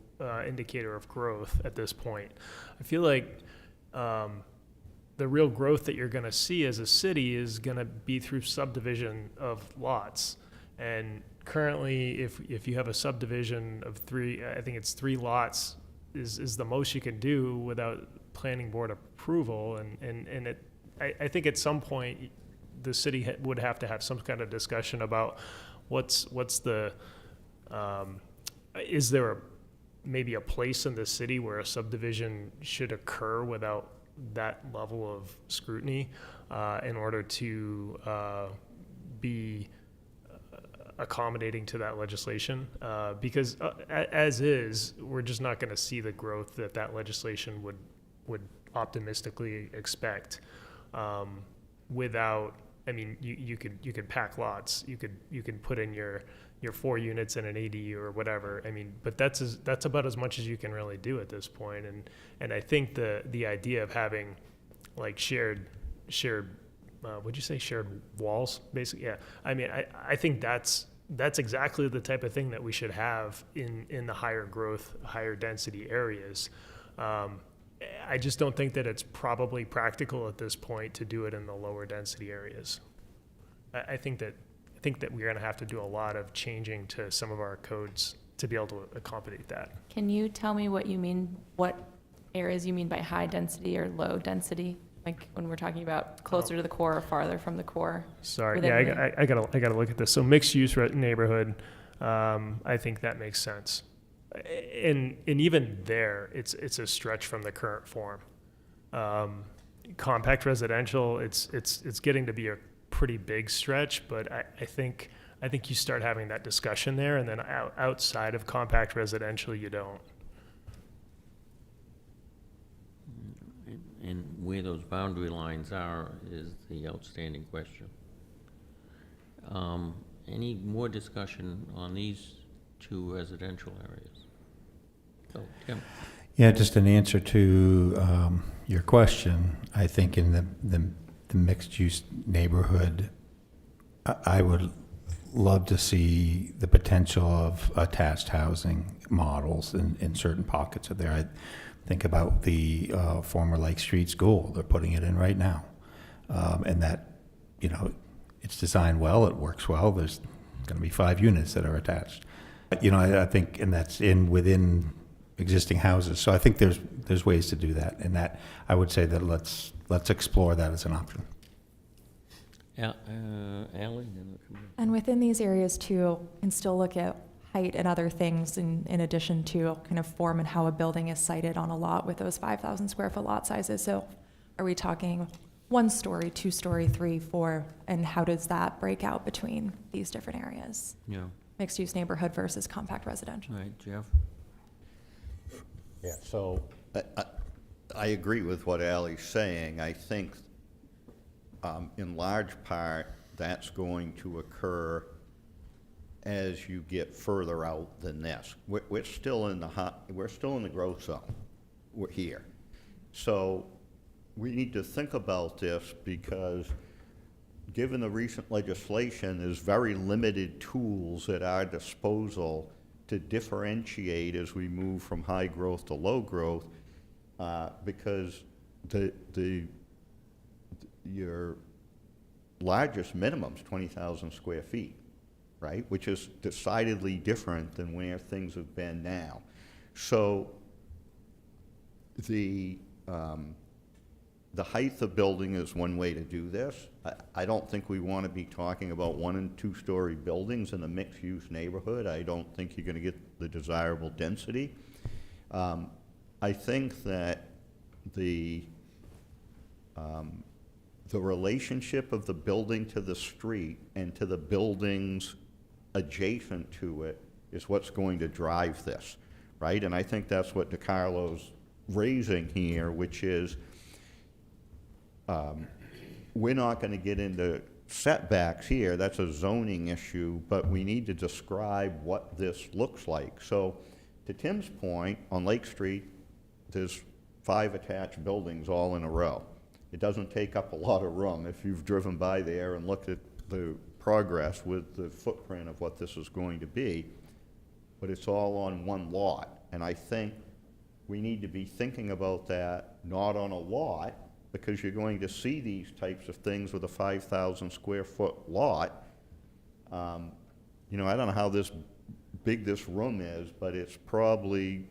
indicator of growth at this point. I feel like the real growth that you're going to see as a city is going to be through subdivision of lots. And currently, if you have a subdivision of I think it's 3 lots is the most you can do without planning board approval. And I think at some point the city would have to have some kind of discussion about what's the is there maybe a place in the city where a subdivision should occur without that level of scrutiny in order to be accommodating to that legislation, because as is, we're just not going to see the growth that legislation would optimistically expect without I mean, you could pack lots. You could put in your 4 units in an ADU or whatever. I mean, but that's about as much as you can really do at this point. And I think the idea of having like shared would you say shared walls, basically? Yeah. I mean, I think that's exactly the type of thing that we should have in the higher growth, higher density areas. I just don't think that it's probably practical at this point to do it in the lower density areas. I think that we're going to have to do a lot of changing to some of our codes to be able to accommodate that. Can you tell me what areas you mean by high density or low density? Like when we're talking about closer to the core or farther from the core? Sorry, within yeah, I gotta look at this. So mixed use neighborhood, I think that makes sense. And even there, it's a stretch from the current form. Compact residential, it's getting to be a pretty big stretch, but I think you start having that discussion there, and then outside of compact residential, you don't. And where those boundary lines are is the outstanding question. Any more discussion on these 2 residential areas? So, Tim? Yeah, just an answer to your question. I think in the mixed-use neighborhood, I would love to see the potential of attached housing models in certain pockets of there. I think about the former Lake Street School. They're putting it in right now. And that, it's designed well, it works well. There's going to be 5 units that are attached. I think, and that's within existing houses. So I think there's ways to do that. And that, I would say that let's explore that as an option. Ally? And within these areas too, and still look at height and other things in addition to kind of form and how a building is sited on a lot with those 5,000 square foot lot sizes. So are we talking 1 story, 2 story, 3, 4, and how does that break out between these different areas? Yeah. Mixed use neighborhood versus compact residential. All right, Jeff? Yeah, so I agree with what Ally's saying. I think in large part that's going to occur as you get further out than this. We're still in the growth zone. We're here. So we need to think about this because given the recent legislation, there's very limited tools at our disposal to differentiate as we move from high growth to low growth because your largest minimum is 20,000 square feet. Right, which is decidedly different than where things have been now. So the height of building is one way to do this. I don't think we want to be talking about 1- and 2-story buildings in a mixed-use neighborhood. I don't think you're going to get the desirable density. I think that the relationship of the building to the street and to the buildings adjacent to it is what's going to drive this, right? And I think that's what DiCarlo's raising here, which is we're not going to get into setbacks here. That's a zoning issue, but we need to describe what this looks like. So to Tim's point, on Lake Street, there's 5 attached buildings all in a row. It doesn't take up a lot of room if you've driven by there and looked at the progress with the footprint of what this is going to be, but it's all on 1 lot. And I think we need to be thinking about that not on a lot, because you're going to see these types of things with a 5,000 square foot lot. I don't know how big this room is, but it's probably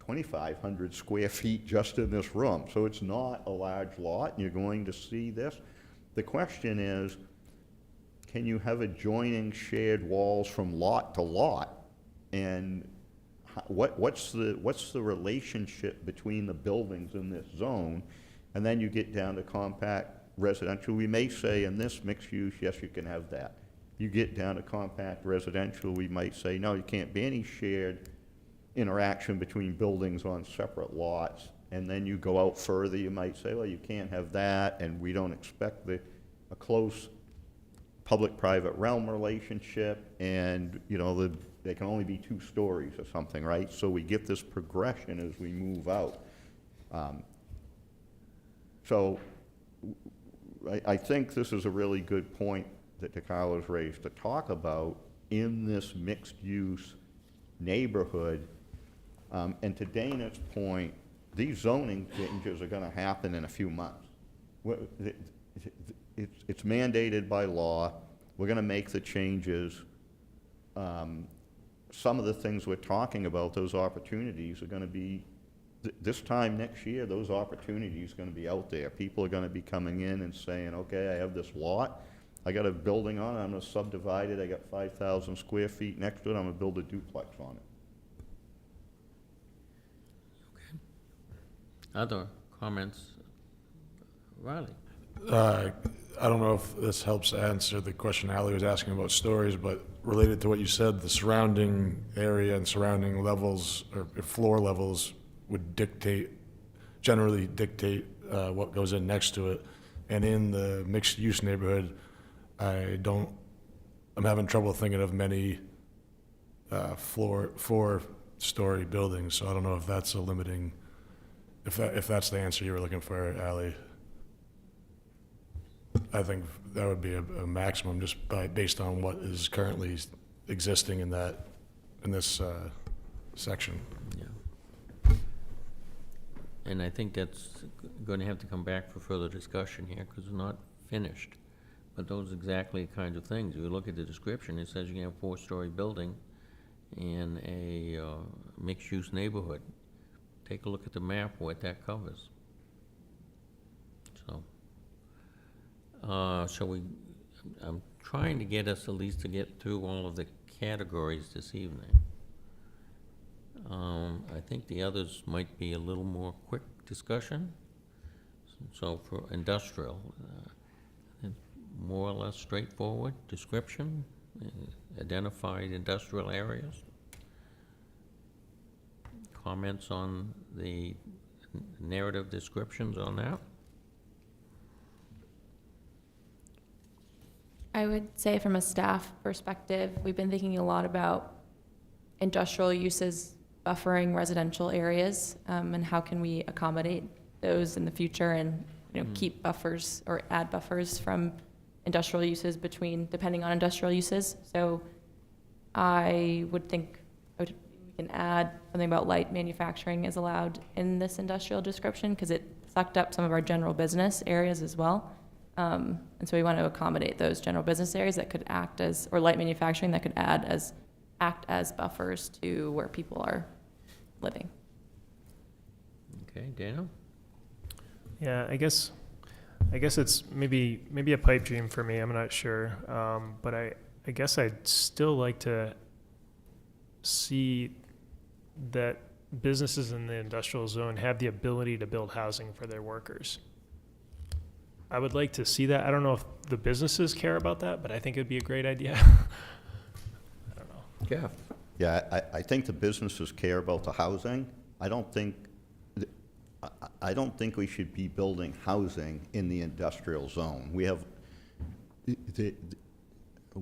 2,500 square feet just in this room. So it's not a large lot, and you're going to see this. The question is, can you have adjoining shared walls from lot to lot? And what's the relationship between the buildings in this zone? And then you get down to compact residential. We may say in this mixed use, yes, you can have that. You get down to compact residential, we might say, no, you can't be any shared interaction between buildings on separate lots. and then you go out further, you might say, well, you can't have that, and we don't expect a close public-private realm relationship, and, you know, they can only be 2 stories or something, right? So we get this progression as we move out. So I think this is a really good point that DeCarlo's raised to talk about in this mixed-use neighborhood. And to Dana's point, these zoning changes are gonna happen in a few months. It's mandated by law. We're gonna make the changes. Some of the things we're talking about, those opportunities are gonna be, this time next year, those opportunities are gonna be out there. People are gonna be coming in and saying, okay, I have this lot, I got a building on it, I'm gonna subdivide it, I got 5,000 square feet next to it, I'm gonna build a duplex on it. Other comments? Riley? I don't know if this helps answer the question Ali was asking about stories, but related to what you said, the surrounding area and surrounding levels or floor levels would generally dictate what goes in next to it. And in the mixed-use neighborhood, I'm having trouble thinking of many 4-story buildings, so I don't know if that's a limiting, if that's the answer you were looking for, Ali. I think that would be a maximum just based on what is currently existing in this section. Yeah. And I think that's going to have to come back for further discussion here because we're not finished. But those are exactly the kinds of things. You look at the description, it says you can have a 4-story building in a mixed-use neighborhood. Take a look at the map, what that covers. So. I'm trying to get us at least to get through all of the categories this evening. I think the others might be a little more quick discussion. So for industrial, more or less straightforward description, identified industrial areas. Comments on the narrative descriptions on that? I would say from a staff perspective, we've been thinking a lot about industrial uses buffering residential areas, and how can we accommodate those in the future and, you know, keep buffers or add buffers from industrial uses depending on industrial uses. So I would think we can add something about light manufacturing is allowed in this industrial description because it sucked up some of our general business areas as well. And so we want to accommodate those general business areas that could act as, or light manufacturing that could act as buffers to where people are living. Okay, Daniel? Yeah, I guess it's maybe a pipe dream for me. I'm not sure, but I guess I'd still like to see that businesses in the industrial zone have the ability to build housing for their workers. I would like to see that. I don't know if the businesses care about that, but I think it'd be a great idea. I don't know. Jeff? Yeah, I think the businesses care about the housing. I don't think we should be building housing in the industrial zone. We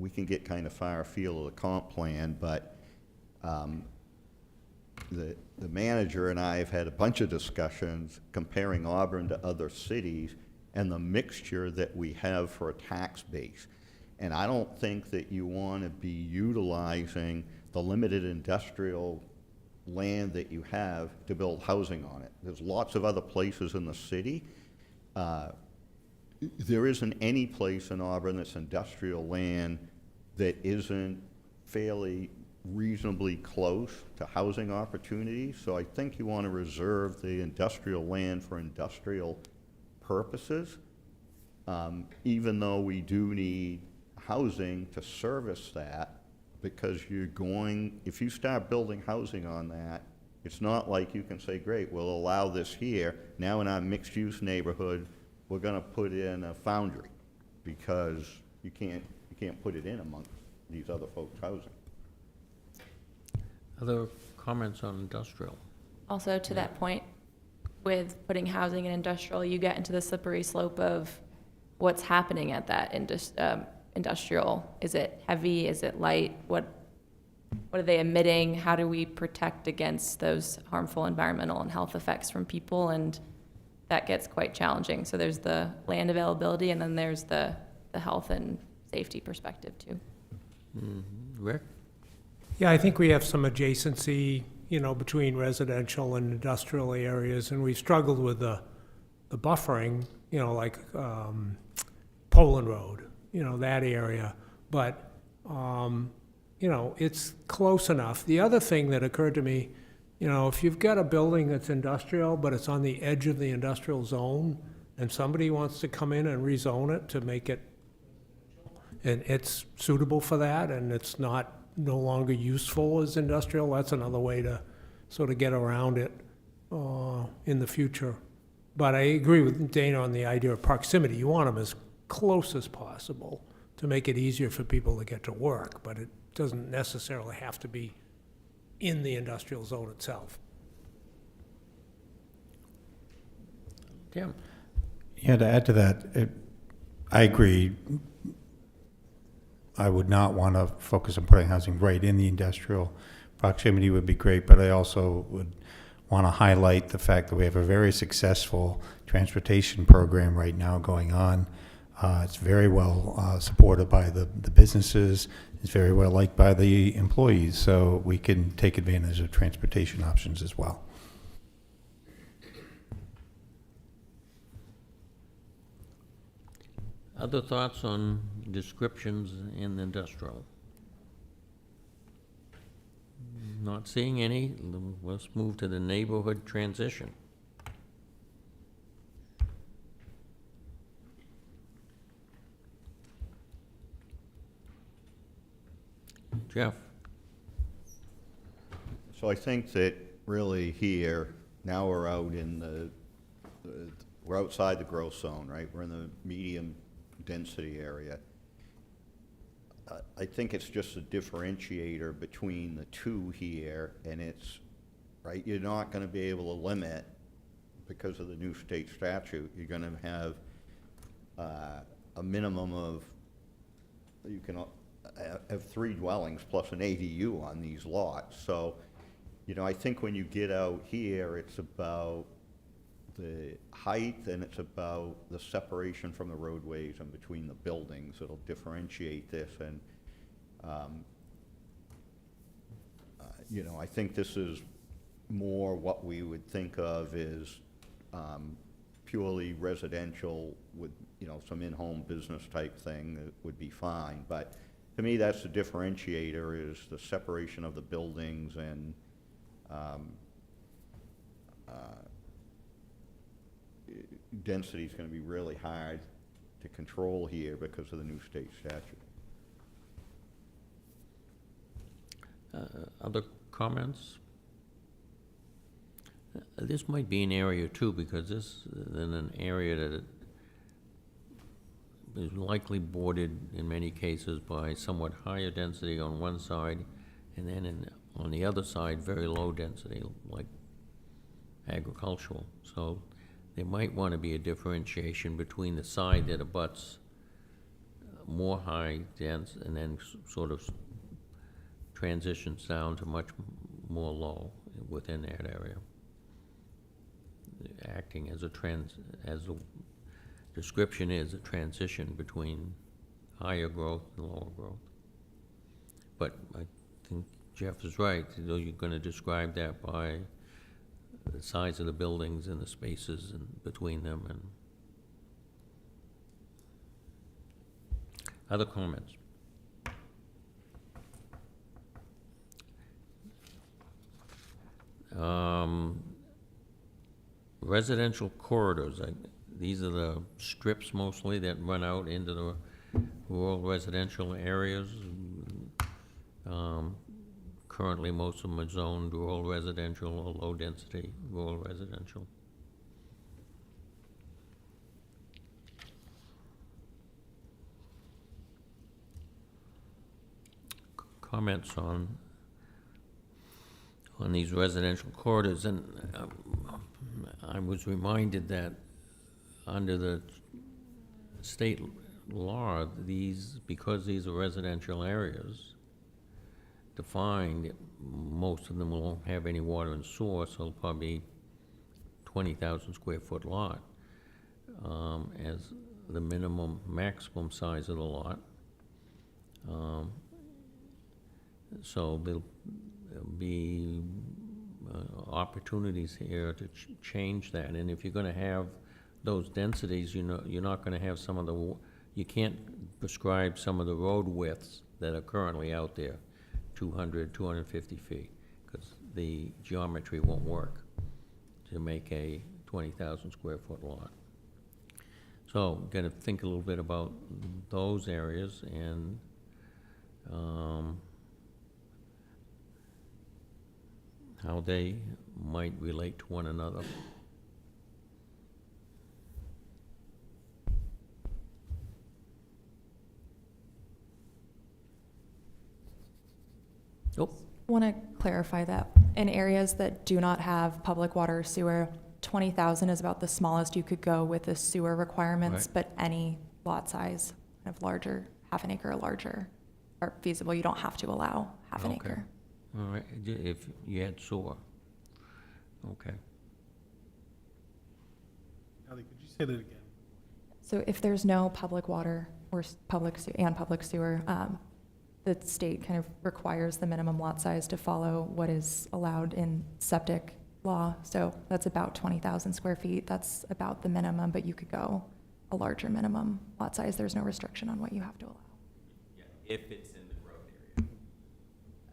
can get kind of far afield of the comp plan, but the manager and I have had a bunch of discussions comparing Auburn to other cities and the mixture that we have for a tax base. And I don't think that you want to be utilizing the limited industrial land that you have to build housing on it. There's lots of other places in the city. There isn't any place in Auburn that's industrial land that isn't fairly reasonably close to housing opportunities. So I think you want to reserve the industrial land for industrial purposes, even though we do need housing to service that, because if you start building housing on that, it's not like you can say, great, we'll allow this here. Now in our mixed-use neighborhood, we're going to put in a foundry, because you can't put it in amongst these other folks' housing. Other comments on industrial? Also to that point, with putting housing and industrial, you get into the slippery slope of what's happening at that industrial. Is it heavy? Is it light? What are they emitting? How do we protect against those harmful environmental and health effects from people? And that gets quite challenging. So there's the land availability, and then there's the health and safety perspective too. Rick? Yeah, I think we have some adjacency, between residential and industrial areas, and we struggled with the buffering, like Poland Road, that area. But, it's close enough. The other thing that occurred to me, if you've got a building that's industrial, but it's on the edge of the industrial zone, and somebody wants to come in and rezone it to make it, and it's suitable for that, and it's no longer useful as industrial, that's another way to sort of get around it in the future. But I agree with Dana on the idea of proximity. You want them as close as possible to make it easier for people to get to work, but it doesn't necessarily have to be in the industrial zone itself. Tim? Yeah, to add to that, I agree. I would not want to focus on putting housing right in the industrial. Proximity would be great, but I also would want to highlight the fact that we have a very successful transportation program right now going on. It's very well supported by the businesses. It's very well liked by the employees, so we can take advantage of transportation options as well. Other thoughts on descriptions in industrial? Not seeing any. Let's move to the neighborhood transition. Jeff? So I think that really here, now we're out in we're outside the growth zone, right? We're in the medium density area. I think it's just a differentiator between the two here, and it's, right, you're not going to be able to limit, because of the new state statute, you're going to have a minimum of, you can have 3 dwellings plus an ADU on these lots. So, I think when you get out here, it's about the height, and it's about the separation from the roadways and between the buildings. It'll differentiate this, and I think this is more what we would think of as purely residential with some in-home business type thing that would be fine. But to me, that's the differentiator, is the separation of the buildings, and density is going to be really hard to control here because of the new state statute. Other comments? This might be an area too, because this is in an area that is likely bordered in many cases by somewhat higher density on one side, and then on the other side, very low density, like agricultural. So there might want to be a differentiation between the side that abuts more high dense and then sort of transitions down to much more low within that area, acting as as the description is, a transition between higher growth and lower growth. But I think Jeff is right. You're going to describe that by the size of the buildings and the spaces in between them. And other comments? Residential corridors. These are the strips mostly that run out into the rural residential areas. Currently, most of them are zoned rural residential or low-density rural residential. Comments on these residential corridors, and I was reminded that under the state law, because these are residential areas, defined, most of them won't have any water and sewer, so it'll probably be 20,000 square foot lot as the maximum size of the lot. So there'll be opportunities here to change that. And if you're gonna have those densities, you're not gonna have you can't prescribe some of the road widths that are currently out there, 200, 250 feet, because the geometry won't work to make a 20,000 square foot lot. So, gotta think a little bit about those areas and, how they might relate to one another. Oh, Want to clarify that in areas that do not have public water or sewer, 20,000 is about the smallest you could go with the sewer requirements, Right. but any lot size of larger, half an acre or larger, are feasible. You don't have to allow half an Okay. acre. all right, if you had sewer. Okay. Ellie, could you say that again? So if there's no public water or public sewer, the state kind of requires the minimum lot size to follow what is allowed in septic law. So that's about 20,000 square feet. That's about the minimum, but you could go a larger minimum lot size. There's no restriction on what you have to allow. Yeah, if it's in the growth area.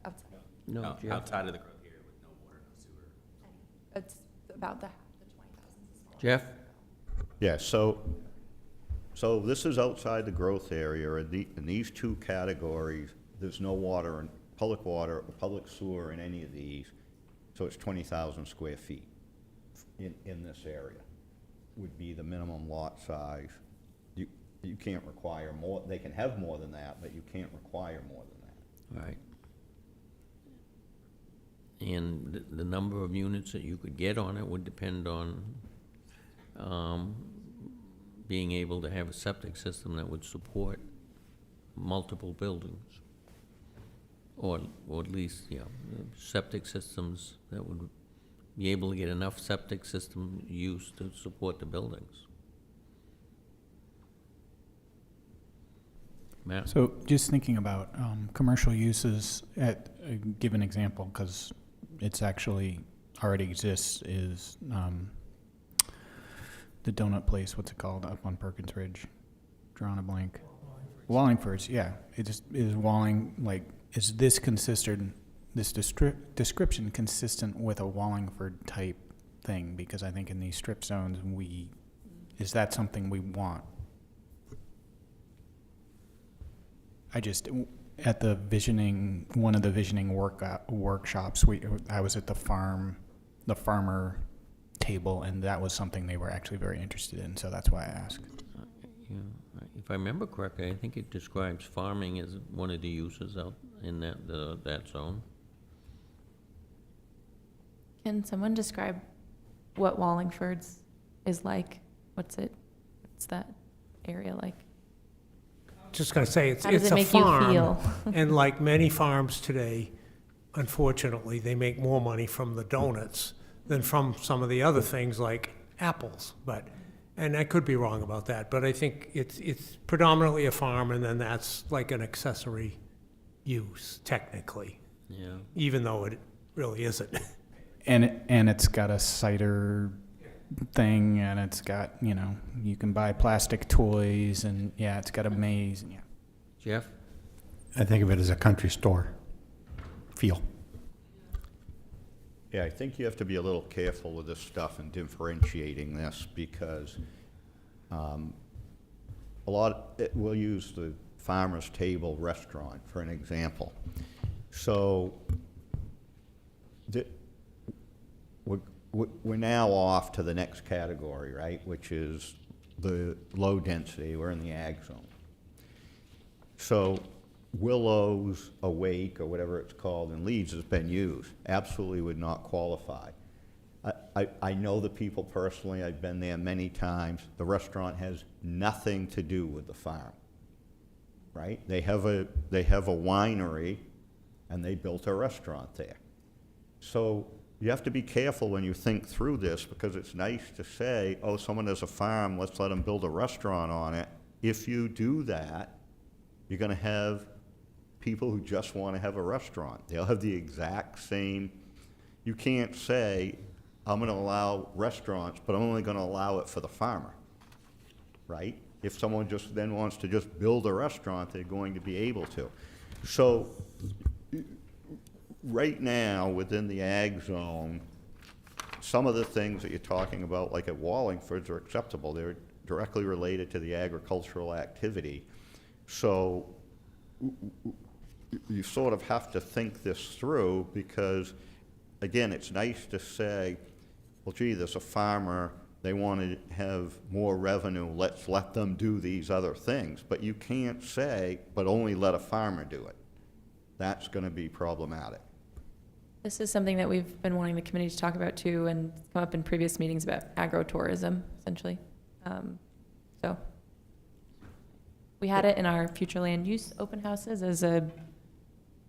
Outside. No, Jeff? Outside of the growth area with no water, no sewer. It's about the 20,000 is small. Jeff? Yeah, so this is outside the growth area, and in these two categories, there's no water and public water or public sewer in any of these, so it's 20,000 square feet in this area would be the minimum lot size. You can't require more, they can have more than that, but you can't require more than that. Right. And the number of units that you could get on it would depend on being able to have a septic system that would support multiple buildings. Or at least, septic systems that would be able to get enough septic system use to support the buildings. Matt? So just thinking about commercial uses, give an example, because it's actually already exists, is the donut place, what's it called, up on Perkins Ridge? Drawing a blank. Wallingford's, yeah. It just is Walling, like, is this description consistent with a Wallingford type thing? Because I think in these strip zones, is that something we want? At the one of the visioning workshops, I was at the farmer table, and that was something they were actually very interested in, so that's why I asked. If I remember correctly, I think it describes farming as one of the uses out in that zone. Can someone describe what Wallingford's is like? What's that area like? Just gonna say, How does it's it a make you farm, feel? and like many farms today, unfortunately, they make more money from the donuts than from some of the other things like apples, and I could be wrong about that, but I think it's predominantly a farm, and then that's like an accessory use, technically, Yeah. even though it really isn't. And it's got a cider thing, and it's got, you can buy plastic toys, and it's got a maze, and Jeff? I think of it as a country store feel. Yeah, I think you have to be a little careful with this stuff and differentiating this, because we'll use the Farmer's Table restaurant for an example. So we're now off to the next category, right, which is the low density. We're in the ag zone. So Willows, Awake, or whatever it's called in Leeds has been used, absolutely would not qualify. I know the people personally, I've been there many times. The restaurant has nothing to do with the farm, right? They have a winery, and they built a restaurant there. So you have to be careful when you think through this, because it's nice to say, oh, someone has a farm, let's let them build a restaurant on it. If you do that, you're gonna have people who just wanna have a restaurant. They'll have the exact same, you can't say, I'm gonna allow restaurants, but I'm only gonna allow it for the farmer, right? If someone just then wants to just build a restaurant, they're going to be able to. So, right now, within the ag zone, some of the things that you're talking about, like at Wallingford's, are acceptable. They're directly related to the agricultural activity. So you sort of have to think this through, because, again, it's nice to say, well, gee, there's a farmer, they want to have more revenue, let's let them do these other things. But you can't say, but only let a farmer do it. That's going to be problematic. This is something that we've been wanting the committee to talk about too, and it's come up in previous meetings about agro-tourism, essentially. So we had it in our future land use open houses as a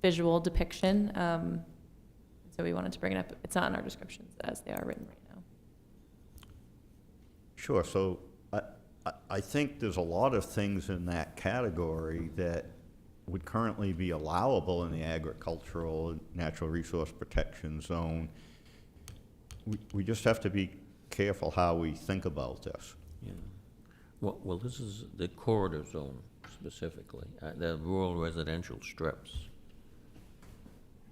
visual depiction. So we wanted to bring it up. It's not in our descriptions as they are written right now. Sure. So I think there's a lot of things in that category that would currently be allowable in the agricultural and natural resource protection zone. We just have to be careful how we think about this. Yeah. Well, this is the corridor zone specifically, the rural residential strips,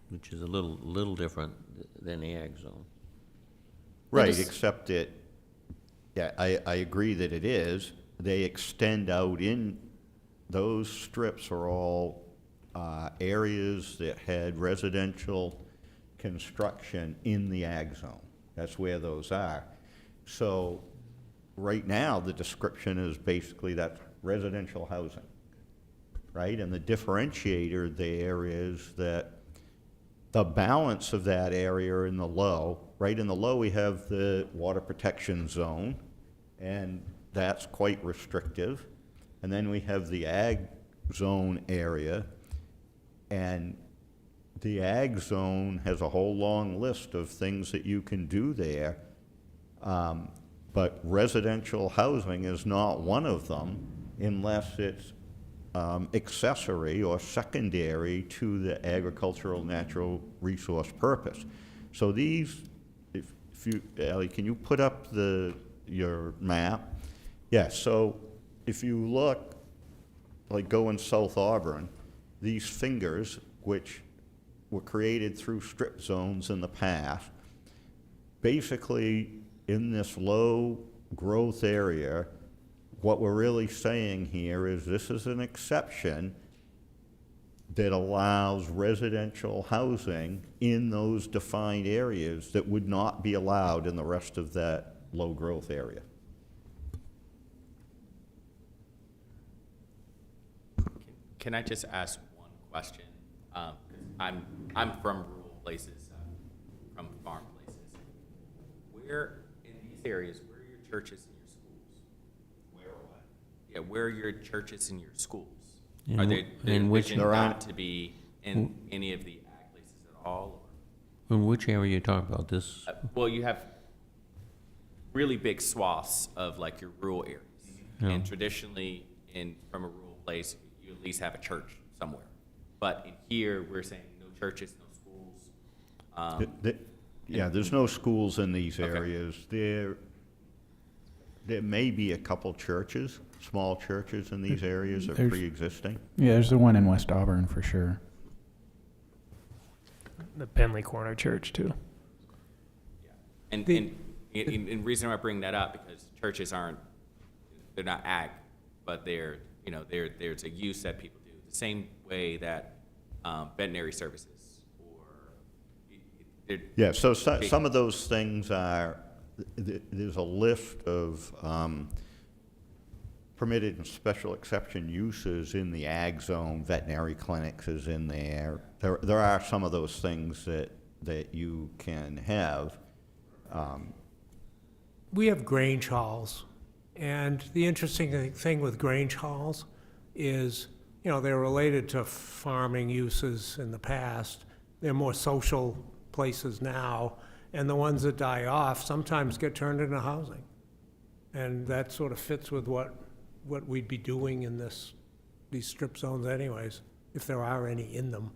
which is a little different than the ag zone. Right, except that, yeah, I agree that it is. They extend out in, those strips are all areas that had residential construction in the ag zone. That's where those are. So right now, the description is basically that residential housing, right? And the differentiator there is that the balance of that area in the low, right in the low we have the water protection zone, and that's quite restrictive. And then we have the ag zone area, and the ag zone has a whole long list of things that you can do there, but residential housing is not one of them unless it's accessory or secondary to the agricultural natural resource purpose. So these, if you, Ally, can you put up your map? Yeah, so if you look, like go in South Auburn, these fingers, which were created through strip zones in the past, basically in this low growth area, what we're really saying here is this is an exception that allows residential housing in those defined areas that would not be allowed in the rest of that low growth area. Can I just ask one question? I'm from rural places, from farm places. Where in these areas, where are your churches and your schools? Where what? Yeah, where are your churches and your schools? Are they envisioned not to be in any of the ag places at all? Or? In which area are you talking about? This? Well, you have really big swaths of like your rural areas, and traditionally, from a rural place, you at least have a church somewhere. But in here, we're saying no churches, no schools. Yeah, there's no schools in these areas. There may be a couple churches, small churches in these areas that are pre-existing. Yeah, there's the one in West Auburn for sure. The Penley Corner Church too. Yeah, and reason I bring that up because churches they're not ag, but there's a use that people do the same way that veterinary services or. Yeah, so some of those things are, there's a list of permitted and special exception uses in the ag zone. Veterinary clinics is in there. There are some of those things that you can have. we have Grange halls. And the interesting thing with Grange halls is, you know, they're related to farming uses in the past. They're more social places now. And the ones that die off sometimes get turned into housing. And that sort of fits with what we'd be doing in these strip zones anyways, if there are any in them.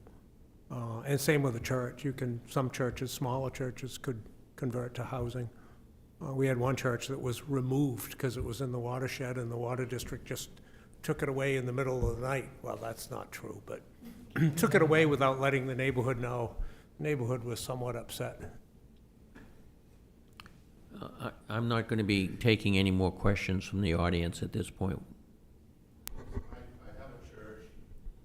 And same with the church. Some churches, smaller churches, could convert to housing. We had one church that was removed because it was in the watershed, and the water district just took it away in the middle of the night. Well, that's not true, but took it away without letting the neighborhood know. The neighborhood was somewhat upset. I'm not going to be taking any more questions from the audience at this point. I have a church,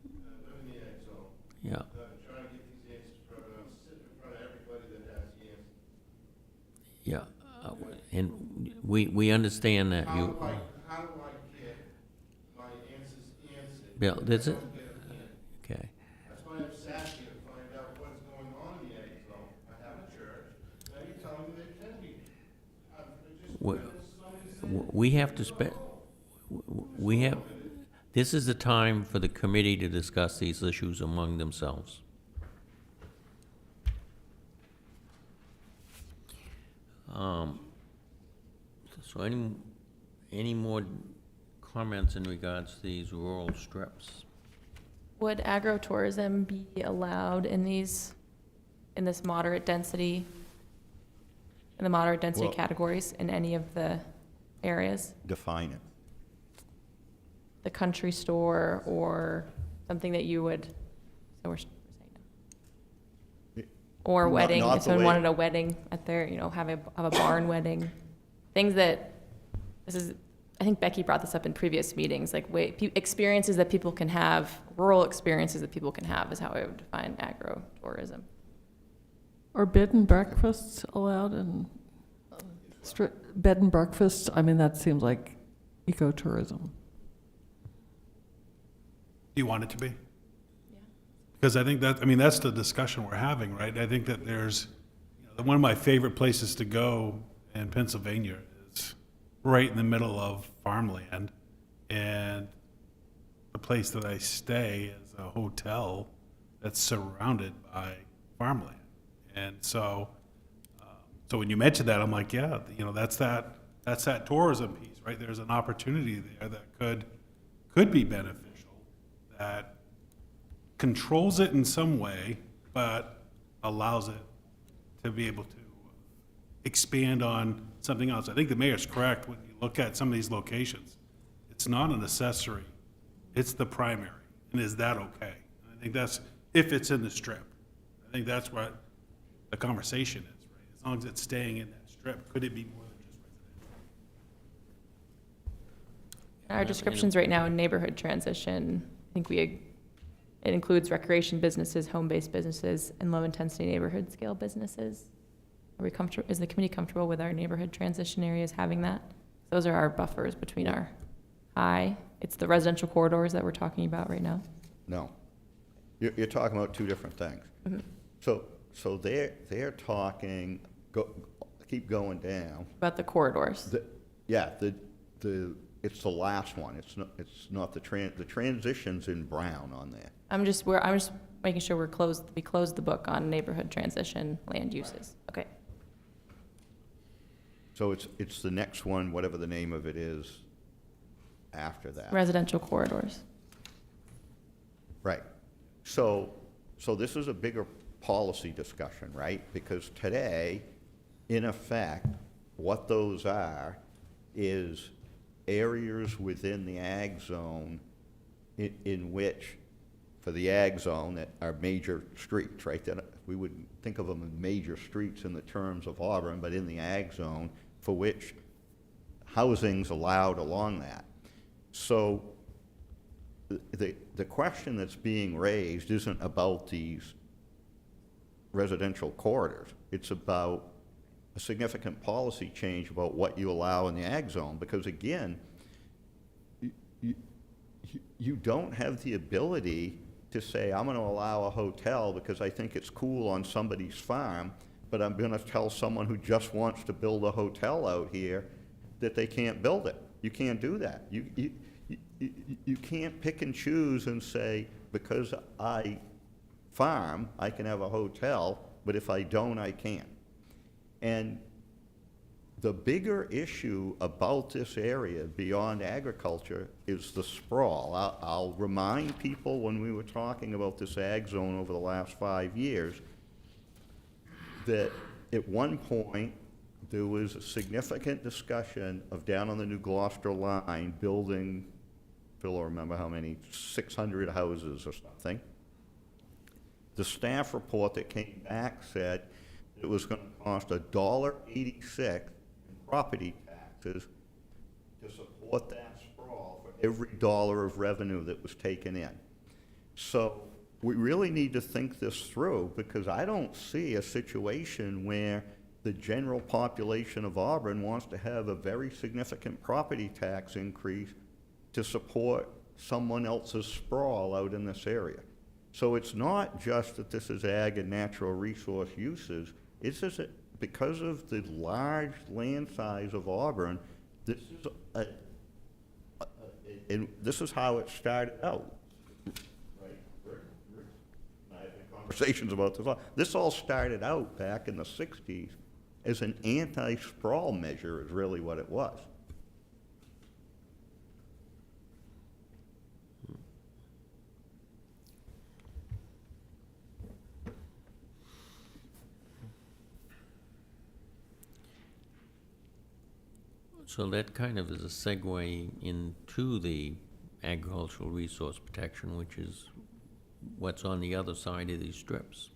I live in the ag zone. Yeah. I'm trying to get these answers from, sitting in front of everybody that has the answers. Yeah, and we understand that How you. do I get my answers answered? Bill, that's I it? don't get them here. Okay. That's why I'm sat here to find out what is going on in the ag zone. I have a church, now you're telling me there can be. We have to this is the time for the committee to discuss these issues among themselves. So any more comments in regards to these rural strips? Would agritourism be allowed in this moderate density, in the moderate density Well- categories in any of the areas? Define it. The country store or something that you would, so we're saying no. Or Not- wedding, not if the someone way- wanted a wedding at their, have a barn wedding. Things that, I think Becky brought this up in previous meetings, like experiences that people can have, rural experiences that people can have is how I would define agro-tourism. Are bed and breakfasts allowed in bed and breakfast? I mean, that seems like ecotourism. Do you want it to be? Because I think that's the discussion we're having, right? I think that there's, one of my favorite places to go in Pennsylvania is right in the middle of farmland. And the place that I stay is a hotel that's surrounded by farmland. And so, so when you mentioned that, I'm like, yeah, that's that tourism piece, right? There's an opportunity there that could be beneficial, that controls it in some way, but allows it to be able to expand on something else. I think the mayor's correct when you look at some of these locations. It's not an accessory, it's the primary. And is that okay? And I think that's, if it's in the strip, I think that's what the conversation is, right? As long as it's staying in that strip, could it be more than just residential? Our descriptions right now in neighborhood transition, I think it includes recreation businesses, home-based businesses, and low-intensity neighborhood scale businesses. Is the committee comfortable with our neighborhood transition areas having that? Those are our buffers between it's the residential corridors that we're talking about right now. No. You're talking about two different things. Mm-hmm. So they're talking, keep going down. About the corridors. It's the last one. It's not the transition's in brown on there. I'm just making sure we closed the book on neighborhood transition land uses. Okay. So it's the next one, whatever the name of it is, after that. Residential corridors. Right. So this is a bigger policy discussion, right? Because today, in effect, what those are is areas within the ag zone in which, for the ag zone, that are major streets, right? That we would think of them as major streets in the terms of Auburn, but in the ag zone, for which housing's allowed along that. So the question that's being raised isn't about these residential corridors. It's about a significant policy change about what you allow in the ag zone, because again, you don't have the ability to say, I'm going to allow a hotel because I think it's cool on somebody's farm, but I'm gonna tell someone who just wants to build a hotel out here that they can't build it. You can't do that. You can't pick and choose and say, because I farm, I can have a hotel, but if I don't, I can't. And the bigger issue about this area beyond agriculture is the sprawl. I'll remind people, when we were talking about this ag zone over the last 5 years, that at one point, there was a significant discussion of down on the New Gloucester line building, Phil will remember how many, 600 houses or something. The staff report that came back said it was going to cost $1.86 in property taxes to support that sprawl for every dollar of revenue that was taken in. So we really need to think this through, because I don't see a situation where the general population of Auburn wants to have a very significant property tax increase to support someone else's sprawl out in this area. So it's not just that this is ag and natural resource uses, it's just that because of the large land size of Auburn, this is and this is how it started out. Right? Rick and I have had conversations about this. This all started out back in the 60s as an anti-sprawl measure, is really what it was. So that kind of is a segue into the agricultural resource protection, which is what's on the other side of these strips.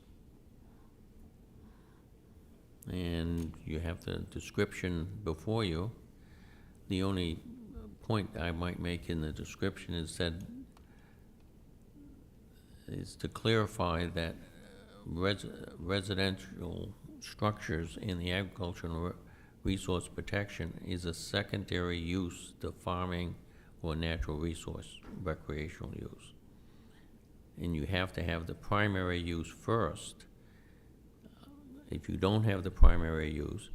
And you have the description before you. The only point I might make in the description is to clarify that residential structures in the agricultural resource protection is a secondary use to farming or natural resource recreational use. And you have to have the primary use first. If you don't have the primary use,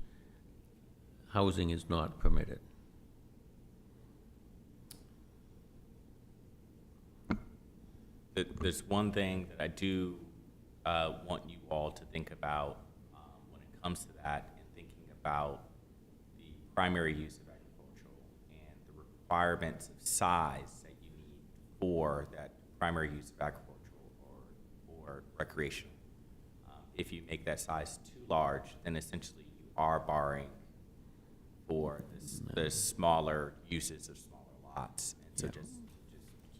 housing is not permitted. There's one thing that I do want you all to think about when it comes to that, and thinking about the primary use of agricultural and the requirements of size that you need for that primary use of agricultural or recreational. If you make that size too large, then essentially you are barring for the smaller uses of smaller lots. And so just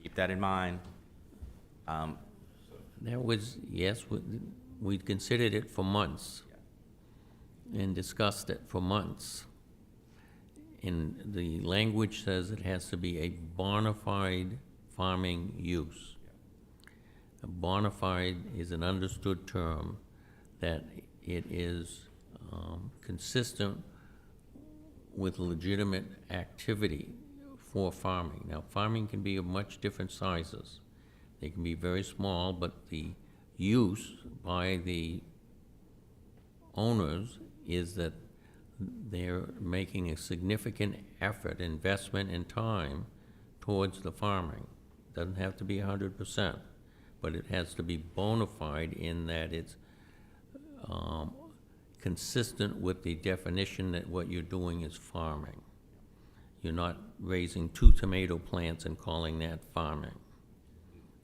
keep that in mind. That was, yes, we considered it for months and discussed it for months. And the language says it has to be a bona fide farming use. A bona fide is an understood term that it is consistent with legitimate activity for farming. Now, farming can be of much different sizes. They can be very small, but the use by the owners is that they're making a significant effort, investment, and time towards the farming. Doesn't have to be 100%, but it has to be bona fide in that it's consistent with the definition that what you're doing is farming. You're not raising 2 tomato plants and calling that farming.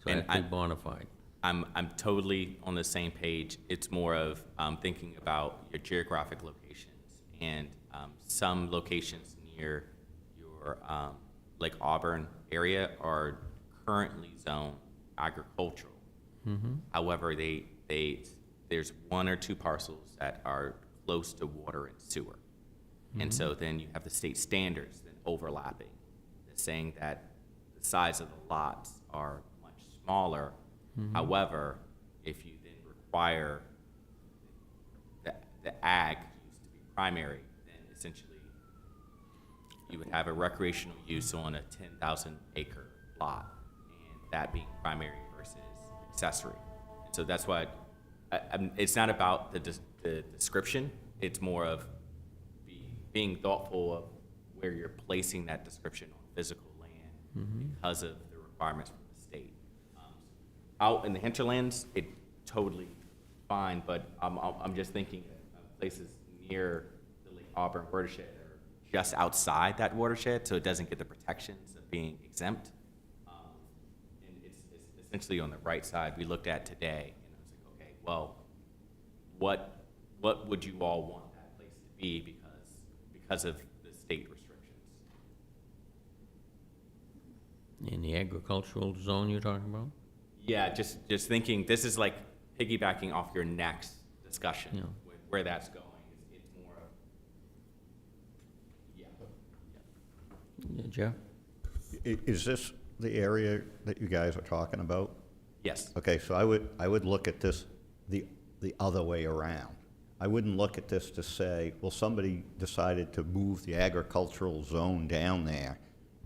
So And that's bona fide. I'm totally on the same page. It's more of thinking about your geographic locations, and some locations near your Lake Auburn area are currently zoned agricultural. Mm-hmm. However, there's 1 or 2 parcels that are close to water and sewer. And so then you have the state standards then overlapping, saying that the size of the lots are much smaller. However, if you then require the ag use to be primary, then essentially you would have a recreational use on a 10,000 acre lot, and that being primary versus accessory. And so that's what, it's not about the the description. It's more of being thoughtful of where you're placing that description on physical land because of the requirements from the state. Out in the hinterlands, it totally fine, but I'm just thinking of places near the Lake Auburn watershed or just outside that watershed, so it doesn't get the protections of being exempt. And it's essentially on the right side we looked at today, and I was like, okay, well, what would you all want that place to be because of the state restrictions? In the agricultural zone you're talking about? Yeah, just thinking, this is like piggybacking off your next discussion, Yeah. with where that's going. It's more of, yeah. Yeah, Jeff? Is this the area that you guys are talking about? Yes. Okay, so I would look at this the other way around. I wouldn't look at this to say, well, somebody decided to move the agricultural zone down there,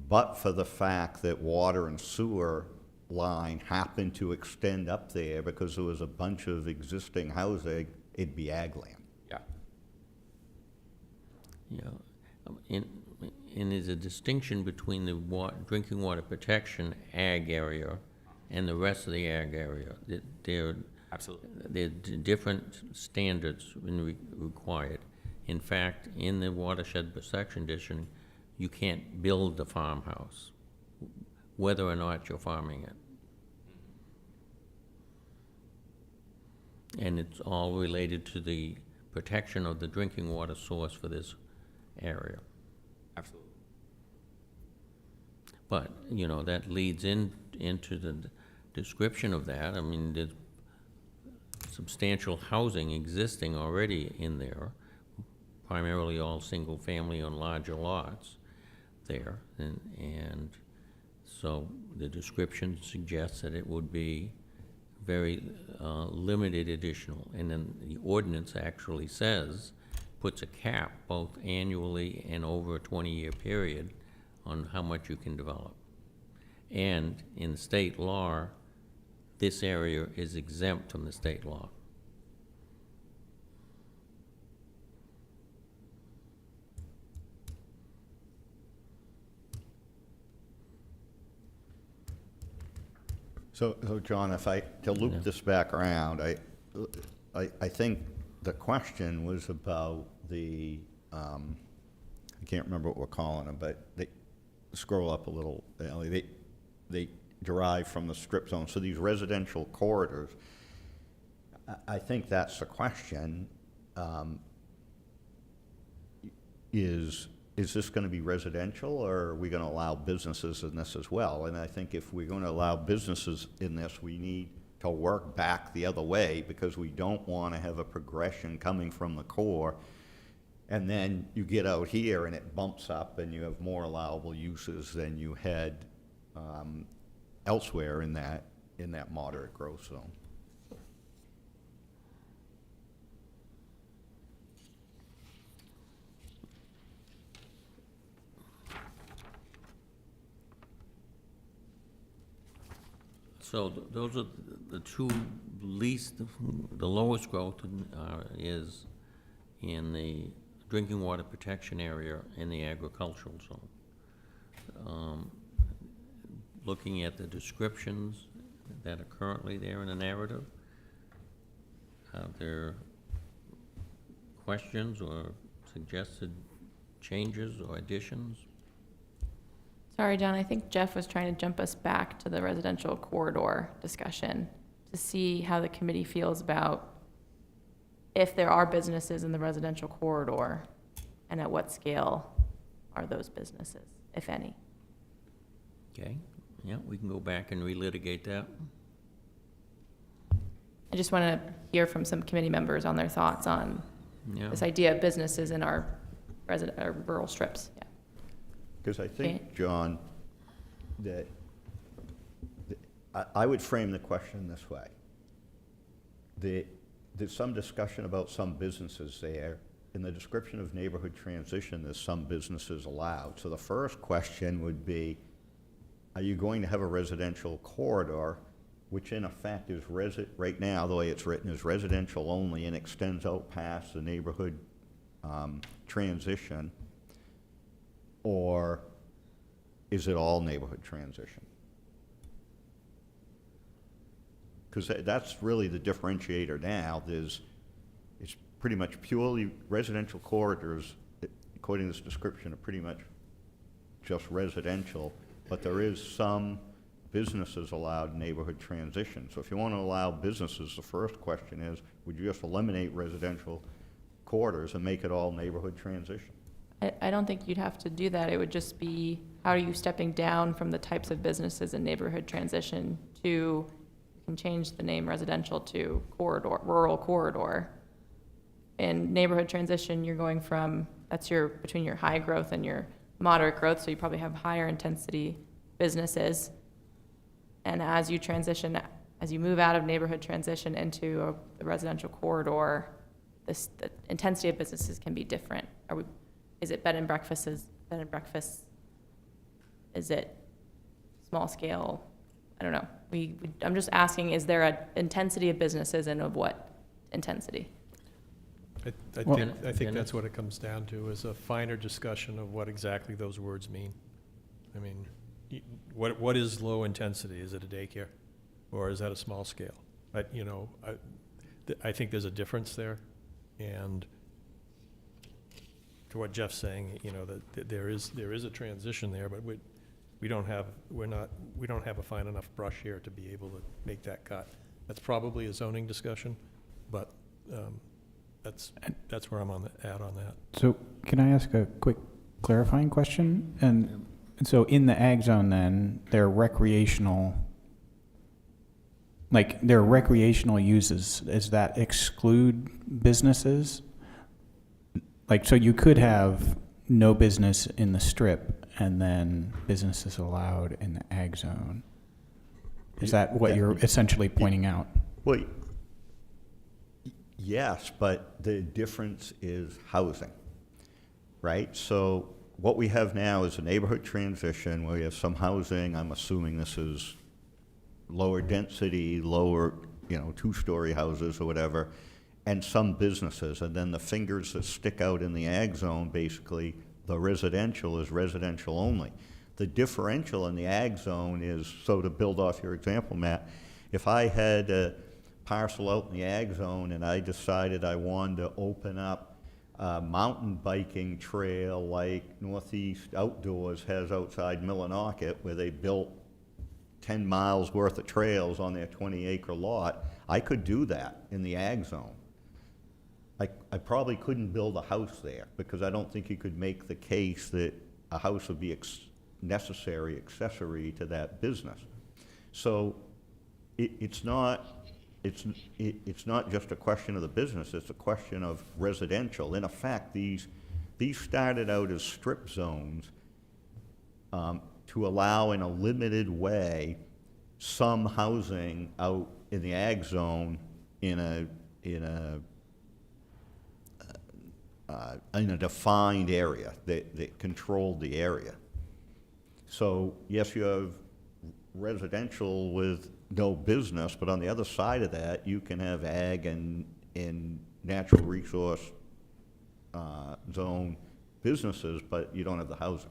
but for the fact that water and sewer line happened to extend up there because there was a bunch of existing housing, it'd be ag land. Yeah. Yeah, and there's a distinction between the drinking water protection ag area and the rest of the ag area. They're Absolutely. They're different standards required. In fact, in the watershed protection district, you can't build a farmhouse, whether or not you're farming it. And it's all related to the protection of the drinking water source for this area. Absolutely. But, you know, that leads into the description of that. I mean, there's substantial housing existing already in there, primarily all single-family on larger lots there. And so the description suggests that it would be very limited additional. And then the ordinance actually says, puts a cap both annually and over a 20-year period on how much you can develop. And in state law, this area is exempt from the state law. So John, to loop this back around, I think the question was about the, I can't remember what we're calling them, but they scroll up a little, Ellie, they derive from the strip zone. So these residential corridors, I think that's the question. Is this going to be residential, or are we going to allow businesses in this as well? And I think if we're going to allow businesses in this, we need to work back the other way, because we don't want to have a progression coming from the core, and then you get out here and it bumps up and you have more allowable uses than you had elsewhere in that moderate growth zone. So those are the two least, the lowest growth is in the drinking water protection area in the agricultural zone. Looking at the descriptions that are currently there in the narrative, are there questions or suggested changes or additions? Sorry, John, I think Jeff was trying to jump us back to the residential corridor discussion to see how the committee feels about if there are businesses in the residential corridor, and at what scale are those businesses, if any. Okay, yeah, we can go back and relitigate that. I just want to hear from some committee members on their thoughts on Yeah. this idea of businesses in our rural strips. Yeah. Because I think, John, that I would frame the question this way. There's some discussion about some businesses there. In the description of neighborhood transition, there's some businesses allowed. So the first question would be, are you going to have a residential corridor which in effect is right now, the way it's written, is residential only and extends out past the neighborhood transition, or is it all neighborhood transition? Because that's really the differentiator now. It's pretty much purely residential corridors, according to this description, are pretty much just residential, but there is some businesses allowed neighborhood transition. So if you want to allow businesses, the first question is, would you just eliminate residential corridors and make it all neighborhood transition? I don't think you'd have to do that. It would just be, how are you stepping down from the types of businesses in neighborhood transition to, you can change the name residential to corridor, rural corridor. In neighborhood transition, you're going from, that's between your high growth and your moderate growth, so you probably have higher intensity businesses. And as you transition, as you move out of neighborhood transition into a residential corridor, the intensity of businesses can be different. Is it bed and breakfasts? Is it small scale? I don't know. I'm just asking, is there an intensity of businesses and of what intensity? I think that's what it comes down to, is a finer discussion of what exactly those words mean. I mean, what is low intensity? Is it a daycare, or is that a small scale? But I think there's a difference there, and to what Jeff's saying, that there is a transition there, but we don't have a fine enough brush here to be able to make that cut. That's probably a zoning discussion, but that's where I'm at on that. So can I ask a quick clarifying question? And so in the ag zone then, there are recreational uses. Does that exclude businesses? So you could have no business in the strip and then businesses allowed in the ag zone. Is that what you're essentially pointing out? Well, yes, but the difference is housing, right? So what we have now is a neighborhood transition where we have some housing. I'm assuming this is lower density, lower, two-story houses or whatever, and some businesses. And then the fingers that stick out in the ag zone, basically, the residential is residential only. The differential in the ag zone is, so to build off your example, Matt, if I had a parcel out in the ag zone and I decided I wanted to open up a mountain biking trail like Northeast Outdoors has outside Millinocket, where they built 10 miles worth of trails on their 20-acre lot, I could do that in the ag zone. I probably couldn't build a house there, because I don't think you could make the case that a house would be necessary accessory to that business. So it's not just a question of the business, it's a question of residential. In effect, these started out as strip zones to allow in a limited way some housing out in the ag zone in a defined area that controlled the area. So yes, you have residential with no business, but on the other side of that, you can have ag and natural resource zone businesses, but you don't have the housing.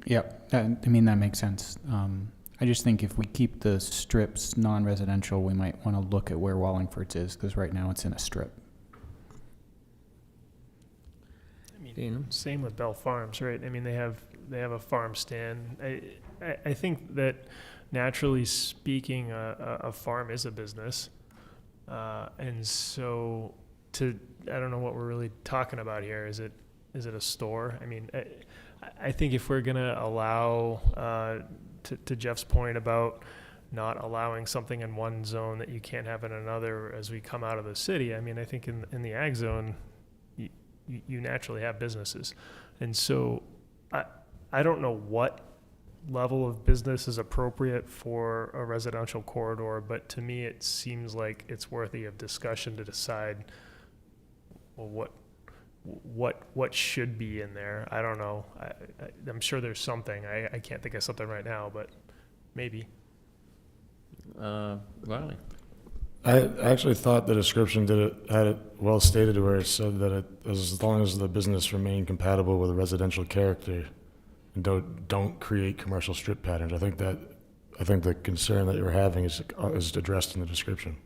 Yep, that makes sense. I just think if we keep the strips non-residential, we might want to look at where Wallingford's is, because right now it's in a strip. Same with Bell Farms, right? I mean, they have a farm stand. I think that naturally speaking, a farm is a business, and so I don't know what we're really talking about here. Is it a store? I mean, I think if we're gonna allow, to Jeff's point about not allowing something in one zone that you can't have in another as we come out of the city, I mean, I think in the ag zone, you naturally have businesses. And so I don't know what level of business is appropriate for a residential corridor, but to me it seems like it's worthy of discussion to decide, well, what should be in there. I don't know. I'm sure there's something. I can't think of something right now, but maybe. Riley? I actually thought the description had it well stated where it said that as long as the business remain compatible with a residential character and don't create commercial strip patterns. I think the concern that you're having is addressed in the description.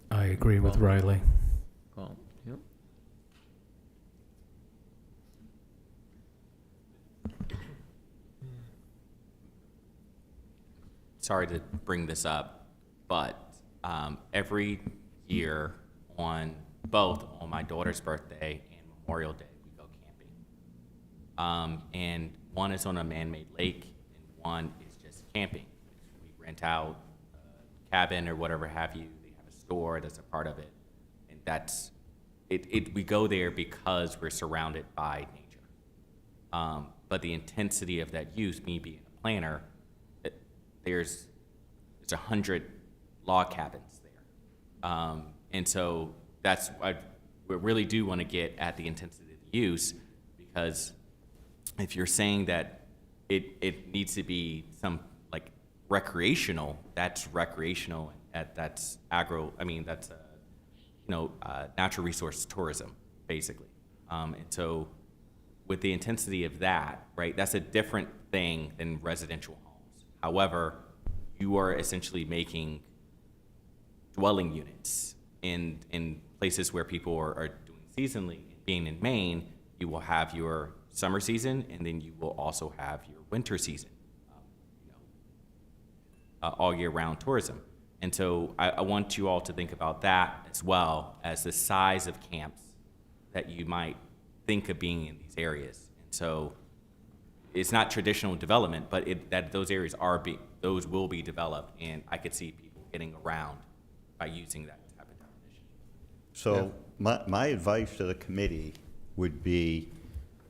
I agree with Riley. Paul? Yep. Sorry to bring this up, but every year on my daughter's birthday and Memorial Day, we go camping. And one is on a man-made lake, and one is just camping. We rent out a cabin or whatever have you. They have a store that's a part of it, and that's it. We go there because we're surrounded by nature. But the intensity of that use, me being a planner, there's 100 log cabins there. And so we really do want to get at the intensity of the use, because if you're saying that it needs to be some like recreational, that's recreational, that's natural resource tourism, basically. And so with the intensity of that, right, that's a different thing than residential homes. However, you are essentially making dwelling units in places where people are doing seasonally. Being in Maine, you will have your summer season, and then you will also have your winter season, all year round tourism. And so I want you all to think about that as well as the size of camps that you might think of being in these areas. And so it's not traditional development, but those areas those will be developed, and I could see people getting around by using that type of definition. So my advice to the committee would be,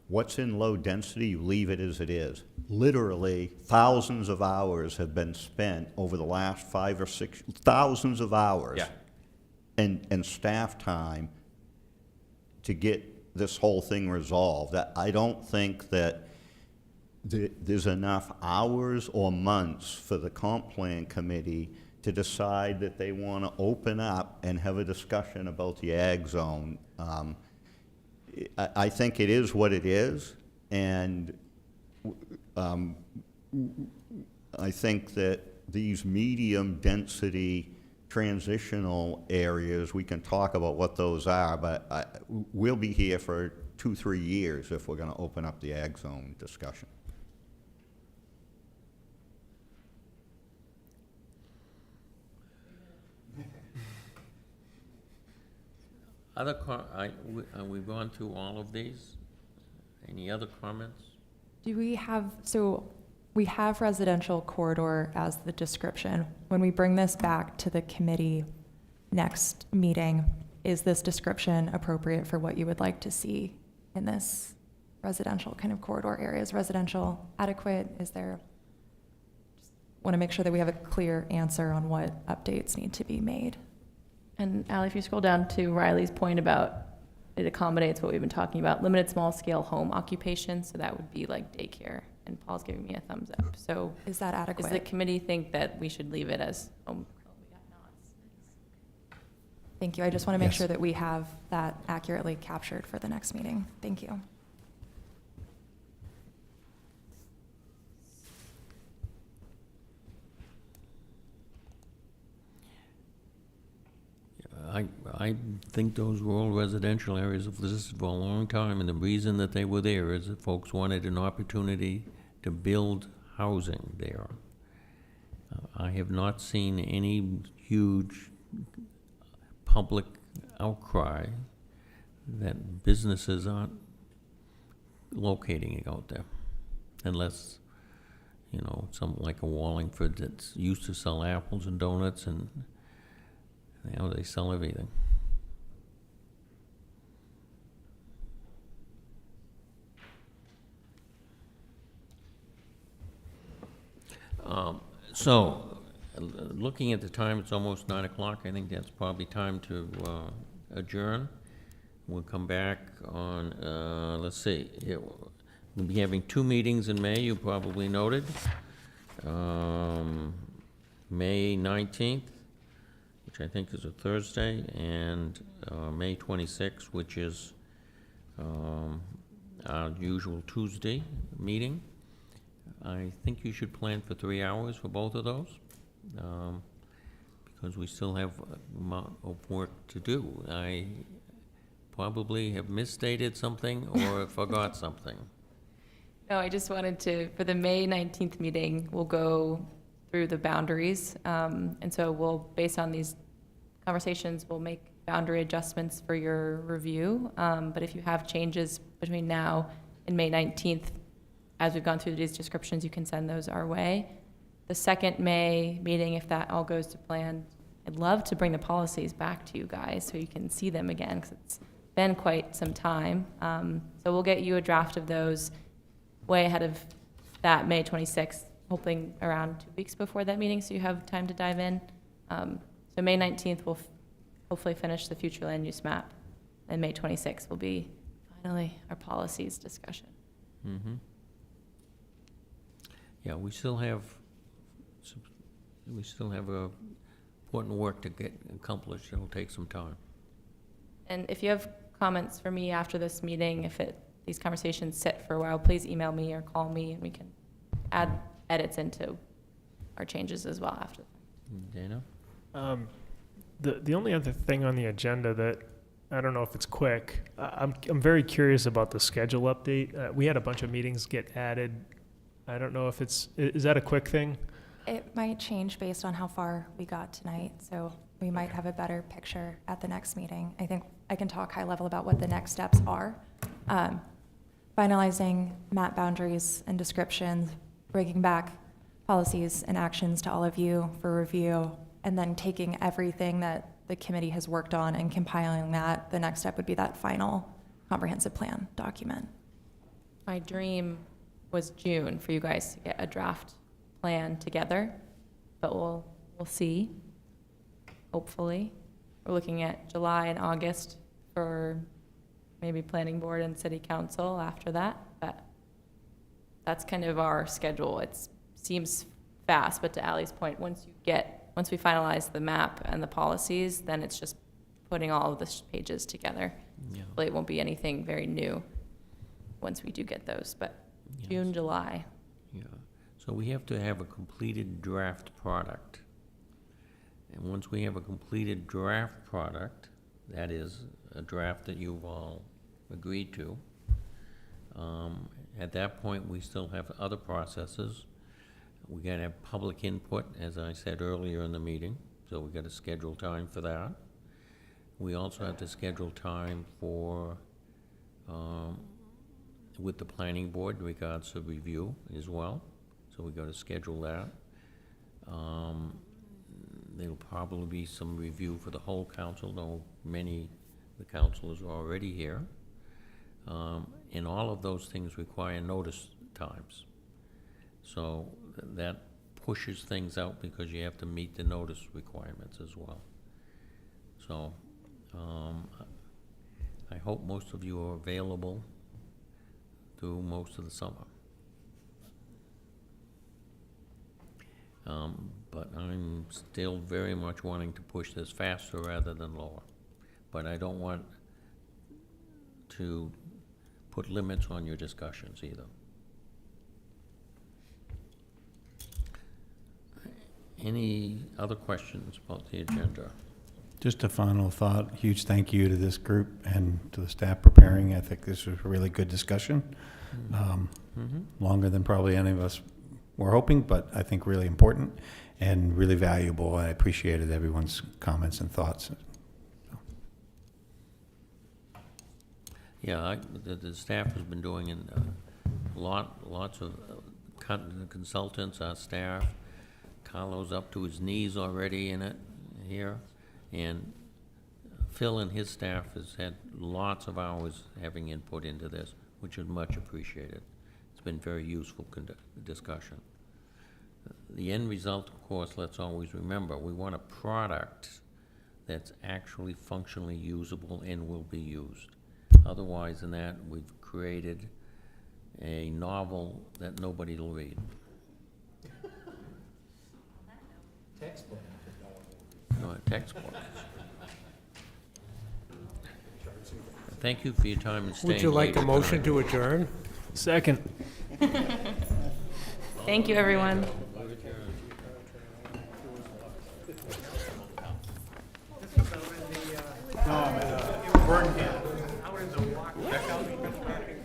what's in low density, you leave it as it is. Literally, thousands of hours have been spent over the last 5 or 6, thousands of hours. Yeah. And staff time to get this whole thing resolved. I don't think that there's enough hours or months for the comp plan committee to decide that they want to open up and have a discussion about the ag zone. I think it is what it is, and I think that these medium density transitional areas, we can talk about what those are, but we'll be here for 2-3 years if we're going to open up the ag zone discussion. We've gone through all of these. Any other comments? We have residential corridor as the description. When we bring this back to the committee next meeting, is this description appropriate for what you would like to see in this residential kind of corridor area? Is residential adequate? Just want to make sure that we have a clear answer on what updates need to be made. And Ally, if you scroll down to Riley's point about it accommodates what we've been talking about, limited small scale home occupation, so that would be like daycare, and Paul's giving me a thumbs up. So Is that adequate? does the committee think that we should leave it as home? Thank you. I just want to make Yes. sure that we have that accurately captured for the next meeting. Thank you. I think those were all residential areas of this for a long time, and the reason that they were there is that folks wanted an opportunity to build housing there. I have not seen any huge public outcry that businesses aren't locating it out there, unless, something like a Wallingford that's used to sell apples and donuts, and now they sell everything. Looking at the time, it's almost 9 o'clock. I think that's probably time to adjourn. We'll come back on, let's see, we'll be having 2 meetings in May, you probably noted. May 19th, which I think is a Thursday, and May 26th, which is our usual Tuesday meeting. I think you should plan for 3 hours for both of those, because we still have a amount of work to do. I probably have misstated something or forgot something. No, I just wanted to, for the May 19th meeting, we'll go through the boundaries. And so we'll, based on these conversations, we'll make boundary adjustments for your review. But if you have changes between now and May 19th, as we've gone through these descriptions, you can send those our way. The second May meeting, if that all goes to plan, I'd love to bring the policies back to you guys so you can see them again, because it's been quite some time. So we'll get you a draft of those way ahead of that May 26th, hoping around 2 weeks before that meeting, so you have time to dive in. So May 19th, we'll hopefully finish the future land use map, and May 26th will be finally our policies discussion. Mm-hmm. Yeah, we still have important work to get accomplished. It'll take some time. And if you have comments for me after this meeting, if these conversations sit for a while, please email me or call me, and we can add edits into our changes as well after. Dana? The only other thing on the agenda that, I don't know if it's quick, I'm very curious about the schedule update. We had a bunch of meetings get added. I don't know if is that a quick thing? It might change based on how far we got tonight, so we might have a better picture at the next meeting. I think I can talk high level about what the next steps are. Finalizing map boundaries and descriptions, bringing back policies and actions to all of you for review, and then taking everything that the committee has worked on and compiling that. The next step would be that final comprehensive plan document. My dream was June for you guys to get a draft plan together, but we'll see. Hopefully, we're looking at July and August for maybe planning board and city council after that, but that's kind of our schedule. It seems fast, but to Ally's point, once we finalize the map and the policies, then it's just putting all of the pages together. Yeah. Hopefully it won't be anything very new once we do get those, but Yes. June, July. Yeah. So we have to have a completed draft product. And once we have a completed draft product, that is a draft that you've all agreed to, at that point, we still have other processes. We gotta have public input, as I said earlier in the meeting, so we gotta schedule time for that. We also have to schedule time for, with the planning board in regards to review as well, so we gotta schedule that. There'll probably be some review for the whole council, though many, the councilors are already here. And all of those things require notice times. So that pushes things out because you have to meet the notice requirements as well. So, I hope most of you are available through most of the summer. But I'm still very much wanting to push this faster rather than lower. But I don't want to put limits on your discussions either. Any other questions about the agenda? Just a final thought, huge thank you to this group and to the staff preparing. I think this was a really good discussion. Longer than probably any of us were hoping, but I think really important and really valuable. I appreciated everyone's comments and thoughts. Yeah, the staff has been doing lots of consultants, our staff. Carlo's up to his knees already in it here. And Phil and his staff has had lots of hours having input into this, which is much appreciated. It's been very useful discussion. The end result, of course, let's always remember, we want a product that's actually functionally usable and will be used. Otherwise than that, we've created a novel that nobody will read. textbook. Thank you for your time and staying Would you like a late motion tonight. to adjourn? Second. Thank you, everyone.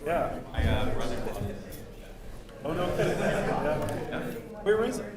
Yeah. Oh, no kidding. Where is it?